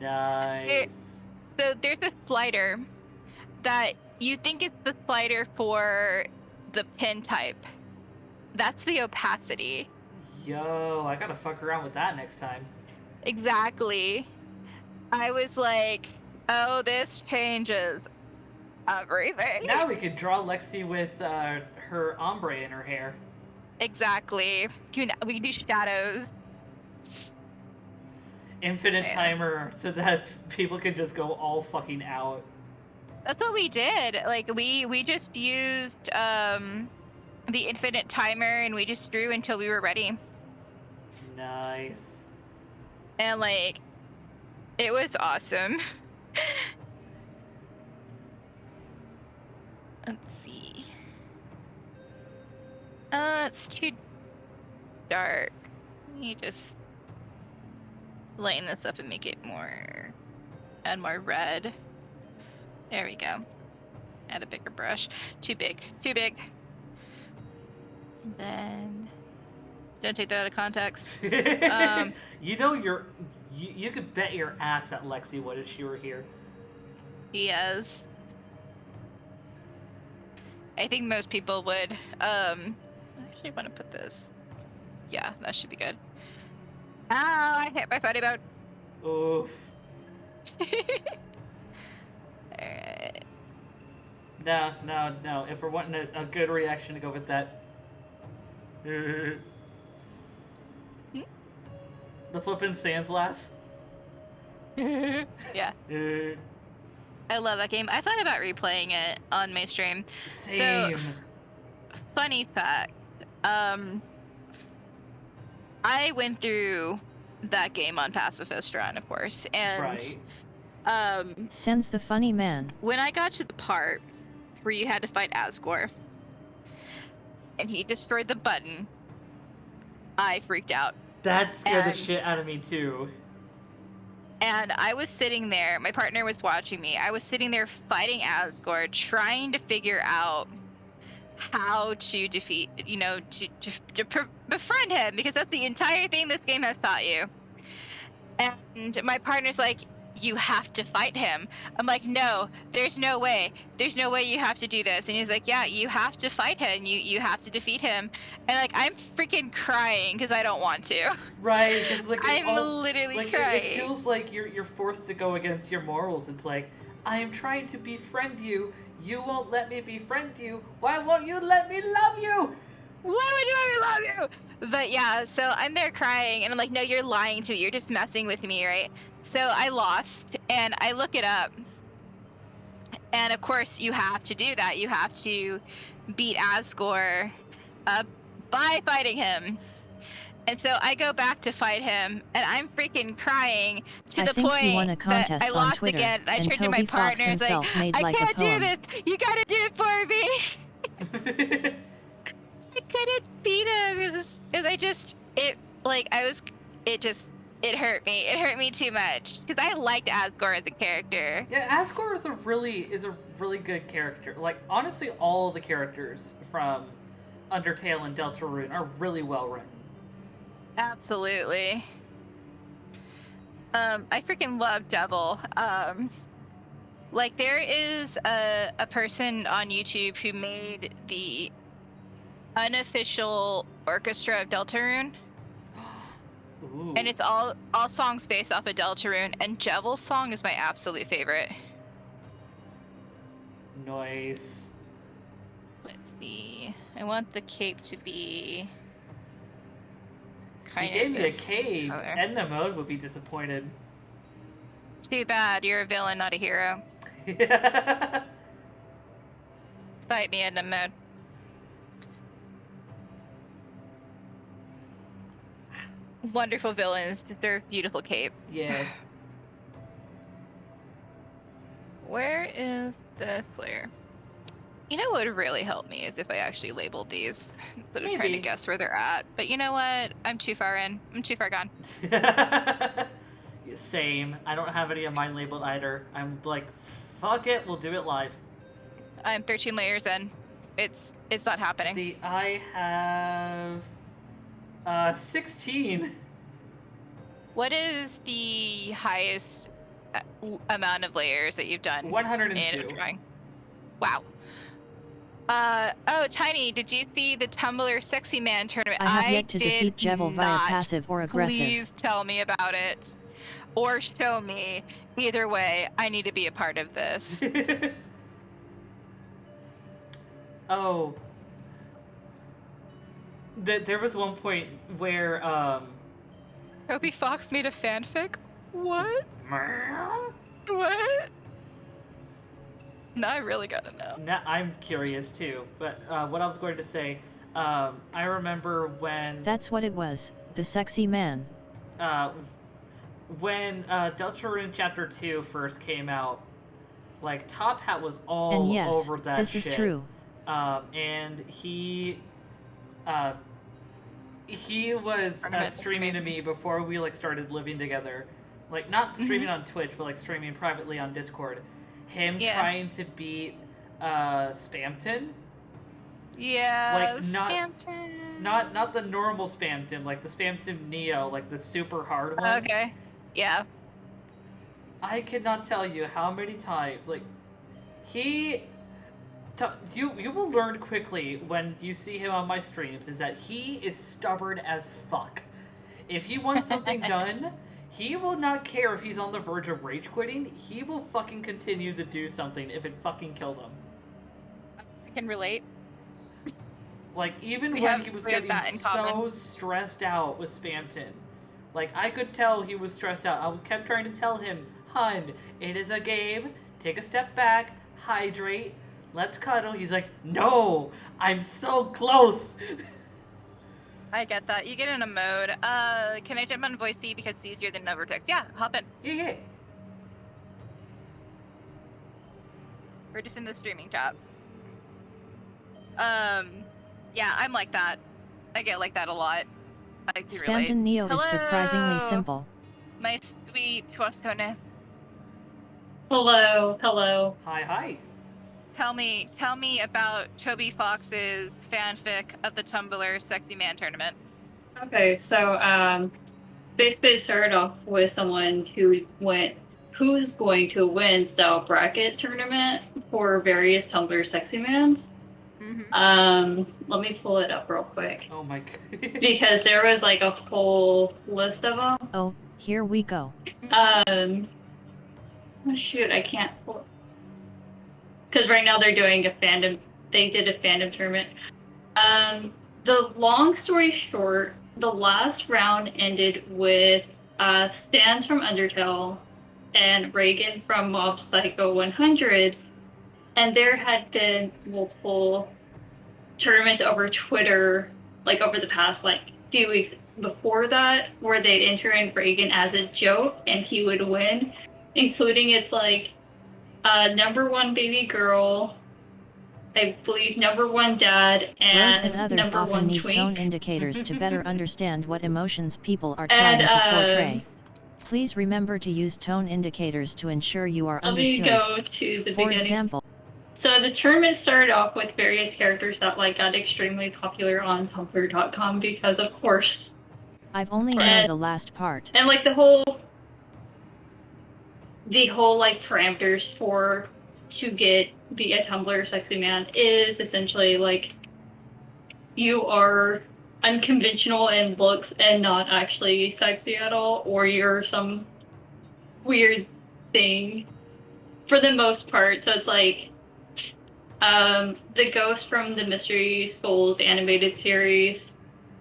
Nice. So there's a slider that you think it's the slider for the pin type. That's the opacity. Yo, I gotta fuck around with that next time. Exactly. I was like, oh, this changes everything. Now we could draw Lexi with her ombre in her hair. Exactly. We can do shadows. Infinite Yeah. timer so that people can just go all fucking out. That's what we did. Like we just used the infinite timer, and we just drew until we were ready. Nice. And like it was awesome. Let's see. It's too dark. Let me just lighten this up and make it add more red. There we go. Add a bigger brush. Too big. And then don't take that out of context. You know you could bet your ass that Lexi would if she were here. Yes. I think most people would. I actually want to put this. Yeah, that should be good. Ow, I hit my funny bone. Oof. Alright. No. If we're wanting a good reaction to go with that. The flippin' Sans laugh. Yeah. I love that game. I thought about replaying it on my stream. Same. So, funny fact. I went through that game on Pacifist Run, of course, and Right. Sends the funny man. when I got to the part where you had to fight Asgore, and he destroyed the button, I freaked out. That scared the And- shit out of me too. And I was sitting there, my partner was watching me. I was sitting there fighting Asgore, trying to figure out how to defeat, to befriend him, because that's the entire thing this game has taught you. And my partner's like, you have to fight him. I'm like, no, there's no way. There's no way you have to do this. And he's like, yeah, you have to fight him. You have to defeat him. And like, I'm freaking crying because I don't want to. Right, because like I'm literally crying. It feels like you're forced to go against your morals. It's like, I am trying to befriend you. You won't let me befriend you. Why won't you let me love you? Why would you let me love you? But yeah, so I'm there crying, and I'm like, no, you're lying to me. You're just messing with me, right? So I lost, and I look it up. And of course, you have to do that. You have to beat Asgore by fighting him. And so I go back to fight him, and I'm freaking crying to the think point he won a that contest I on lost Twitter, again. I and turned to my Toby Fox partner and was like, himself made I like a can't do poem. this. You gotta do it for me. I couldn't beat him because it hurt me. It hurt me too much because I liked Asgore as a character. Yeah, Asgore is a really good character. Like honestly, all the characters from Undertale and Deltarune are really well written. Absolutely. I freaking love Devil. Like there is a person on YouTube who made the unofficial orchestra of Deltarune. Ooh. And it's all songs based off of Deltarune, and Devil's song is my absolute favorite. Nice. Let's see. I want the cape to be You kind gave of me a this cave. color. Edna Mode would be disappointed. Too bad, you're a villain, not a hero. Fight me, Edna Mode. Wonderful villains deserve beautiful cape. Yeah. Where is the flare? You know what would really help me is if I actually labeled these instead of trying to Maybe. guess where they're at. But you know what? I'm too far in. I'm too far gone. Same. I don't have any of mine labeled either. I'm like, fuck it, we'll do it live. I'm 13 layers in. It's not happening. See, I have 16. What is the highest amount of layers that you've done in a 102. drawing? Wow. Oh, Tiny, did you see the Tumblr Sexy Man tournament? I have yet to defeat Jevil via not. passive or aggressive. Please tell me about it. Or show me. Either way, I need to be a part of this. Oh. There was one point where, Toby Fox made a fanfic? What? What? Now I really gotta know. Now, I'm curious too, but what I was going to say, I remember when That's what it was, the sexy man. when Deltarune Chapter 2 first came out, like Top Hat was all And yes, over that this shit. is true. And he was streaming to me before we like started living together, like not streaming on Twitch, but like streaming privately on Discord. Him trying to beat Spamton. Yeah, Like, Scampton. Not the normal Spamton, like the Spamton Neo, like the super hard one. Okay. Yeah. I cannot tell you how many times, like, you will learn quickly when you see him on my streams is that he is stubborn as fuck. If he wants something done, he will not care if he's on the verge of rage quitting. He will fucking continue to do something if it fucking kills him. I can relate. Like, even We when have- he was we have getting that in so common. stressed out with Spamton, like, I could tell he was stressed out. I kept trying to tell him, hun, it is a game. take a step back, hydrate, let's cuddle. He's like, no, I'm so close. I get that. You get in a mode. Can I jump on voice D because it's easier than over text? Yeah, hop in. Yeah. We're just in the streaming chat. Yeah, I'm like that. I get like that a lot. I can relate. Spanton Neo is surprisingly Hello. simple. My sweet Twastone. Hello. Hi. Tell me about Toby Fox's fanfic of the Tumblr Sexy Man tournament. Okay, so basically it started off with someone who's going to win style bracket tournament for various Tumblr Sexy Mans. Let me pull it up real quick. Oh my god. Because there was like a whole list of them. Oh, here we go. Oh shoot, I can't pull. Because right now they're doing a fandom. They did a fandom tournament. The long story short, the last round ended with Sans from Undertale and Reagan from Mob Psycho 100, and there had been multiple tournaments over Twitter, like over the past few weeks before that, where they'd enter in Reagan as a joke and he would win, including its #1 baby girl, I believe #1 dad, and Growth and others #1 often need twink. tone indicators to better understand what emotions people are trying to portray. Please remember to use tone indicators to ensure you are understood. Let me go to the For beginning. example, so the tournament started off with various characters that got extremely popular on Tumblr.com because, of course. I've only known And- the last part. And the whole parameters to be a Tumblr Sexy Man is essentially you are unconventional in looks and not actually sexy at all, or you're some weird thing for the most part. So it's the ghost from the Mystery Skulls animated series,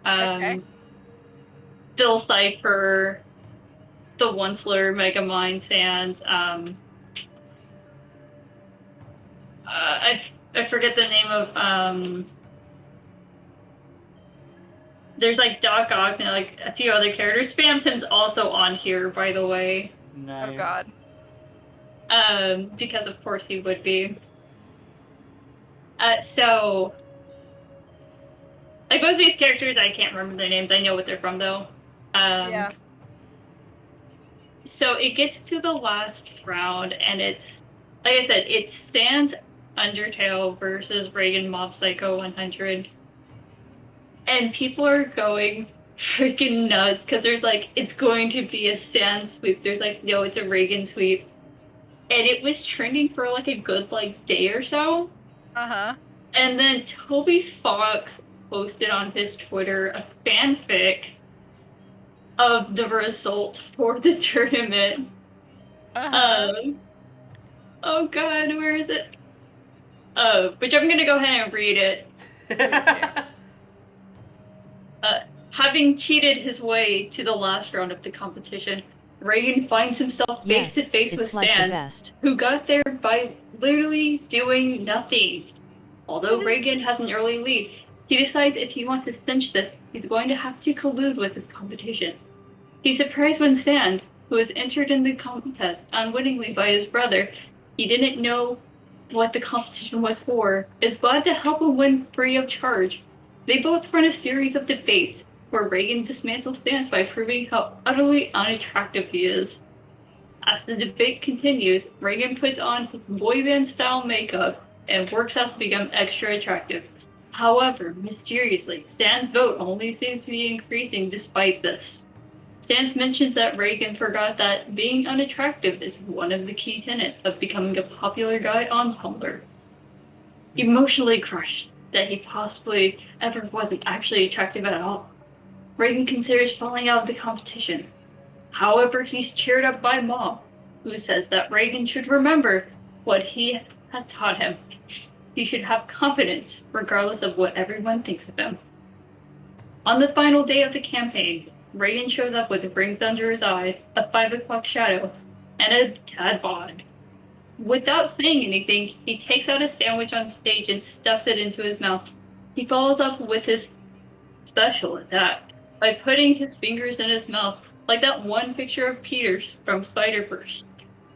Okay. Phil Cypher, the Onceler, Megamind, Sans, I forget the name of, there's Doc Ock and a few other characters. Spamton's also on here, by the way. Nice. Oh god. Because of course he would be. So, most of these characters, I can't remember their names. I know what they're from though. Yeah. So it gets to the last round, and it's, like I said, it's Sans Undertale versus Reagan Mob Psycho 100. And people are going freaking nuts because there's it's going to be a Sans sweep. There's no, it's a Reagan sweep. And it was trending for a good day or so. Uh-huh. And then Toby Fox posted on his Twitter a fanfic of the result for the tournament. Uh-huh. Oh god, where is it? Which I'm gonna go ahead and read it. Having cheated his way to the last round of the competition, Reagan finds himself face to face with it's like the Sans, best. who got there by literally doing nothing. Although Reagan has an early lead, he decides if he wants to cinch this, he's going to have to collude with his competition. He's surprised when Sans, who was entered in the contest unwittingly by his brother, he didn't know what the competition was for, is glad to help him win free of charge. They both run a series of debates, where Reagan dismantles Sans by proving how utterly unattractive he is. As the debate continues, Reagan puts on his boy band style makeup and works out to become extra attractive. However, mysteriously, Sans' vote only seems to be increasing despite this. Sans mentions that Reagan forgot that being unattractive is one of the key tenets of becoming a popular guy on Tumblr. Emotionally crushed that he possibly ever wasn't actually attractive at all, Reagan considers falling out of the competition. However, he's cheered up by Mom, who says that Reagan should remember what he has taught him. He should have confidence, regardless of what everyone thinks of him. On the final day of the campaign, Reagan shows up with rings under his eyes, a 5 o'clock shadow, and a dad bod. Without saying anything, he takes out a sandwich on stage and stuffs it into his mouth. He follows up with his special attack by putting his fingers in his mouth, like that one picture of Peter's from Spider-Verse.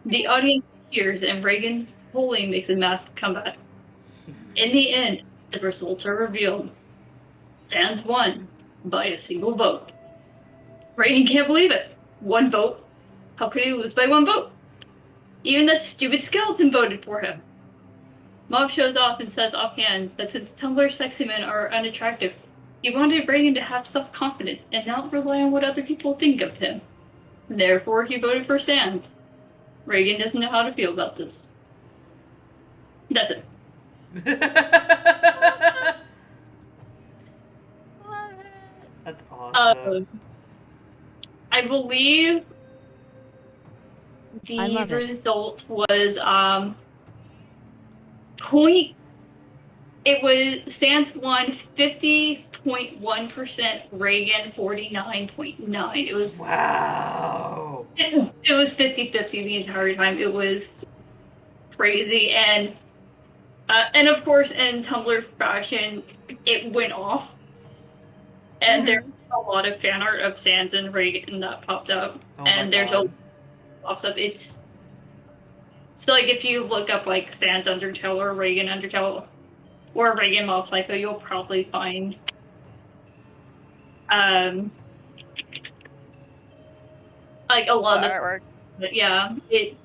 The audience cheers and Reagan fully makes a massive comeback. In the end, the results are revealed. Sans won by a single vote. Reagan can't believe it. 1 vote? How could he lose by 1 vote? Even that stupid skeleton voted for him. Mob shows off and says offhand that since Tumblr sexy men are unattractive, he wanted Reagan to have self-confidence and not rely on what other people think of him. Therefore, he voted for Sans. Reagan doesn't know how to feel about this. That's it. Love it. That's awesome. I believe I the love it. result was point. It was Sans won 50.1%, Reagan 49.9%. It was Wow. It was 50-50 the entire time. It was crazy, and of course in Tumblr fashion, it went off, and there's a lot of fan art of Sans and Reagan that popped up, Oh and my there's God. a pops up. It's so like if you look up like Sans Undertale or Reagan Undertale or Reagan Mob Psycho, you'll probably find like a lot of Artwork. but yeah, it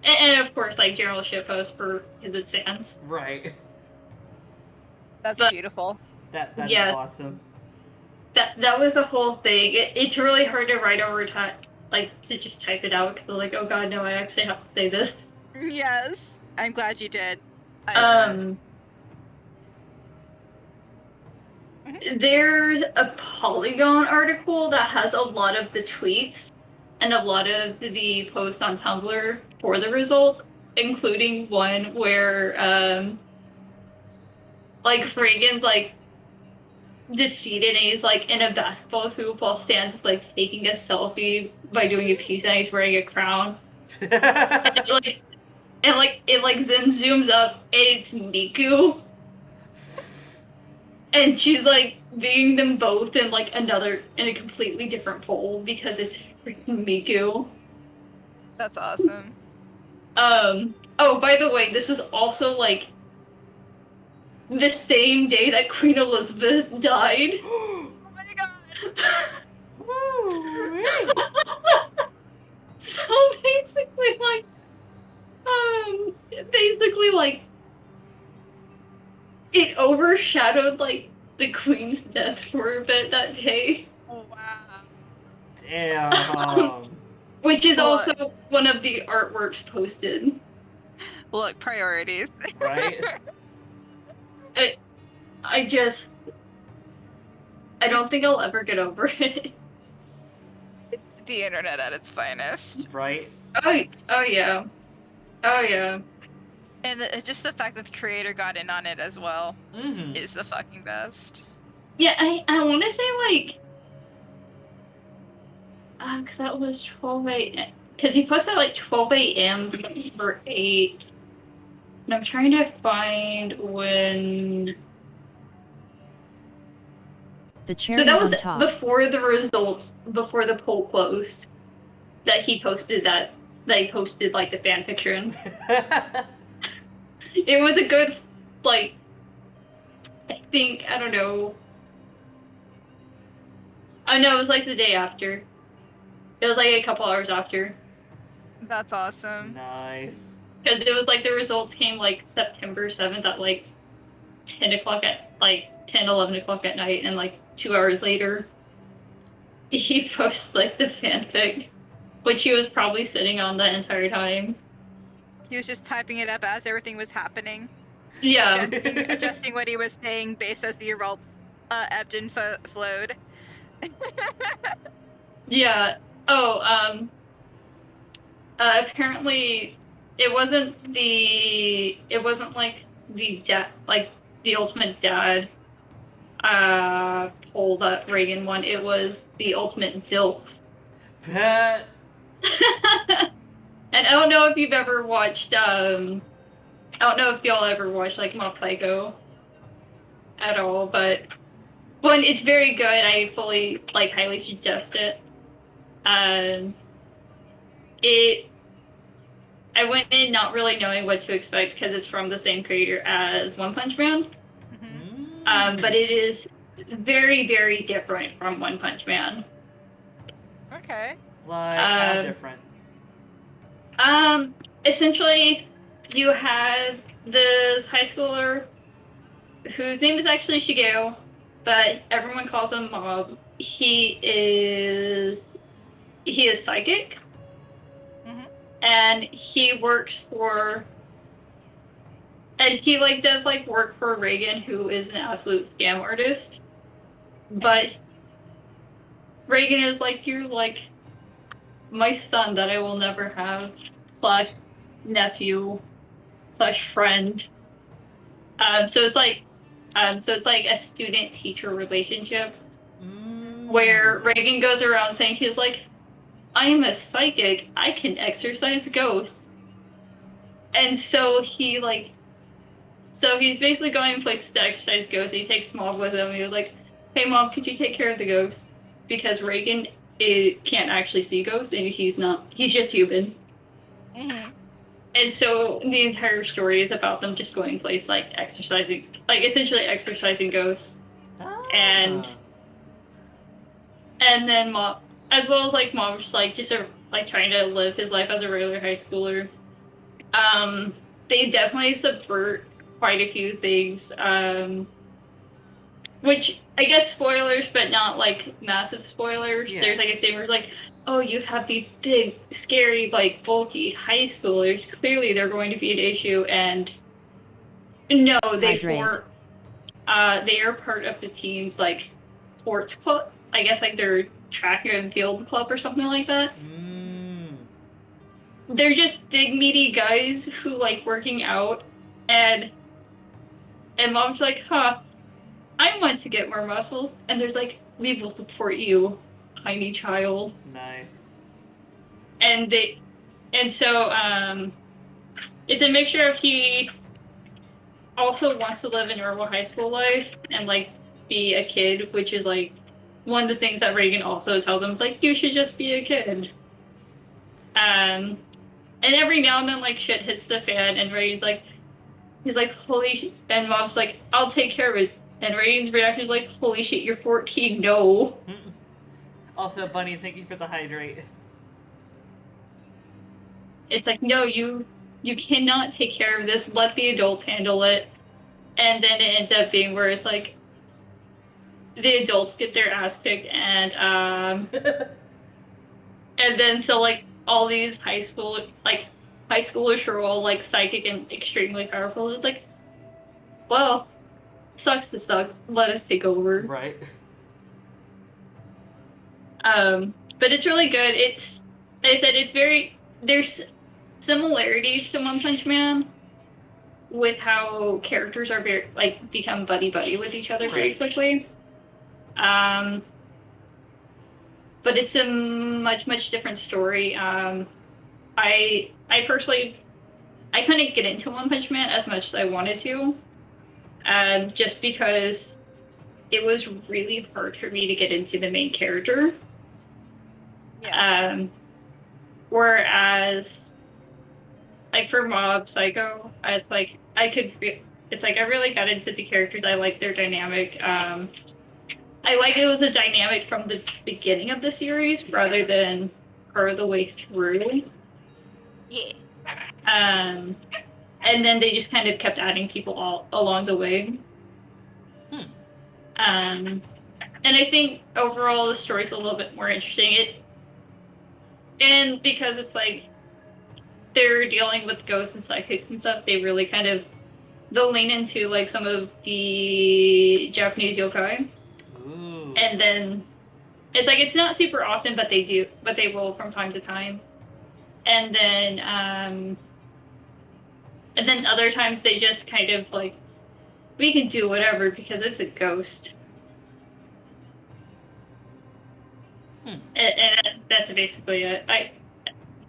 and of course like general shitpost for because it's Sans. Right. That's But- beautiful. That is Yes. awesome. That was a whole thing. It's really hard to write over time, like to just type it out because like, oh god, no, I actually have to say this. Yes. I'm glad you did. There's a Polygon article that has a lot of the tweets and a lot of the posts on Tumblr for the results, including one where like Reagan's like defeated and he's like in a basketball hoop while Sans is like taking a selfie by doing a peace and he's wearing a crown. And it then zooms up and it's Miku. And she's like viewing them both in like in a completely different pole because it's freaking Miku. That's awesome. Oh, by the way, this was also like the same day that Queen Elizabeth died. Oh my god. So basically like it overshadowed like the Queen's death for a bit that day. Oh wow. Damn. Which is Well, also one of the artworks posted. Look, priorities. Right? I don't think I'll ever get over it. It's the internet at its finest. Right? Oh yeah. Oh yeah. And just the fact that the creator got in on it as well Mm-hmm. is the fucking best. Yeah, I want to say like, cause that was 12 a.m. Cause he posted at like 12 a.m. September 8th, and I'm trying to find when. The So cherry that on was top. before the results, before the poll closed. That he posted that he posted like the fan fiction. It was a good like. I think I don't know. Oh no, it was like the day after. It was like a couple hours after. That's awesome. Nice. Because it was like the results came like September 7th at like 10 o'clock at like 10, 11 o'clock at night, and like 2 hours later, he posts like the fanfic, which he was probably sitting on the entire time. He was just typing it up as everything was happening. Yeah. Adjusting what he was saying based as the results ebbed and flowed. Yeah. Oh, apparently it wasn't like the like the ultimate dad poll that Reagan won. It was the ultimate DILF. That And I don't know if you've ever watched, I don't know if y'all ever watched, like, Mob Psycho at all, but one, it's very good. I fully, like, highly suggest it. It, I went in not really knowing what to expect because it's from the same creator as One Punch Man. But it is very, very different from One Punch Man. Okay. Like, how different? Essentially, you have this high schooler whose name is actually Shigeo, but everyone calls him Mob. He is psychic, and he works for, and he like does like work for Reagan, who is an absolute scam artist. But Reagan is like, you're like my son that I will never have / nephew / friend. So it's like a student-teacher relationship where Reagan goes around saying he's like, I am a psychic, I can exorcise ghosts. And so he's basically going places to exorcise ghosts. He takes Mob with him and he's like, hey Mob, could you take care of the ghost? Because Reagan can't actually see ghosts and he's just human. And so the entire story is about them just going place like essentially exorcising ghosts. And then Mob, as well as like Mob just trying to live his life as a regular high schooler. They definitely subvert quite a few things, which I guess spoilers, but not like massive spoilers. Yeah. There's like a scene where it's like, oh, you have these big, scary, like bulky high schoolers. Clearly, they're going to be an issue, and no, they are part of the team's like sports club. I guess like their track and field club or something like that. They're just big, meaty guys who like working out, and Mom's like, huh, I want to get more muscles, and there's like, we will support you, tiny child. Nice. And so it's a mixture of he also wants to live a normal high school life and like be a kid, which is like one of the things that Reagan also tells him, like, you should just be a kid. And every now and then, like, shit hits the fan, and Reagan's like, he's like, holy shit, and Mom's like, I'll take care of it. And Reagan's reaction is like, holy shit, you're 14, no. Also, Bunny, thank you for the hydrate. It's like, no, you cannot take care of this, let the adults handle it. And then it ends up being where it's like, the adults get their ass kicked, and and then so like, all these high schoolers are all like psychic and extremely powerful. It's like, well, sucks to suck. Let us take over. Right. But it's really good. It's, like I said, there's similarities to One Punch Man with how characters are very like become buddy with each other very quickly. But it's a much different story. I personally, I couldn't get into One Punch Man as much as I wanted to, just because it was really hard for me to get into the main character. Yeah. Whereas, like for Mob Psycho, it's like I really got into the characters. I like their dynamic. I like it was a dynamic from the beginning of the series rather than her the way through. Yeah. And then they just kind of kept adding people all along the way. And I think overall the story's a little bit more interesting. And because it's like they're dealing with ghosts and psychics and stuff, they really they'll lean into like some of the Japanese yokai. Ooh. And then it's like it's not super often, but they will from time to time. And then other times they just kind of like, we can do whatever because it's a ghost. And that's basically it.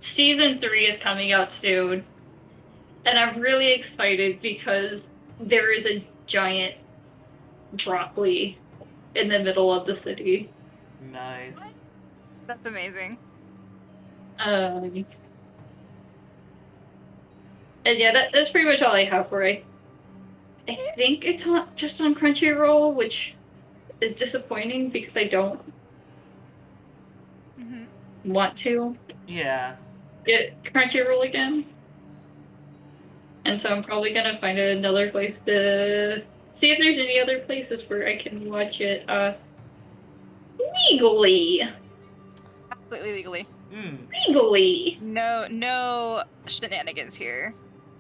season 3 is coming out soon, and I'm really excited because there is a giant broccoli in the middle of the city. Nice. That's amazing. And yeah, that's pretty much all I have for it. I think it's just on Crunchyroll, which is disappointing because I don't want to Yeah. get Crunchyroll again. And so I'm probably gonna find another place to see if there's any other places where I can watch it legally. Absolutely legally. Legally. No shenanigans here.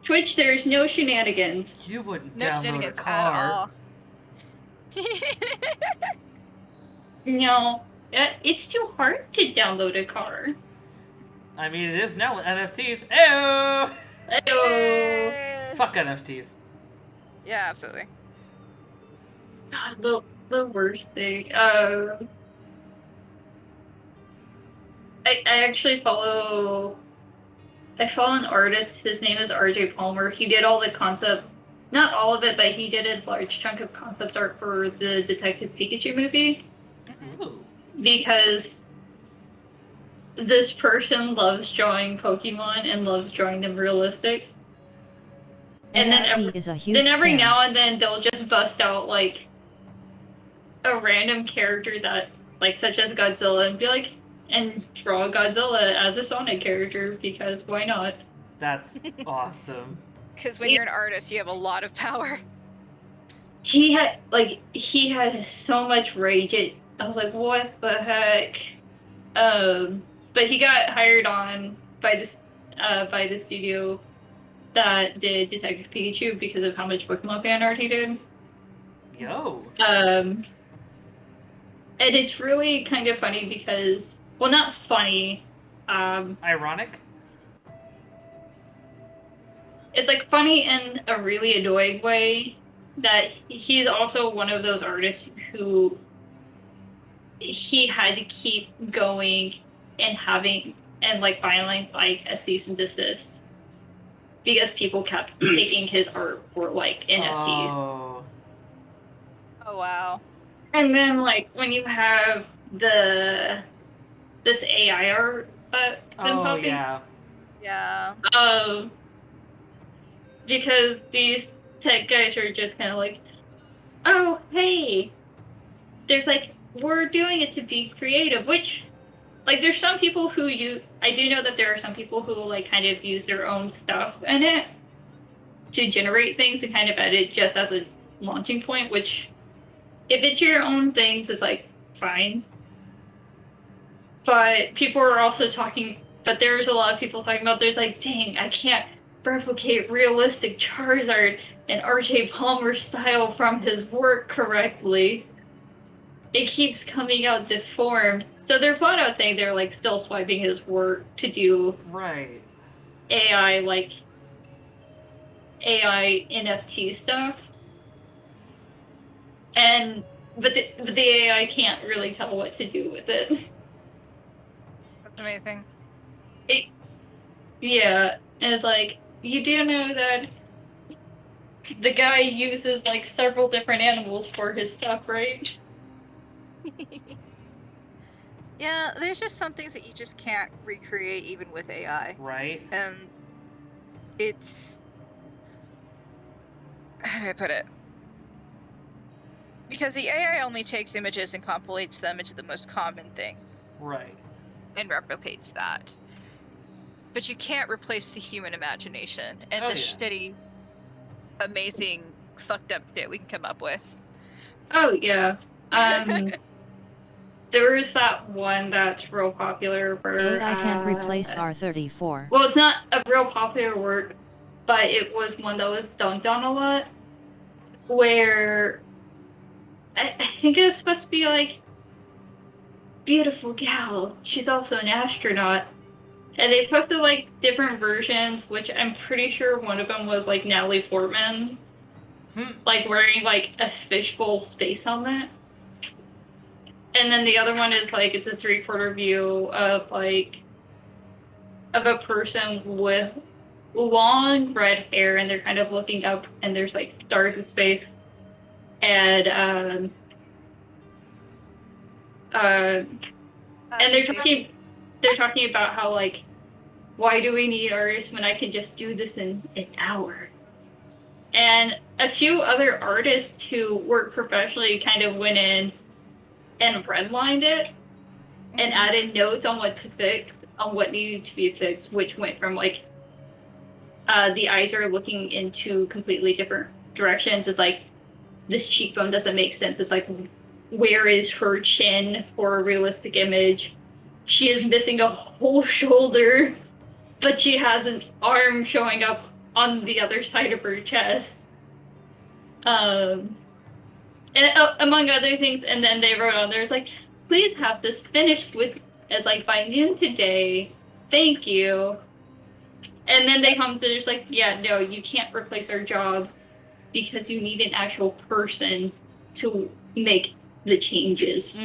Twitch, there's no shenanigans. You wouldn't No download a shenanigans car. at all. No, it's too hard to download a car. I mean, it is now with NFTs. Ew! Ayo. Fuck NFTs. Yeah, absolutely. God, the worst thing. I actually follow an artist. His name is RJ Palmer. He did all the concept, not all of it, but he did a large chunk of concept art for the Detective Pikachu movie. Ooh. Because this person loves drawing Pokemon and loves drawing them realistic. And then every now and then they'll just bust out like a random character that, like, such as Godzilla, and be like, and draw Godzilla as a Sonic character, because why not? That's awesome. Because when you're an artist, you have a lot of power. He had so much rage. I was like, what the heck? But he got hired on by the studio that did Detective Pikachu because of how much Pokemon fan art he did. Yo. And it's really kind of funny because, well, not funny. Ironic? It's like funny in a really annoying way that he's also one of those artists who he had to keep going and filing like a cease and desist because people kept taking his art for like NFTs. Oh wow. And then like when you have this AI art popping, Yeah. Because these tech guys are just kind of like, oh hey, there's like, we're doing it to be creative, which, like, there's some people who I do know that there are some people who like kind of use their own stuff in it to generate things and kind of edit just as a launching point, which if it's your own things, it's like fine. But people are also there's a lot of people talking about, there's like, dang, I can't replicate realistic Charizard and RJ Palmer style from his work correctly. It keeps coming out deformed. So they're flat out saying they're like still swiping his work to do AI NFT stuff. But the AI can't really tell what to do with it. That's amazing. Yeah, and it's like, you do know that the guy uses like several different animals for his stuff, right? Yeah, there's just some things that you just can't recreate even with AI. Right. And it's... how do I put it? Because the AI only takes images and compilates them into the most common thing. Right. And replicates that. But you can't replace the human imagination and the shitty, amazing, fucked up shit we can come up with. Oh, yeah. There is that one that's real popular where AI can't replace R34. Well, it's not a real popular work, but it was one that was dunked on a lot, where I think it was supposed to be like, beautiful gal, she's also an astronaut. And they posted like different versions, which I'm pretty sure one of them was like Natalie Portman, like wearing like a fishbowl space helmet. And then the other one is like, it's a 3/4 view of like of a person with long red hair, and they're kind of looking up, and there's like stars in space, and and they're talking about how like, why do we need artists when I can just do this in an hour? And a few other artists who work professionally kind of went in and redlined it and added notes on what to fix, on what needed to be fixed, which went from like the eyes are looking into completely different directions. It's like, this cheekbone doesn't make sense. It's like, where is her chin for a realistic image? She is missing a whole shoulder, but she has an arm showing up on the other side of her chest. And among other things, and then they wrote on there, like, please have this finished with as like by noon today. Thank you. And then they commented, it's like, yeah, no, you can't replace our job because you need an actual person to make the changes.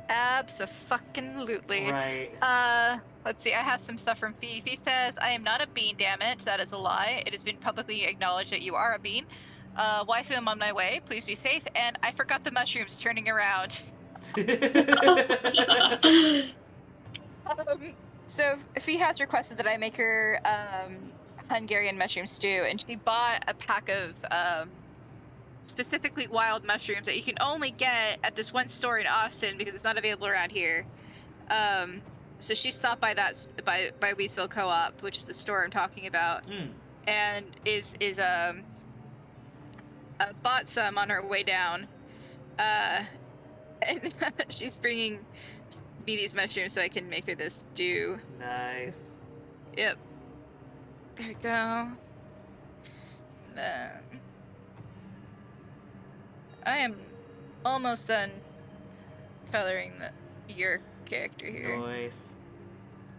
Abso-fucking-lutely. Right. Let's see, I have some stuff from Fee. Fee says, I am not a bean, damn it. That is a lie. It has been publicly acknowledged that you are a bean. Waifu, I'm on my way. Please be safe. And I forgot the mushrooms turning around. So Fee has requested that I make her Hungarian mushroom stew, and she bought a pack of specifically wild mushrooms that you can only get at this one store in Austin because it's not available around here. So she stopped by by Wheatsville Co-op, which is the store I'm talking about, and is bought some on her way down. And she's bringing me these mushrooms so I can make her this stew. Nice. Yep. There we go. Then I am almost done coloring your character here. Nice.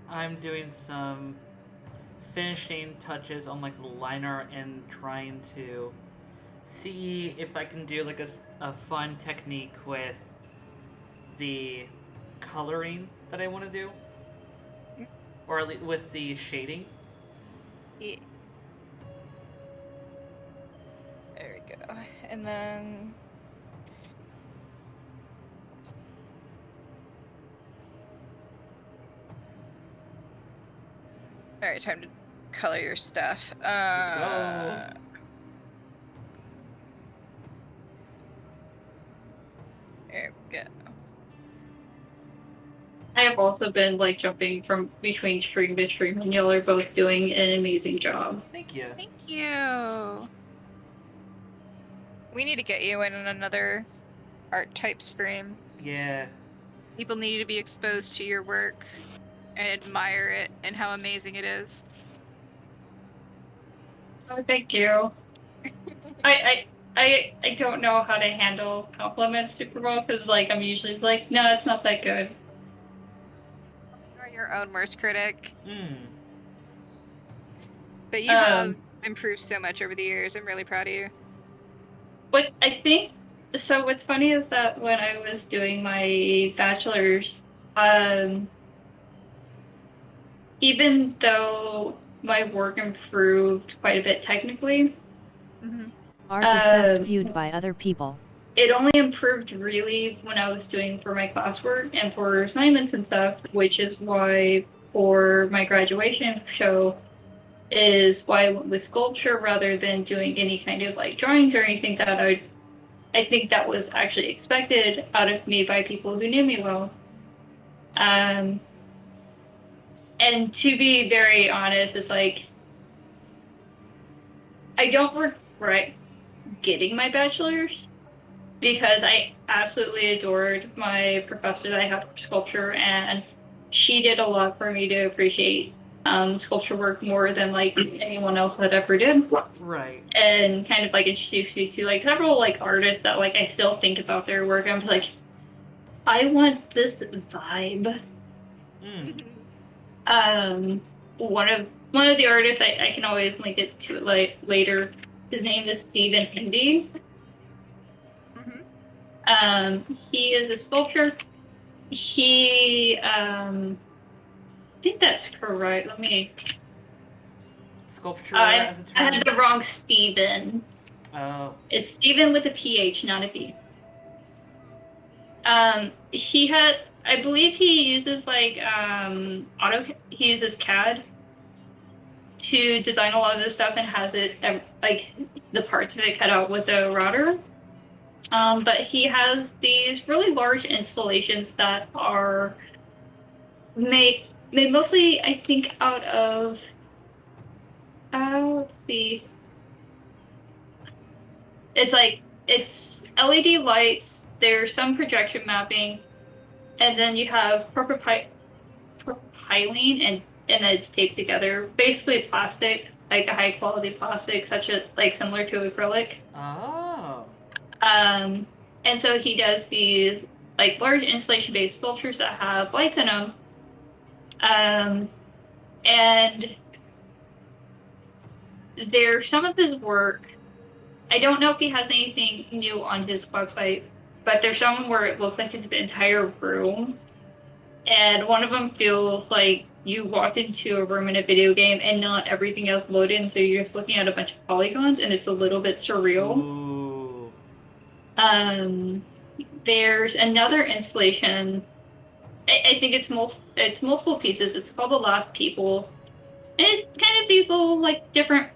I'm doing some finishing touches on like the liner and trying to see if I can do like a fun technique with the coloring that I want to do, or at least with the shading. Yeah. There we go. And then alright, time to color your stuff. Let's go. There we go. I have also been like jumping from between stream to stream, and y'all are both doing an amazing job. Thank you. Thank you. We need to get you in another art type stream. Yeah. People need to be exposed to your work and admire it and how amazing it is. Oh, thank you. I don't know how to handle compliments to promote, because like I'm usually like, no, it's not that good. You are your own worst critic. Mm. But you have improved so much over the years. I'm really proud of you. But I think, so what's funny is that when I was doing my bachelor's, even though my work improved quite a bit technically, Art is best viewed by other people. it only improved really when I was doing for my classwork and for assignments and stuff, which is why for my graduation show is why I went with sculpture rather than doing any kind of like drawings or anything that I think that was actually expected out of me by people who knew me well. And to be very honest, it's like, I don't regret getting my bachelor's because I absolutely adored my professor that I had for sculpture, and she did a lot for me to appreciate sculpture work more than like anyone else had ever did. Right. And kind of like introduced me to like several like artists that like I still think about their work. I'm like, I want this vibe. One of the artists I can always link it to like later. His name is Stephen Hindy. He is a sculptor. He think that's correct. Let me. Sculpture I as a term. had the wrong Steven. Oh. It's Steven with a PH, not a V. He had, I believe he uses like he uses CAD to design a lot of this stuff and has it like the parts of it cut out with a router. But he has these really large installations that are made mostly, I think, out of let's see. It's LED lights, there's some projection mapping, and then you have propylene and it's taped together. Basically plastic, like a high quality plastic, such as like similar to acrylic. Oh. And so he does these like large installation based sculptures that have lights in them. And there's some of his work. I don't know if he has anything new on his website, but there's some where it looks like it's the entire room. And one of them feels like you walked into a room in a video game and not everything else loaded, and so you're just looking at a bunch of polygons, and it's a little bit surreal. Ooh. There's another installation. I think it's multiple pieces. It's called The Last People. And it's kind of these little like different.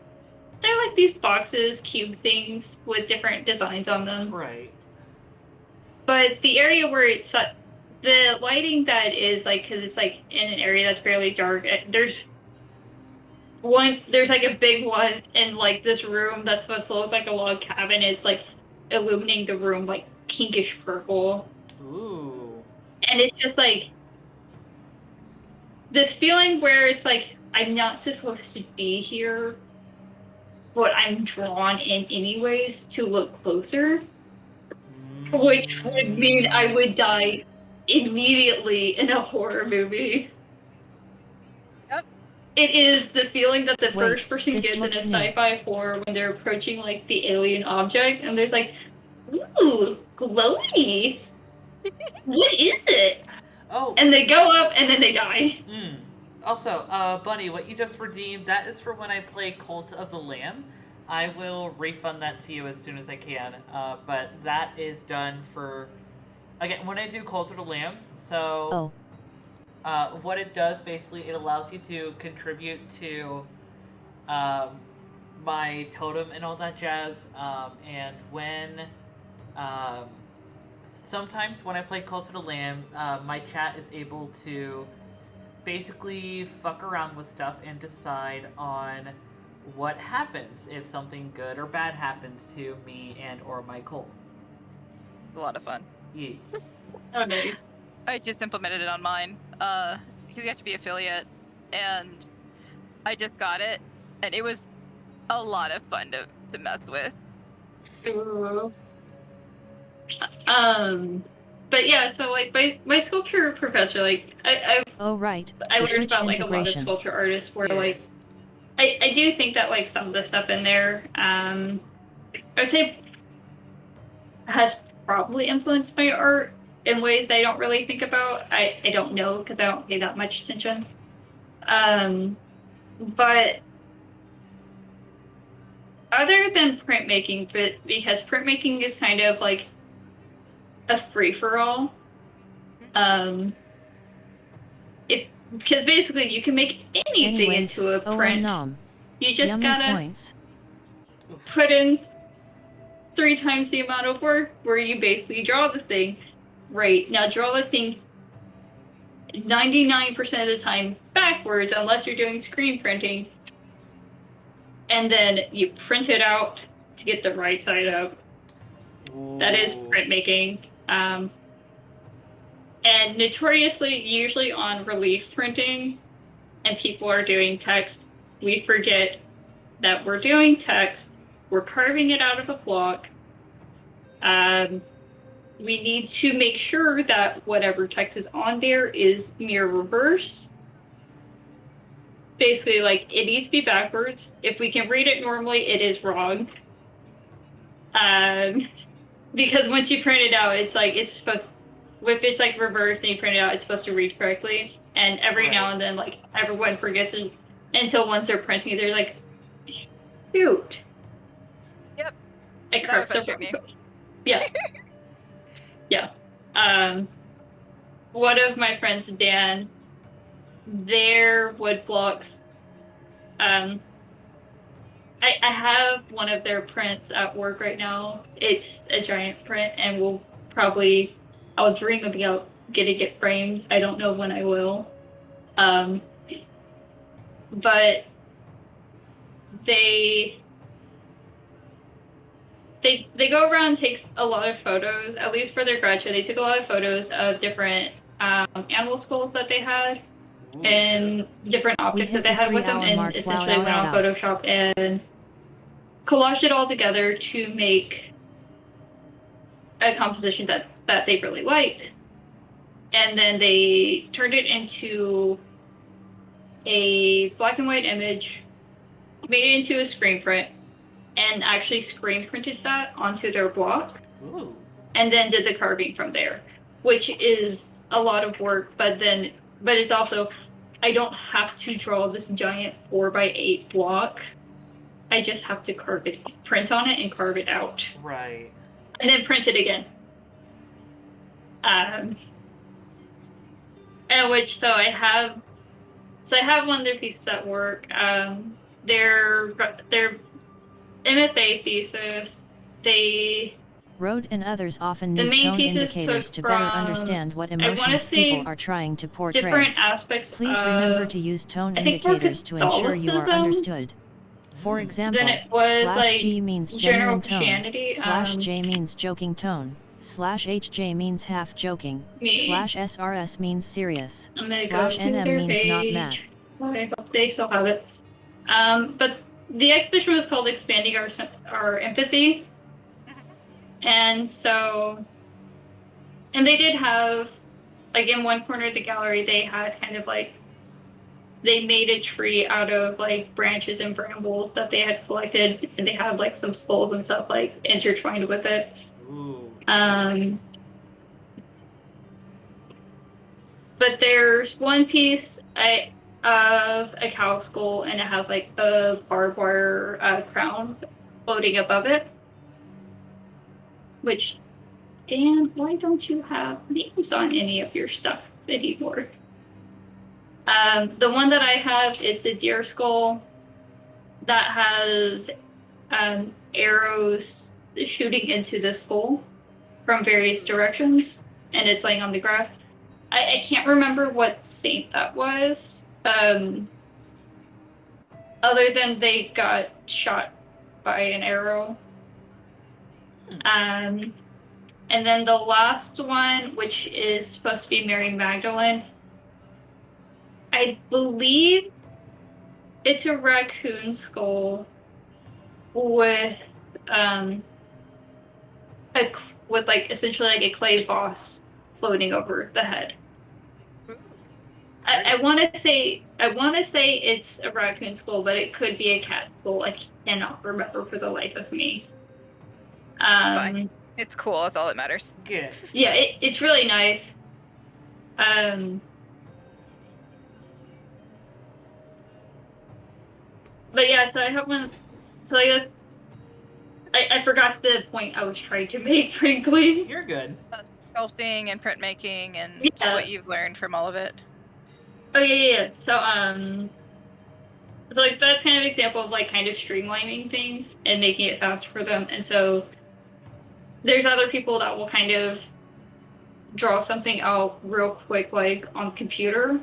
They're like these boxes, cube things with different designs on them. Right. But the area where it's set, the lighting that is like, because it's like in an area that's fairly dark. There's like a big one in like this room that's supposed to look like a log cabin. It's like illuminating the room like pinkish purple. Ooh. And it's just like this feeling where it's like I'm not supposed to be here, but I'm drawn in anyways to look closer, which would mean I would die immediately in a horror movie. Yep. It is the feeling that the Wait, first person this gets in a looks new. sci-fi horror when they're approaching like the alien object, and there's like, ooh, glowy. What is it? Oh. And they go up and then they die. Also, Bunny, what you just redeemed, that is for when I play Cult of the Lamb. I will refund that to you as soon as I can. But that is done for, again, when I do Cult of the Lamb. So, what it does, basically, it allows you to contribute to my totem and all that jazz. And when, sometimes when I play Cult of the Lamb, my chat is able to basically fuck around with stuff and decide on what happens if something good or bad happens to me and or my cult. It's a lot of fun. Yeah. Oh, nice. I just implemented it on mine, because you have to be affiliate, and I just got it, and it was a lot of fun to mess with. Ooh. But yeah, so like my sculpture professor, like I right. learned Twitch about like a lot of integration. sculpture artists where Yeah. like I do think that like some of the stuff in there, I would say has probably influenced my art in ways I don't really think about. I don't know because I don't pay that much attention. But other than printmaking, but because printmaking is kind of like a free-for-all, because basically you can make anything Anyways, into a print. nom. You just Yummy gotta points. put in 3 times the amount of work where you basically draw the thing. Right, now draw the thing 99% of the time backwards unless you're doing screen printing. And then you print it out to get the right side up. That is printmaking. And notoriously, usually on relief printing, and people are doing text, we forget that we're doing text, we're carving it out of a block. We need to make sure that whatever text is on there is mirror reverse. Basically, like, it needs to be backwards. If we can read it normally, it is wrong. Because once you print it out, it's like, it's supposed, if it's like reversed and you print it out, it's supposed to read correctly. and every Right. now and then, like, everyone forgets it until once they're printing, they're like, shoot. Yep. I That would cursed the frustrate me. wrong code. Yeah. Yeah. One of my friends, Dan, their wood blocks, I have one of their prints at work right now. It's a giant print, and I'll dream about getting it framed. I don't know when I will. But they go around and take a lot of photos. At least for their grad show, they took a lot of photos of different animal skulls that they had Ooh. and different We objects that hit they the had with them, 3-hour and mark. essentially Wow, went on wow, wow. Photoshop and collaged it all together to make a composition that they really liked. And then they turned it into a black and white image, made it into a screen print, and actually screen printed that onto their block. Ooh. And then did the carving from there, which is a lot of work, but it's also, I don't have to draw this giant 4x8 block. I just have to print on it and carve it out. Right. And then print it again. So I have one of their pieces at work. Their MFA thesis, Road and others often the need main tone pieces indicators took to better from, understand what I wanna emotions people say, are trying to portray. different aspects Please of, remember to use tone I think more indicators to ensure you are Catholicism understood. For example, than it was /G means general genuine tone, Christianity. /J means joking tone, /HJ means half joking, /SRS means serious, I'm gonna go to /NM their means not page. mad. I hope they still have it. But the exhibition was called Expanding Our Empathy. And they did have, like, in one corner of the gallery, they had kind of like, they made a tree out of like branches and brambles that they had collected, and they had like some skulls and stuff like intertwined with it. Ooh. But there's one piece of a cow skull, and it has like a barbed wire crown floating above it. Which, Dan, why don't you have names on any of your stuff anymore? The one that I have, it's a deer skull that has arrows shooting into the skull from various directions, and it's laying on the grass. I can't remember what saint that was, other than they got shot by an arrow. And then the last one, which is supposed to be Mary Magdalene, I believe it's a raccoon skull with like essentially like a clay boss floating over the head. I want to say it's a raccoon skull, but it could be a cat skull. I cannot remember for the life of me. Fine. It's cool. That's all that matters. Good. Yeah, it's really nice. But yeah, so I have one. So like that's. I forgot the point I was trying to make, frankly. You're good. Sculpting and printmaking and Yeah. what you've learned from all of it. Oh yeah. So like that's kind of an example of like kind of streamlining things and making it fast for them. And so there's other people that will kind of draw something out real quick, like on computer,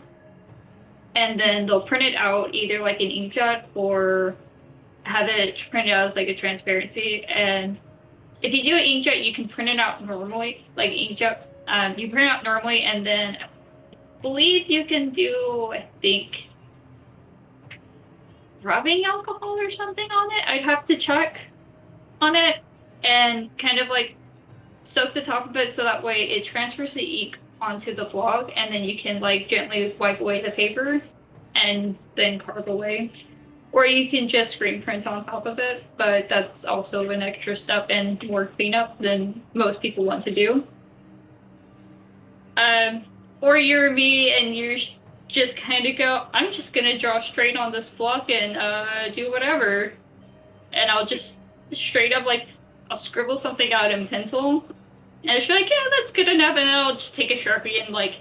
and then they'll print it out either like an inkjet or have it printed out as like a transparency. And if you do an inkjet, you can print it out normally, like inkjet. You print it out normally, and then I believe you can do, I think, rubbing alcohol or something on it. I'd have to check on it and kind of like soak the top of it so that way it transfers the ink onto the block, and then you can like gently wipe away the paper and then carve away. Or you can just screen print on top of it, but that's also an extra step and more cleanup than most people want to do. Or you're me and just kind of go, I'm just gonna draw straight on this block and do whatever. And I'll just straight up, like, I'll scribble something out in pencil. And it's like, yeah, that's good enough. And then I'll just take a Sharpie and, like,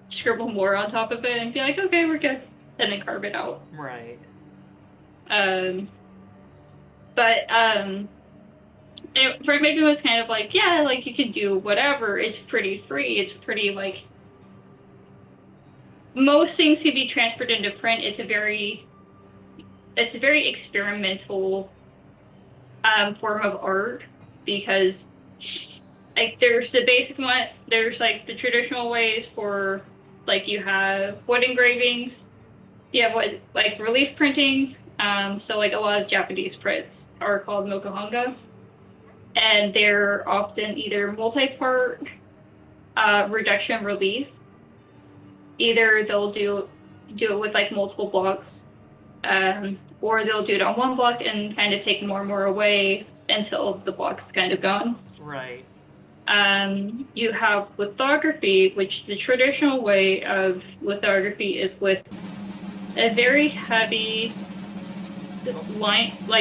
scribble more on top of it and be like, okay, we're good. And then carve it out. Right. Printmaking was kind of like, yeah, like, you can do whatever. It's pretty free. It's pretty, like, most things can be transferred into print. It's a very experimental form of art, because, like, there's the basic one, there's, like, the traditional ways for, like, you have wood engravings, you have what, like, relief printing. So, like, a lot of Japanese prints are called mokuhanga, and they're often either multi-part reduction relief. Either they'll do it with, like, multiple blocks, or they'll do it on one block and kind of take more and more away until the block is kind of gone. Right. You have lithography, which the traditional way of lithography is with a very heavy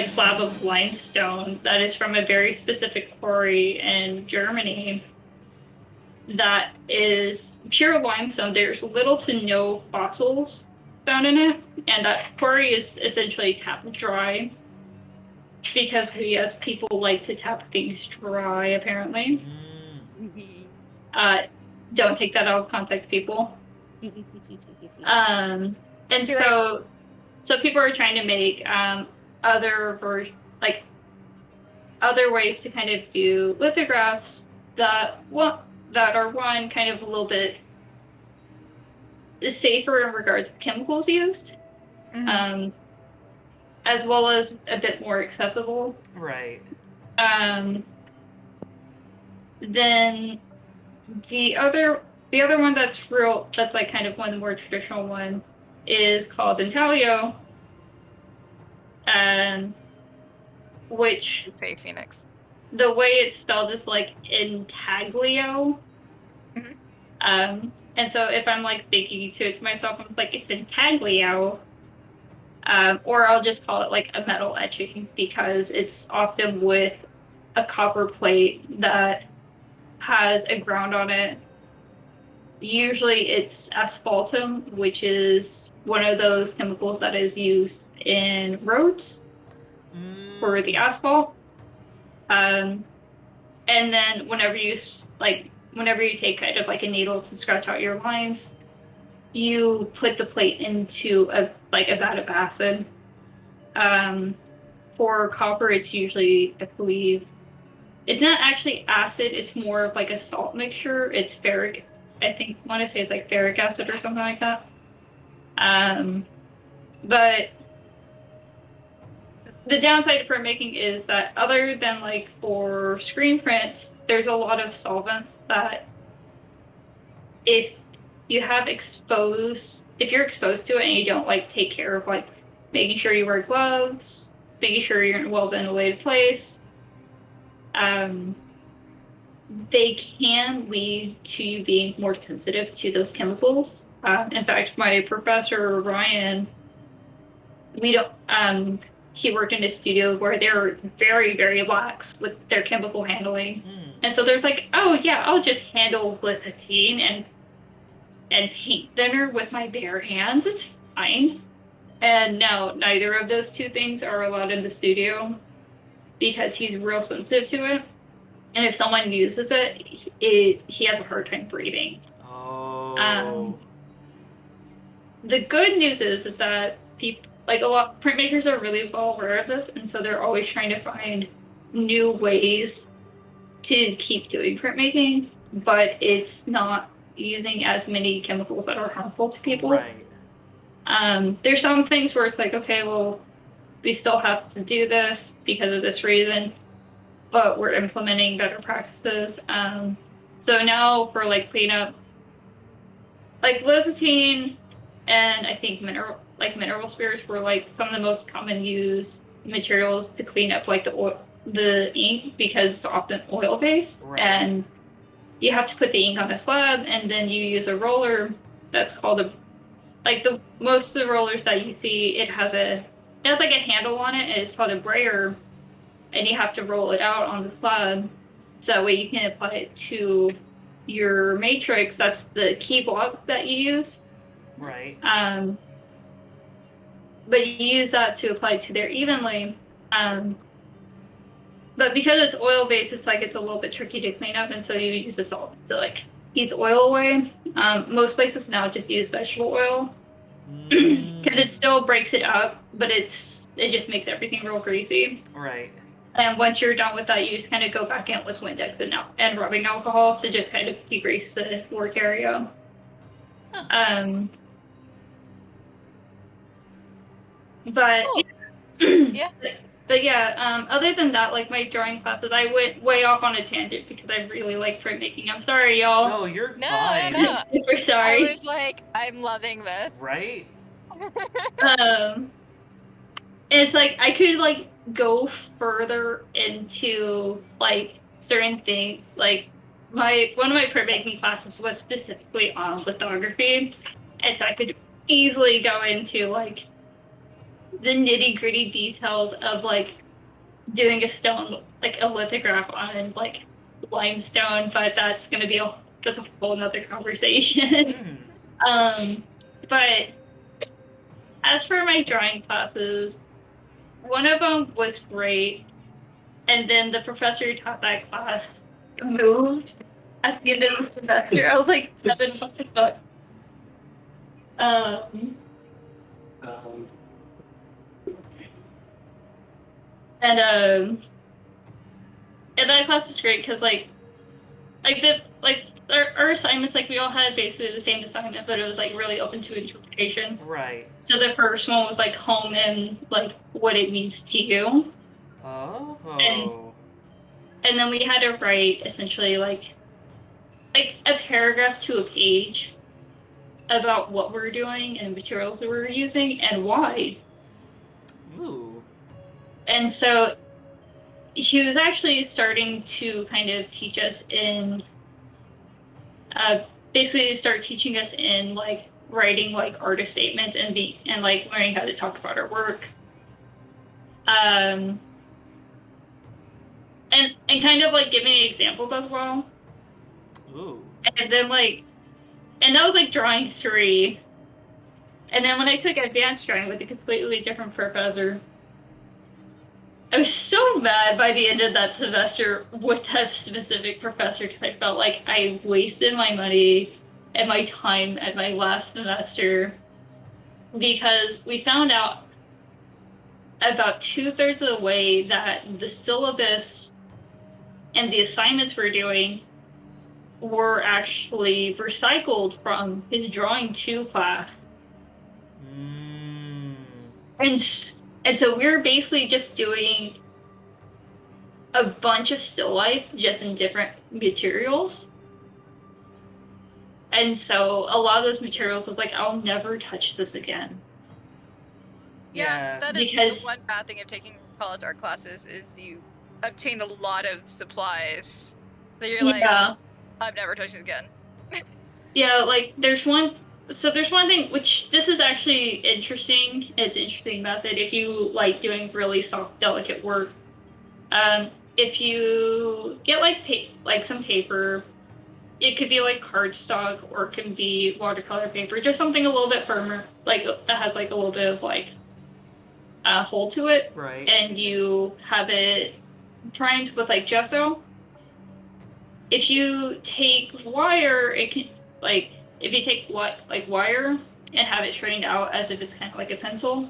slab of limestone that is from a very specific quarry in Germany that is pure limestone. There's little to no fossils found in it, and that quarry is essentially tapped dry, because we as people like to tap things dry, apparently. Don't take that out of context, people. And so people are trying to make other ways to kind of do lithographs that are one kind of a little bit safer in regards to chemicals used, as well as a bit more accessible. Right. Then the other one that's like kind of one of the more traditional one is called intaglio, which, Say Phoenix. the way it's spelled is like intaglio. And so if I'm, like, thinking to myself, I'm like, it's intaglio. Or I'll just call it, like, a metal etching, because it's often with a copper plate that has a ground on it. Usually it's asphaltum, which is one of those chemicals that is used in roads for the asphalt. And then whenever you take kind of like a needle to scratch out your lines, you put the plate into a vat of acid. For copper, it's usually, I believe, it's not actually acid, it's more of like a salt mixture. It's ferric, I want to say it's like ferric acid or something like that. But the downside to printmaking is that, other than, like, for screen prints, there's a lot of solvents that, if you're exposed to it and you don't, like, take care of, like, making sure you wear gloves, making sure you're in a well-ventilated place, they can lead to you being more sensitive to those chemicals. In fact, my professor, Ryan, he worked in a studio where they were very, very lax with their chemical handling. And so there's like, oh yeah, I'll just handle glycine and paint thinner with my bare hands. It's fine. And no, neither of those two things are allowed in the studio, because he's real sensitive to it. And if someone uses it, he has a hard time breathing. Oh. The good news is that printmakers are really well aware of this, and so they're always trying to find new ways to keep doing printmaking, but it's not using as many chemicals that are harmful to people. Right. There's some things where it's like, okay, well, we still have to do this because of this reason, but we're implementing better practices. So now for, like, cleanup, like, glycine and I think mineral spirits were, like, some of the most common used materials to clean up, like, the ink, because it's often oil based. Right. And you have to put the ink on a slab, and then you use a roller that's called like most of the rollers that you see, it has like a handle on it, and it's called a brayer, and you have to roll it out on the slab, so that way you can apply it to your matrix. That's the key block that you use. Right. But you use that to apply to there evenly. But because it's oil based, it's a little bit tricky to clean up, and so you use the salt to like keep the oil away. Most places now just use vegetable oil because it still breaks it up, but it just makes everything real greasy. Right. And once you're done with that, you just kind of go back in with Windex and rubbing alcohol to just kind of degrease the work area. Huh. But Cool. Yeah. But yeah, other than that, like my drawing classes, I went way off on a tangent because I really like printmaking. I'm sorry, y'all. No, you're No, fine. no, no. I'm super sorry. I was like, I'm loving this. Right? It's like I could like go further into like certain things. Like one of my printmaking classes was specifically on lithography, and so I could easily go into like the nitty-gritty details of like doing a stone, like a lithograph on like limestone, but that's a whole nother conversation. But as for my drawing classes, one of them was great, and then the professor who taught that class moved at the end of the semester. I was like, Evan, what the fuck? And that class was great because our assignments, like we all had basically the same assignment, but it was like really open to interpretation. Right. So the first one was like hone in like what it means to you. Oh. And then we had to write essentially like a paragraph to a page about what we're doing and materials that we're using and why. Ooh. And so he was actually starting to kind of teach us in basically start teaching us in like writing like artist statements and like learning how to talk about our work. And kind of like giving examples as well. Ooh. And then and that was like drawing 3. And then when I took advanced drawing with a completely different professor, I was so mad by the end of that semester with that specific professor because I felt like I wasted my money and my time at my last semester because we found out about 2/3 of the way that the syllabus and the assignments we're doing were actually recycled from his drawing 2 class. And so we were basically just doing a bunch of still life just in different materials. And so a lot of those materials was like, I'll never touch this again. Yeah. That is Because the one bad thing of taking college art classes is you obtain a lot of supplies that you're like, I'm never touching it again. Yeah, like there's one thing which this is actually interesting. It's an interesting method if you like doing really soft, delicate work. If you get like some paper, it could be like cardstock or it can be watercolor paper, just something a little bit firmer, like that has like a little bit of like a hole to it. Right. And you have it primed with like gesso. If you take wire, it can like if you take wire and have it strained out as if it's kind of like a pencil,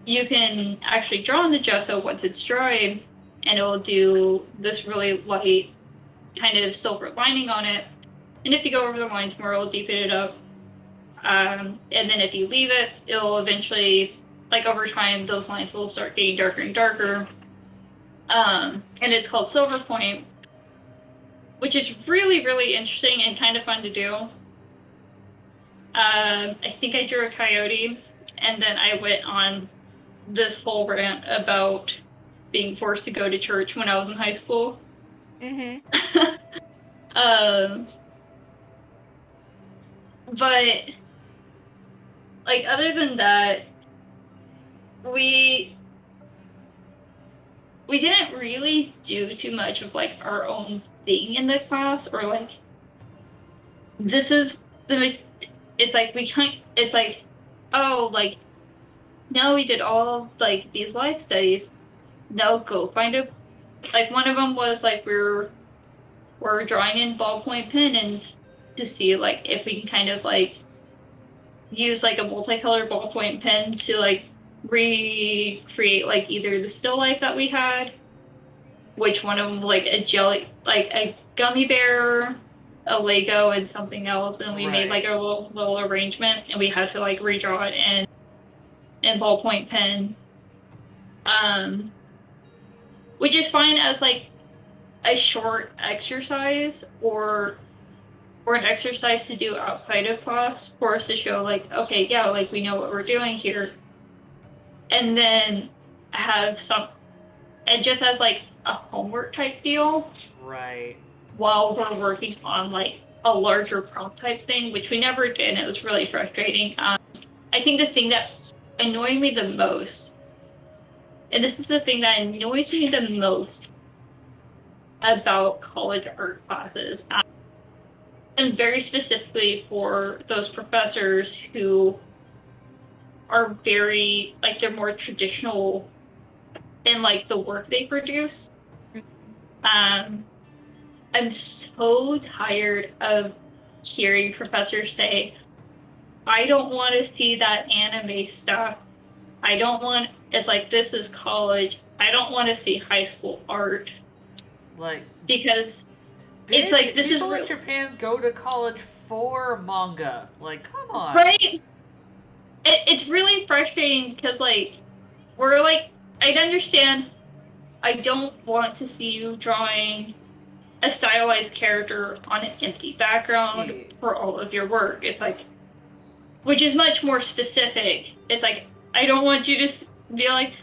you can actually draw on the gesso once it's dried, and it'll do this really light kind of silver lining on it. And if you go over the lines more, it'll deepen it up. And then if you leave it, it'll eventually, like over time, those lines will start getting darker and darker. And it's called silver point, which is really, really interesting and kind of fun to do. I think I drew a coyote, and then I went on this whole rant about being forced to go to church when I was in high school. But like, other than that, we didn't really do too much of, like, our own thing in the class, or, like, this is the, it's like, it's like, oh, like, now we did all, like, these life studies, now go find a, like, one of them was, like, we're drawing in ballpoint pen, and to see, like, if we can kind of, like, use, like, a multicolored ballpoint pen to, like, recreate, like, either the still life that we had, which one of them, like, a jelly, like, a gummy bear, a Lego, and something else, and we made, like, a little arrangement, and we had to, like, redraw it in ballpoint pen, which is fine as, like, a short exercise, or an exercise to do outside of class for us to show, like, okay, yeah, like, we know what we're doing here, and then have some, and just as, like, a homework type deal, Right. while we're working on, like, a larger prompt type thing, which we never did, and it was really frustrating. I think the thing that annoyed me the most, and this is the thing that annoys me the most about college art classes, and very specifically for those professors who are very, like, they're more traditional in, like, the work they produce. I'm so tired of hearing professors say, I don't want to see that anime stuff. I don't want, it's like, this is college. I don't want to see high school art. Like, Because bitch, it's like, this is people in Japan go to college for manga. Like, come on. right? It's really frustrating because, like, we're like, I'd understand, I don't want to see you drawing a stylized character on an empty background for all of your work. It's like, which is much more specific. It's like, I don't want you to be like,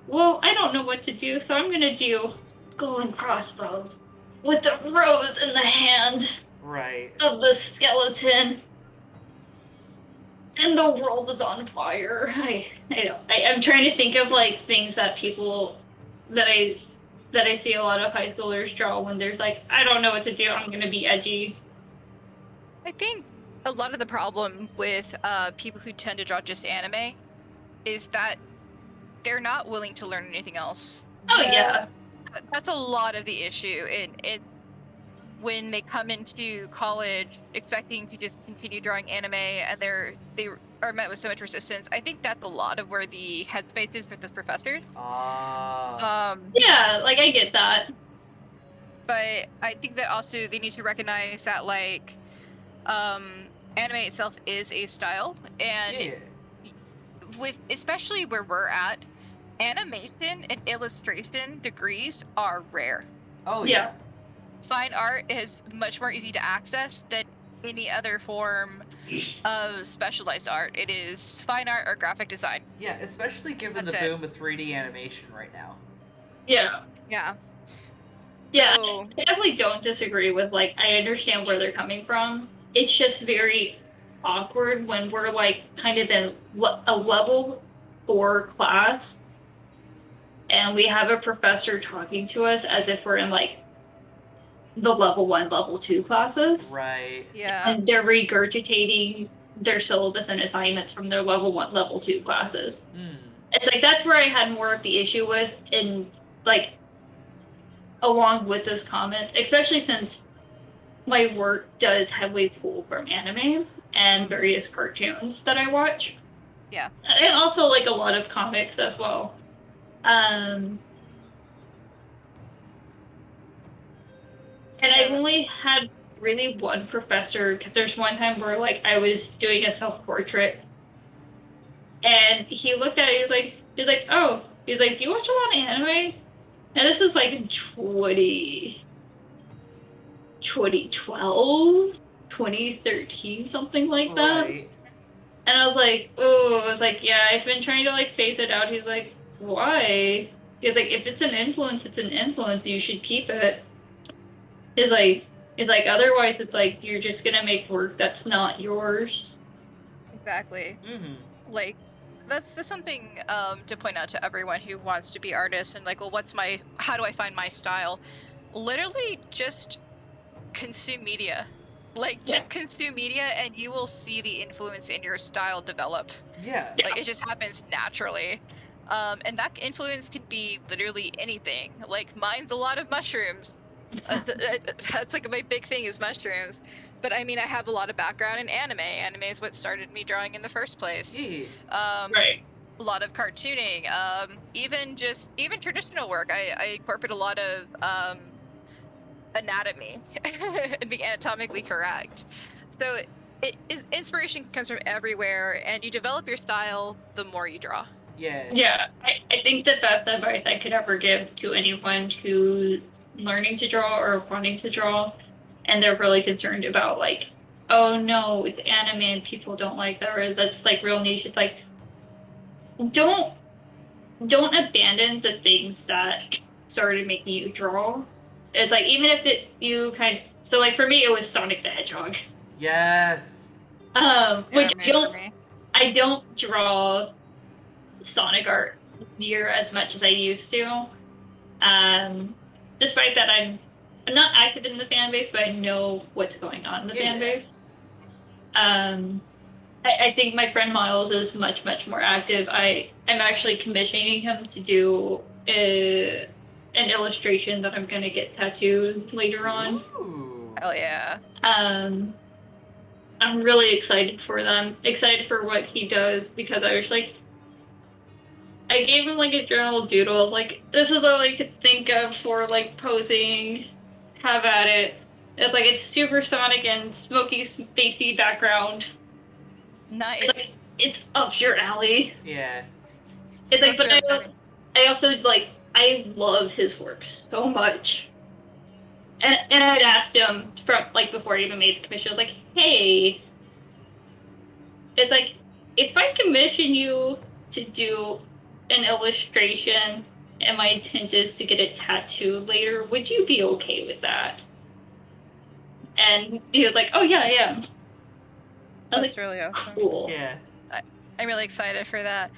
well, I don't know what to do, so I'm gonna do skull and crossbones with the rose in the hand Right. of the skeleton, and the world is on fire. I'm trying to think of, like, things that people that I see a lot of high schoolers draw when there's like, I don't know what to do, I'm gonna be edgy. I think a lot of the problem with people who tend to draw just anime is that they're not willing to learn anything else. Oh yeah. That's a lot of the issue. And when they come into college expecting to just continue drawing anime and they are met with so much resistance, I think that's a lot of where the headspace is with those professors. Yeah, like, I get that. But I think that also they need to recognize that, like, anime itself is a style, and with, especially where we're at, animation and illustration degrees are rare. Oh yeah. Fine art is much more easy to access than any other form of specialized art. It is fine art or graphic design. Yeah, especially given the boom of 3D animation right now. Yeah. Yeah. Yeah, I definitely don't disagree with, like, I understand where they're coming from. It's just very awkward when we're, like, kind of in a level 4 class, and we have a professor talking to us as if we're in, like, the level 1, level 2 classes. Right. Yeah. And they're regurgitating their syllabus and assignments from their level 1, level 2 classes. It's like, that's where I had more of the issue with, in, like, along with those comments, especially since my work does heavily pull from anime and various cartoons that I watch. Yeah. And also, like, a lot of comics as well. And I've only had really one professor, because there's one time where, like, I was doing a self-portrait, and he looked at it, he's like, oh, do you watch a lot of anime? And this is, like, 2012, 2013, something like that. Right. And I was like, yeah, I've been trying to, like, phase it out. He's like, why? He's like, if it's an influence, it's an influence. You should keep it. He's like, otherwise it's like, you're just gonna make work that's not yours. Exactly. like that's something to point out to everyone who wants to be artists and like, well, how do I find my style? Literally just consume media. Like, just consume media and you will see the influence in your style develop. Yeah. Like, it just happens naturally. And that influence could be literally anything. Like, mine's a lot of mushrooms. That's like my big thing is mushrooms. But I mean, I have a lot of background in anime. Anime is what started me drawing in the first place. Yeah. Right. A lot of cartooning. Even traditional work. I incorporate a lot of anatomy and being anatomically correct. So inspiration comes from everywhere, and you develop your style the more you draw. Yeah. Yeah, I think the best advice I could ever give to anyone who's learning to draw or wanting to draw, and they're really concerned about like, oh no, it's anime and people don't like that, or that's like real niche. It's like, don't abandon the things that started making you draw. It's like even if you kind of, so like for me it was Sonic the Hedgehog. Yes. Which I don't draw Sonic art near as much as I used to. Despite that, I'm not active in the fan base, but I know what's going on in the fan base. I think my friend Miles is much more active. I'm actually commissioning him to do an illustration that I'm gonna get tattooed later on. Ooh. Hell yeah. I'm really excited for them. Excited for what he does because I was like, I gave him like a journal doodle. Like, this is all I could think of for like posing. Have at it. It's like it's supersonic and smoky, spacey background. Nice. It's like, it's up your alley. Yeah. It's like, That's but really I also like I love his work so much. And I'd asked him from like before he even made the commission. I was like, hey, it's like if I commission you to do an illustration and my intent is to get it tattooed later, would you be okay with that? And he was like, oh yeah, I am. I was That's like, really awesome. cool. Yeah. I'm really excited for that.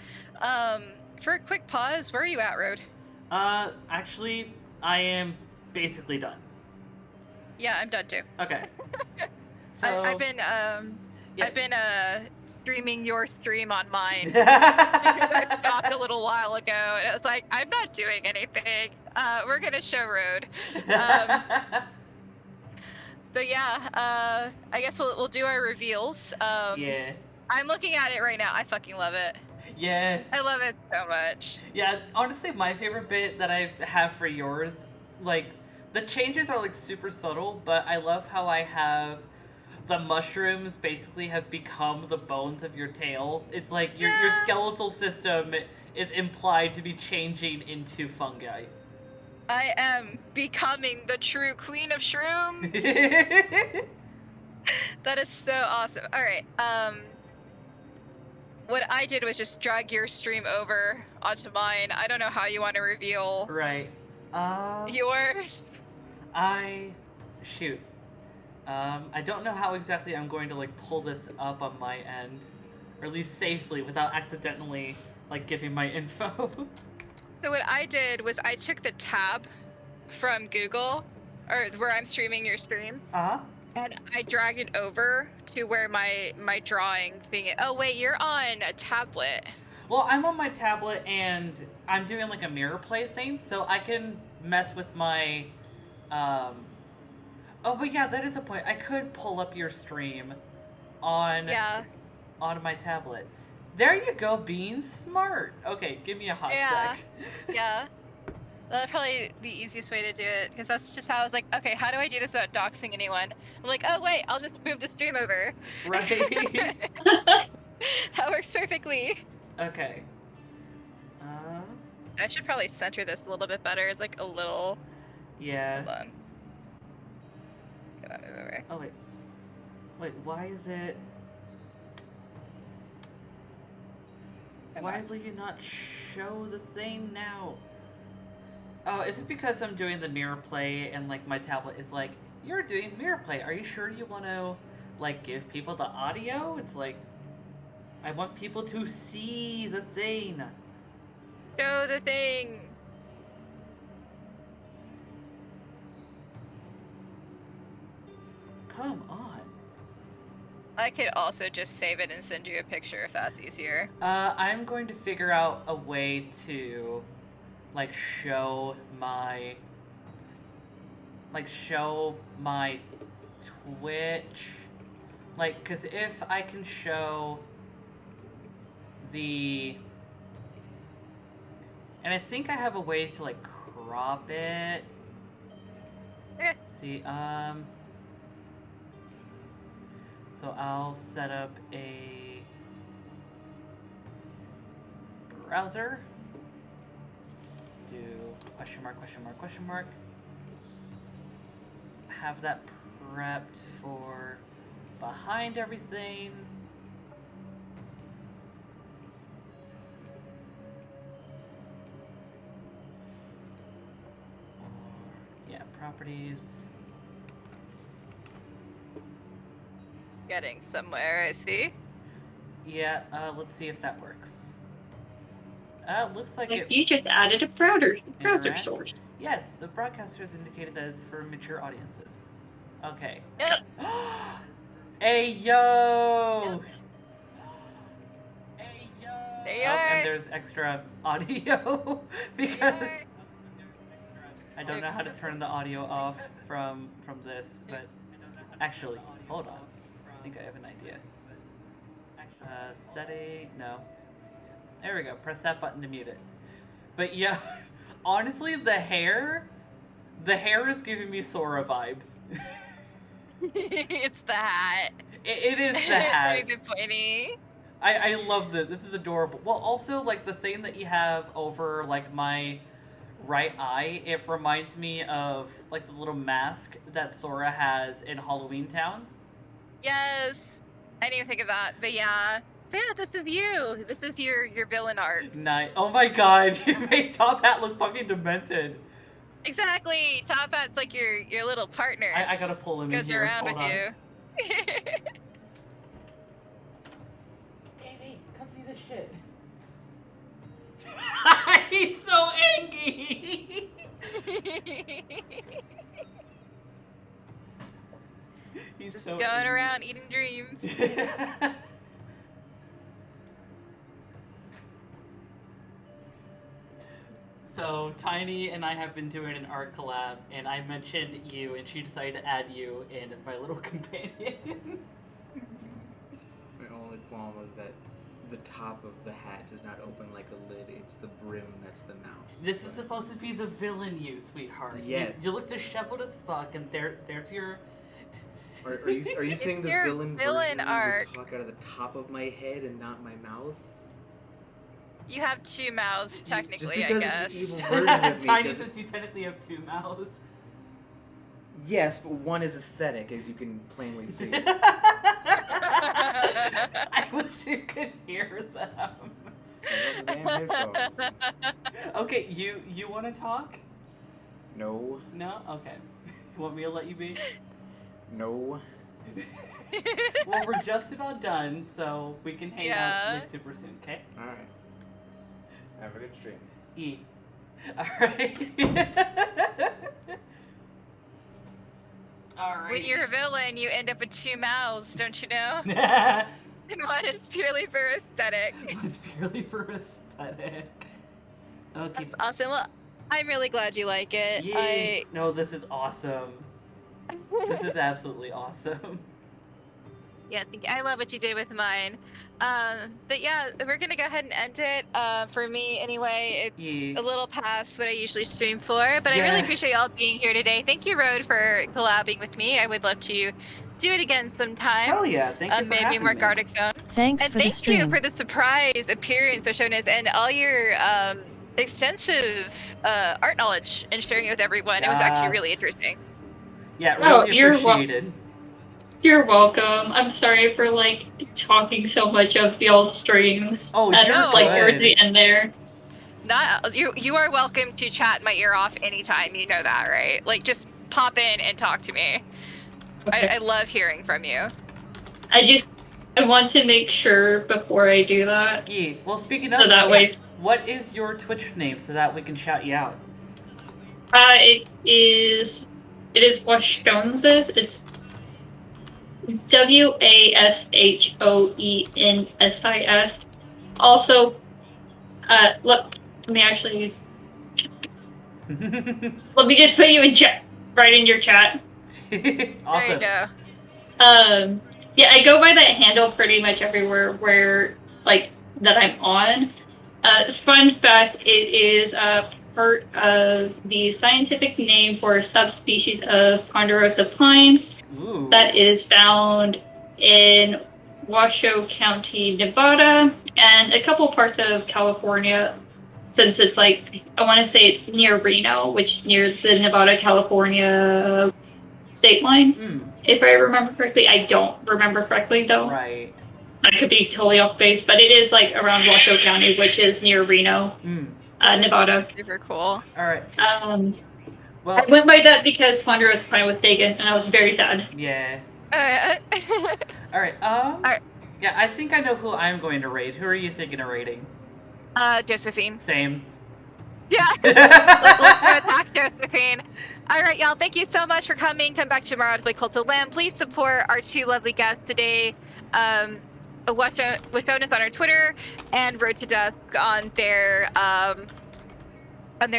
For a quick pause, where are you at, Road? Actually, I am basically done. Yeah, I'm done too. Okay. So I've been streaming your stream on mine. yeah. I stopped a little while ago, and I was like, I'm not doing anything. We're gonna show Road. So yeah, I guess we'll do our reveals. Yeah. I'm looking at it right now. I fucking love it. Yeah. I love it so much. Yeah, honestly, my favorite bit that I have for yours, like, the changes are, like, super subtle, but I love how I have the mushrooms basically have become the bones of your tail. It's like your skeletal system is implied to be changing into fungi. I am becoming the true queen of shrooms. That is so awesome. All right. What I did was just drag your stream over onto mine. I don't know how you want to reveal Right. yours. Shoot. I don't know how exactly I'm going to, like, pull this up on my end. Or at least safely, without accidentally, like, giving my info. So what I did was I took the tab from Google, or where I'm streaming your stream, Uh-huh. and I dragged it over to where my drawing thing is. Oh wait, you're on a tablet. Well, I'm on my tablet, and I'm doing, like, a mirror play thing, so I can mess with my, Oh, but yeah, that is a point. I could pull up your stream on my tablet. There you go, being smart. Okay, give me a hot sec. Yeah. That's probably the easiest way to do it, because that's just how I was like, okay, how do I do this without doxing anyone? I'm like, oh wait, I'll just move the stream over. Right. That works perfectly. Okay. I should probably center this a little bit better. It's like a little... Yeah. Hold on. Get that move over. Oh, wait. Wait, why is it... Why will you not show the thing now? Oh, is it because I'm doing the mirror play and, like, my tablet is like, you're doing mirror play. Are you sure you want to, like, give people the audio? It's like... I want people to see the thing. Show the thing. Come on. I could also just save it and send you a picture if that's easier. I'm going to figure out a way to, like, show my Twitch. Like, because if I can show the... And I think I have a way to, like, crop it. Okay. See, so I'll set up a browser. Do question mark, question mark, question mark. Have that prepped for behind everything. Yeah, properties. Getting somewhere, I see. Yeah, let's see if that works. Looks like it. You just added a browser Interact? source. Yes, the broadcaster has indicated that it's for mature audiences. Okay. Yep. Hey yo! Hey yo! There you Oh, are. and there's extra audio because I don't know how to turn the audio off from this, but actually, hold on. I think I have an idea. Setting, no. There we go. Press that button to mute it. But yeah, honestly, the hair is giving me Sora vibes. It's the hat. It is the hat. Very good pointy. I love this. This is adorable. Well, also, like, the thing that you have over, like, my right eye, it reminds me of, like, the little mask that Sora has in Halloween Town. Yes. I didn't even think of that, but yeah. Yeah, this is you. This is your villain art. Nice. Oh my god, you made Top Hat look fucking demented. Exactly. Top Hat's like your little partner. I gotta pull him in Goes here. around Hold with on. you. Baby, come see this shit. He's so angry. He's Just so going angry. around eating dreams. So Tiny and I have been doing an art collab, and I mentioned you, and she decided to add you in as my little companion. My only qualm was that the top of the hat does not open like a lid. It's the brim that's the mouth. This is supposed to be the villain you, sweetheart. Yeah. You look disheveled as fuck, and there's your... Are you saying It's the your villain villain version arc. would talk out of the top of my head and not my mouth? You have two mouths, technically, Just I because guess. it's an evil version of me Tiny doesn't... says you technically have two mouths. Yes, but one is aesthetic, as you can plainly see. I wish you could hear them. I love the damn headphones. Okay, you want to talk? No. No? Okay. You want me to let you be? No. Well, we're just about done, so we can hang out like super soon, okay? Alright. Have a good stream. E. Alright. Alright. When you're a villain, you end up with two mouths, don't you know? And one is purely for aesthetic. It's purely for aesthetic. Okay. That's awesome. Well, I'm really glad you like it. Yay. No, this is awesome. This is absolutely awesome. Yeah, I love what you did with mine. But yeah, we're gonna go ahead and end it. For me, anyway, it's a little past what I usually stream for, but I really appreciate y'all being here today. Thank you, Road, for collabing with me. I would love to do it again sometime. Hell yeah! Thank you for maybe having more me. Gardic Phone. Thanks And for the thank you stream. for the surprise appearance of Shonas and all your extensive art knowledge and sharing it with everyone. It was actually really interesting. Yeah, Oh, really you're appreciated. You're welcome. I'm sorry for like talking so much of y'all's streams. Oh, at, you're like good. towards the end there. Not you are welcome to chat my ear off anytime, you know that, right? Like just pop in and talk to me. Okay. I love hearing from you. I just I want to make sure before I do that. Yeah. Well, speaking So of, that way, what is your Twitch name so that we can shout you out? it is Washoensis. It's WASHOENSIS. Also, let me actually let me just put you in chat, right in your chat. Awesome. There you go. Yeah, I go by that handle pretty much everywhere where that I'm on. Fun fact: it is a part of the scientific name for a subspecies of ponderosa pine Ooh. that is found in Washoe County, Nevada, and a couple parts of California. Since it's I want to say it's near Reno, which is near the Nevada-California state line. If I remember correctly. I don't remember correctly though. Right. I could be totally off base, but it is around Washoe County, which is near Reno, Nevada. Super cool. All right. Well, I went by that because Ponderosa Pine was taken, and I was very sad. Yeah. All right. Yeah, I think I know who I'm going to raid. Who are you thinking of raiding? Josephine. Same. Yeah. Let's go attack Josephine. All right, y'all. Thank you so much for coming. Come back tomorrow to play Cult of Lamb. Please support our two lovely guests today. Washoensis on our Twitter and Road to Dusk on their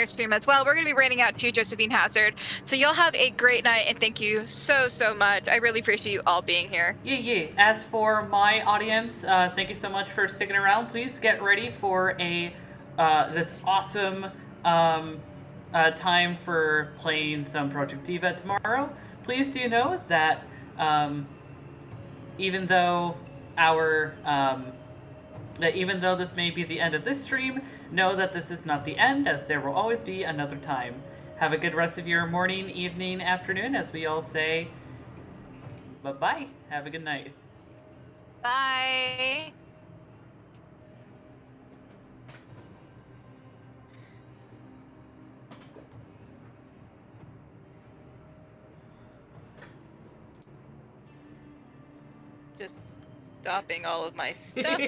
stream as well. We're going to be raiding out to Josephine Hazard. So y'all have a great night, and thank you so much. I really appreciate you all being here. Yeah. As for my audience, thank you so much for sticking around. Please get ready for this awesome time for playing some Project Diva tomorrow. Please do know that even though this may be the end of this stream, know that this is not the end, as there will always be another time. Have a good rest of your morning, evening, afternoon, as we all say. Bye-bye. Have a good night. Bye. Just stopping all of my stuff.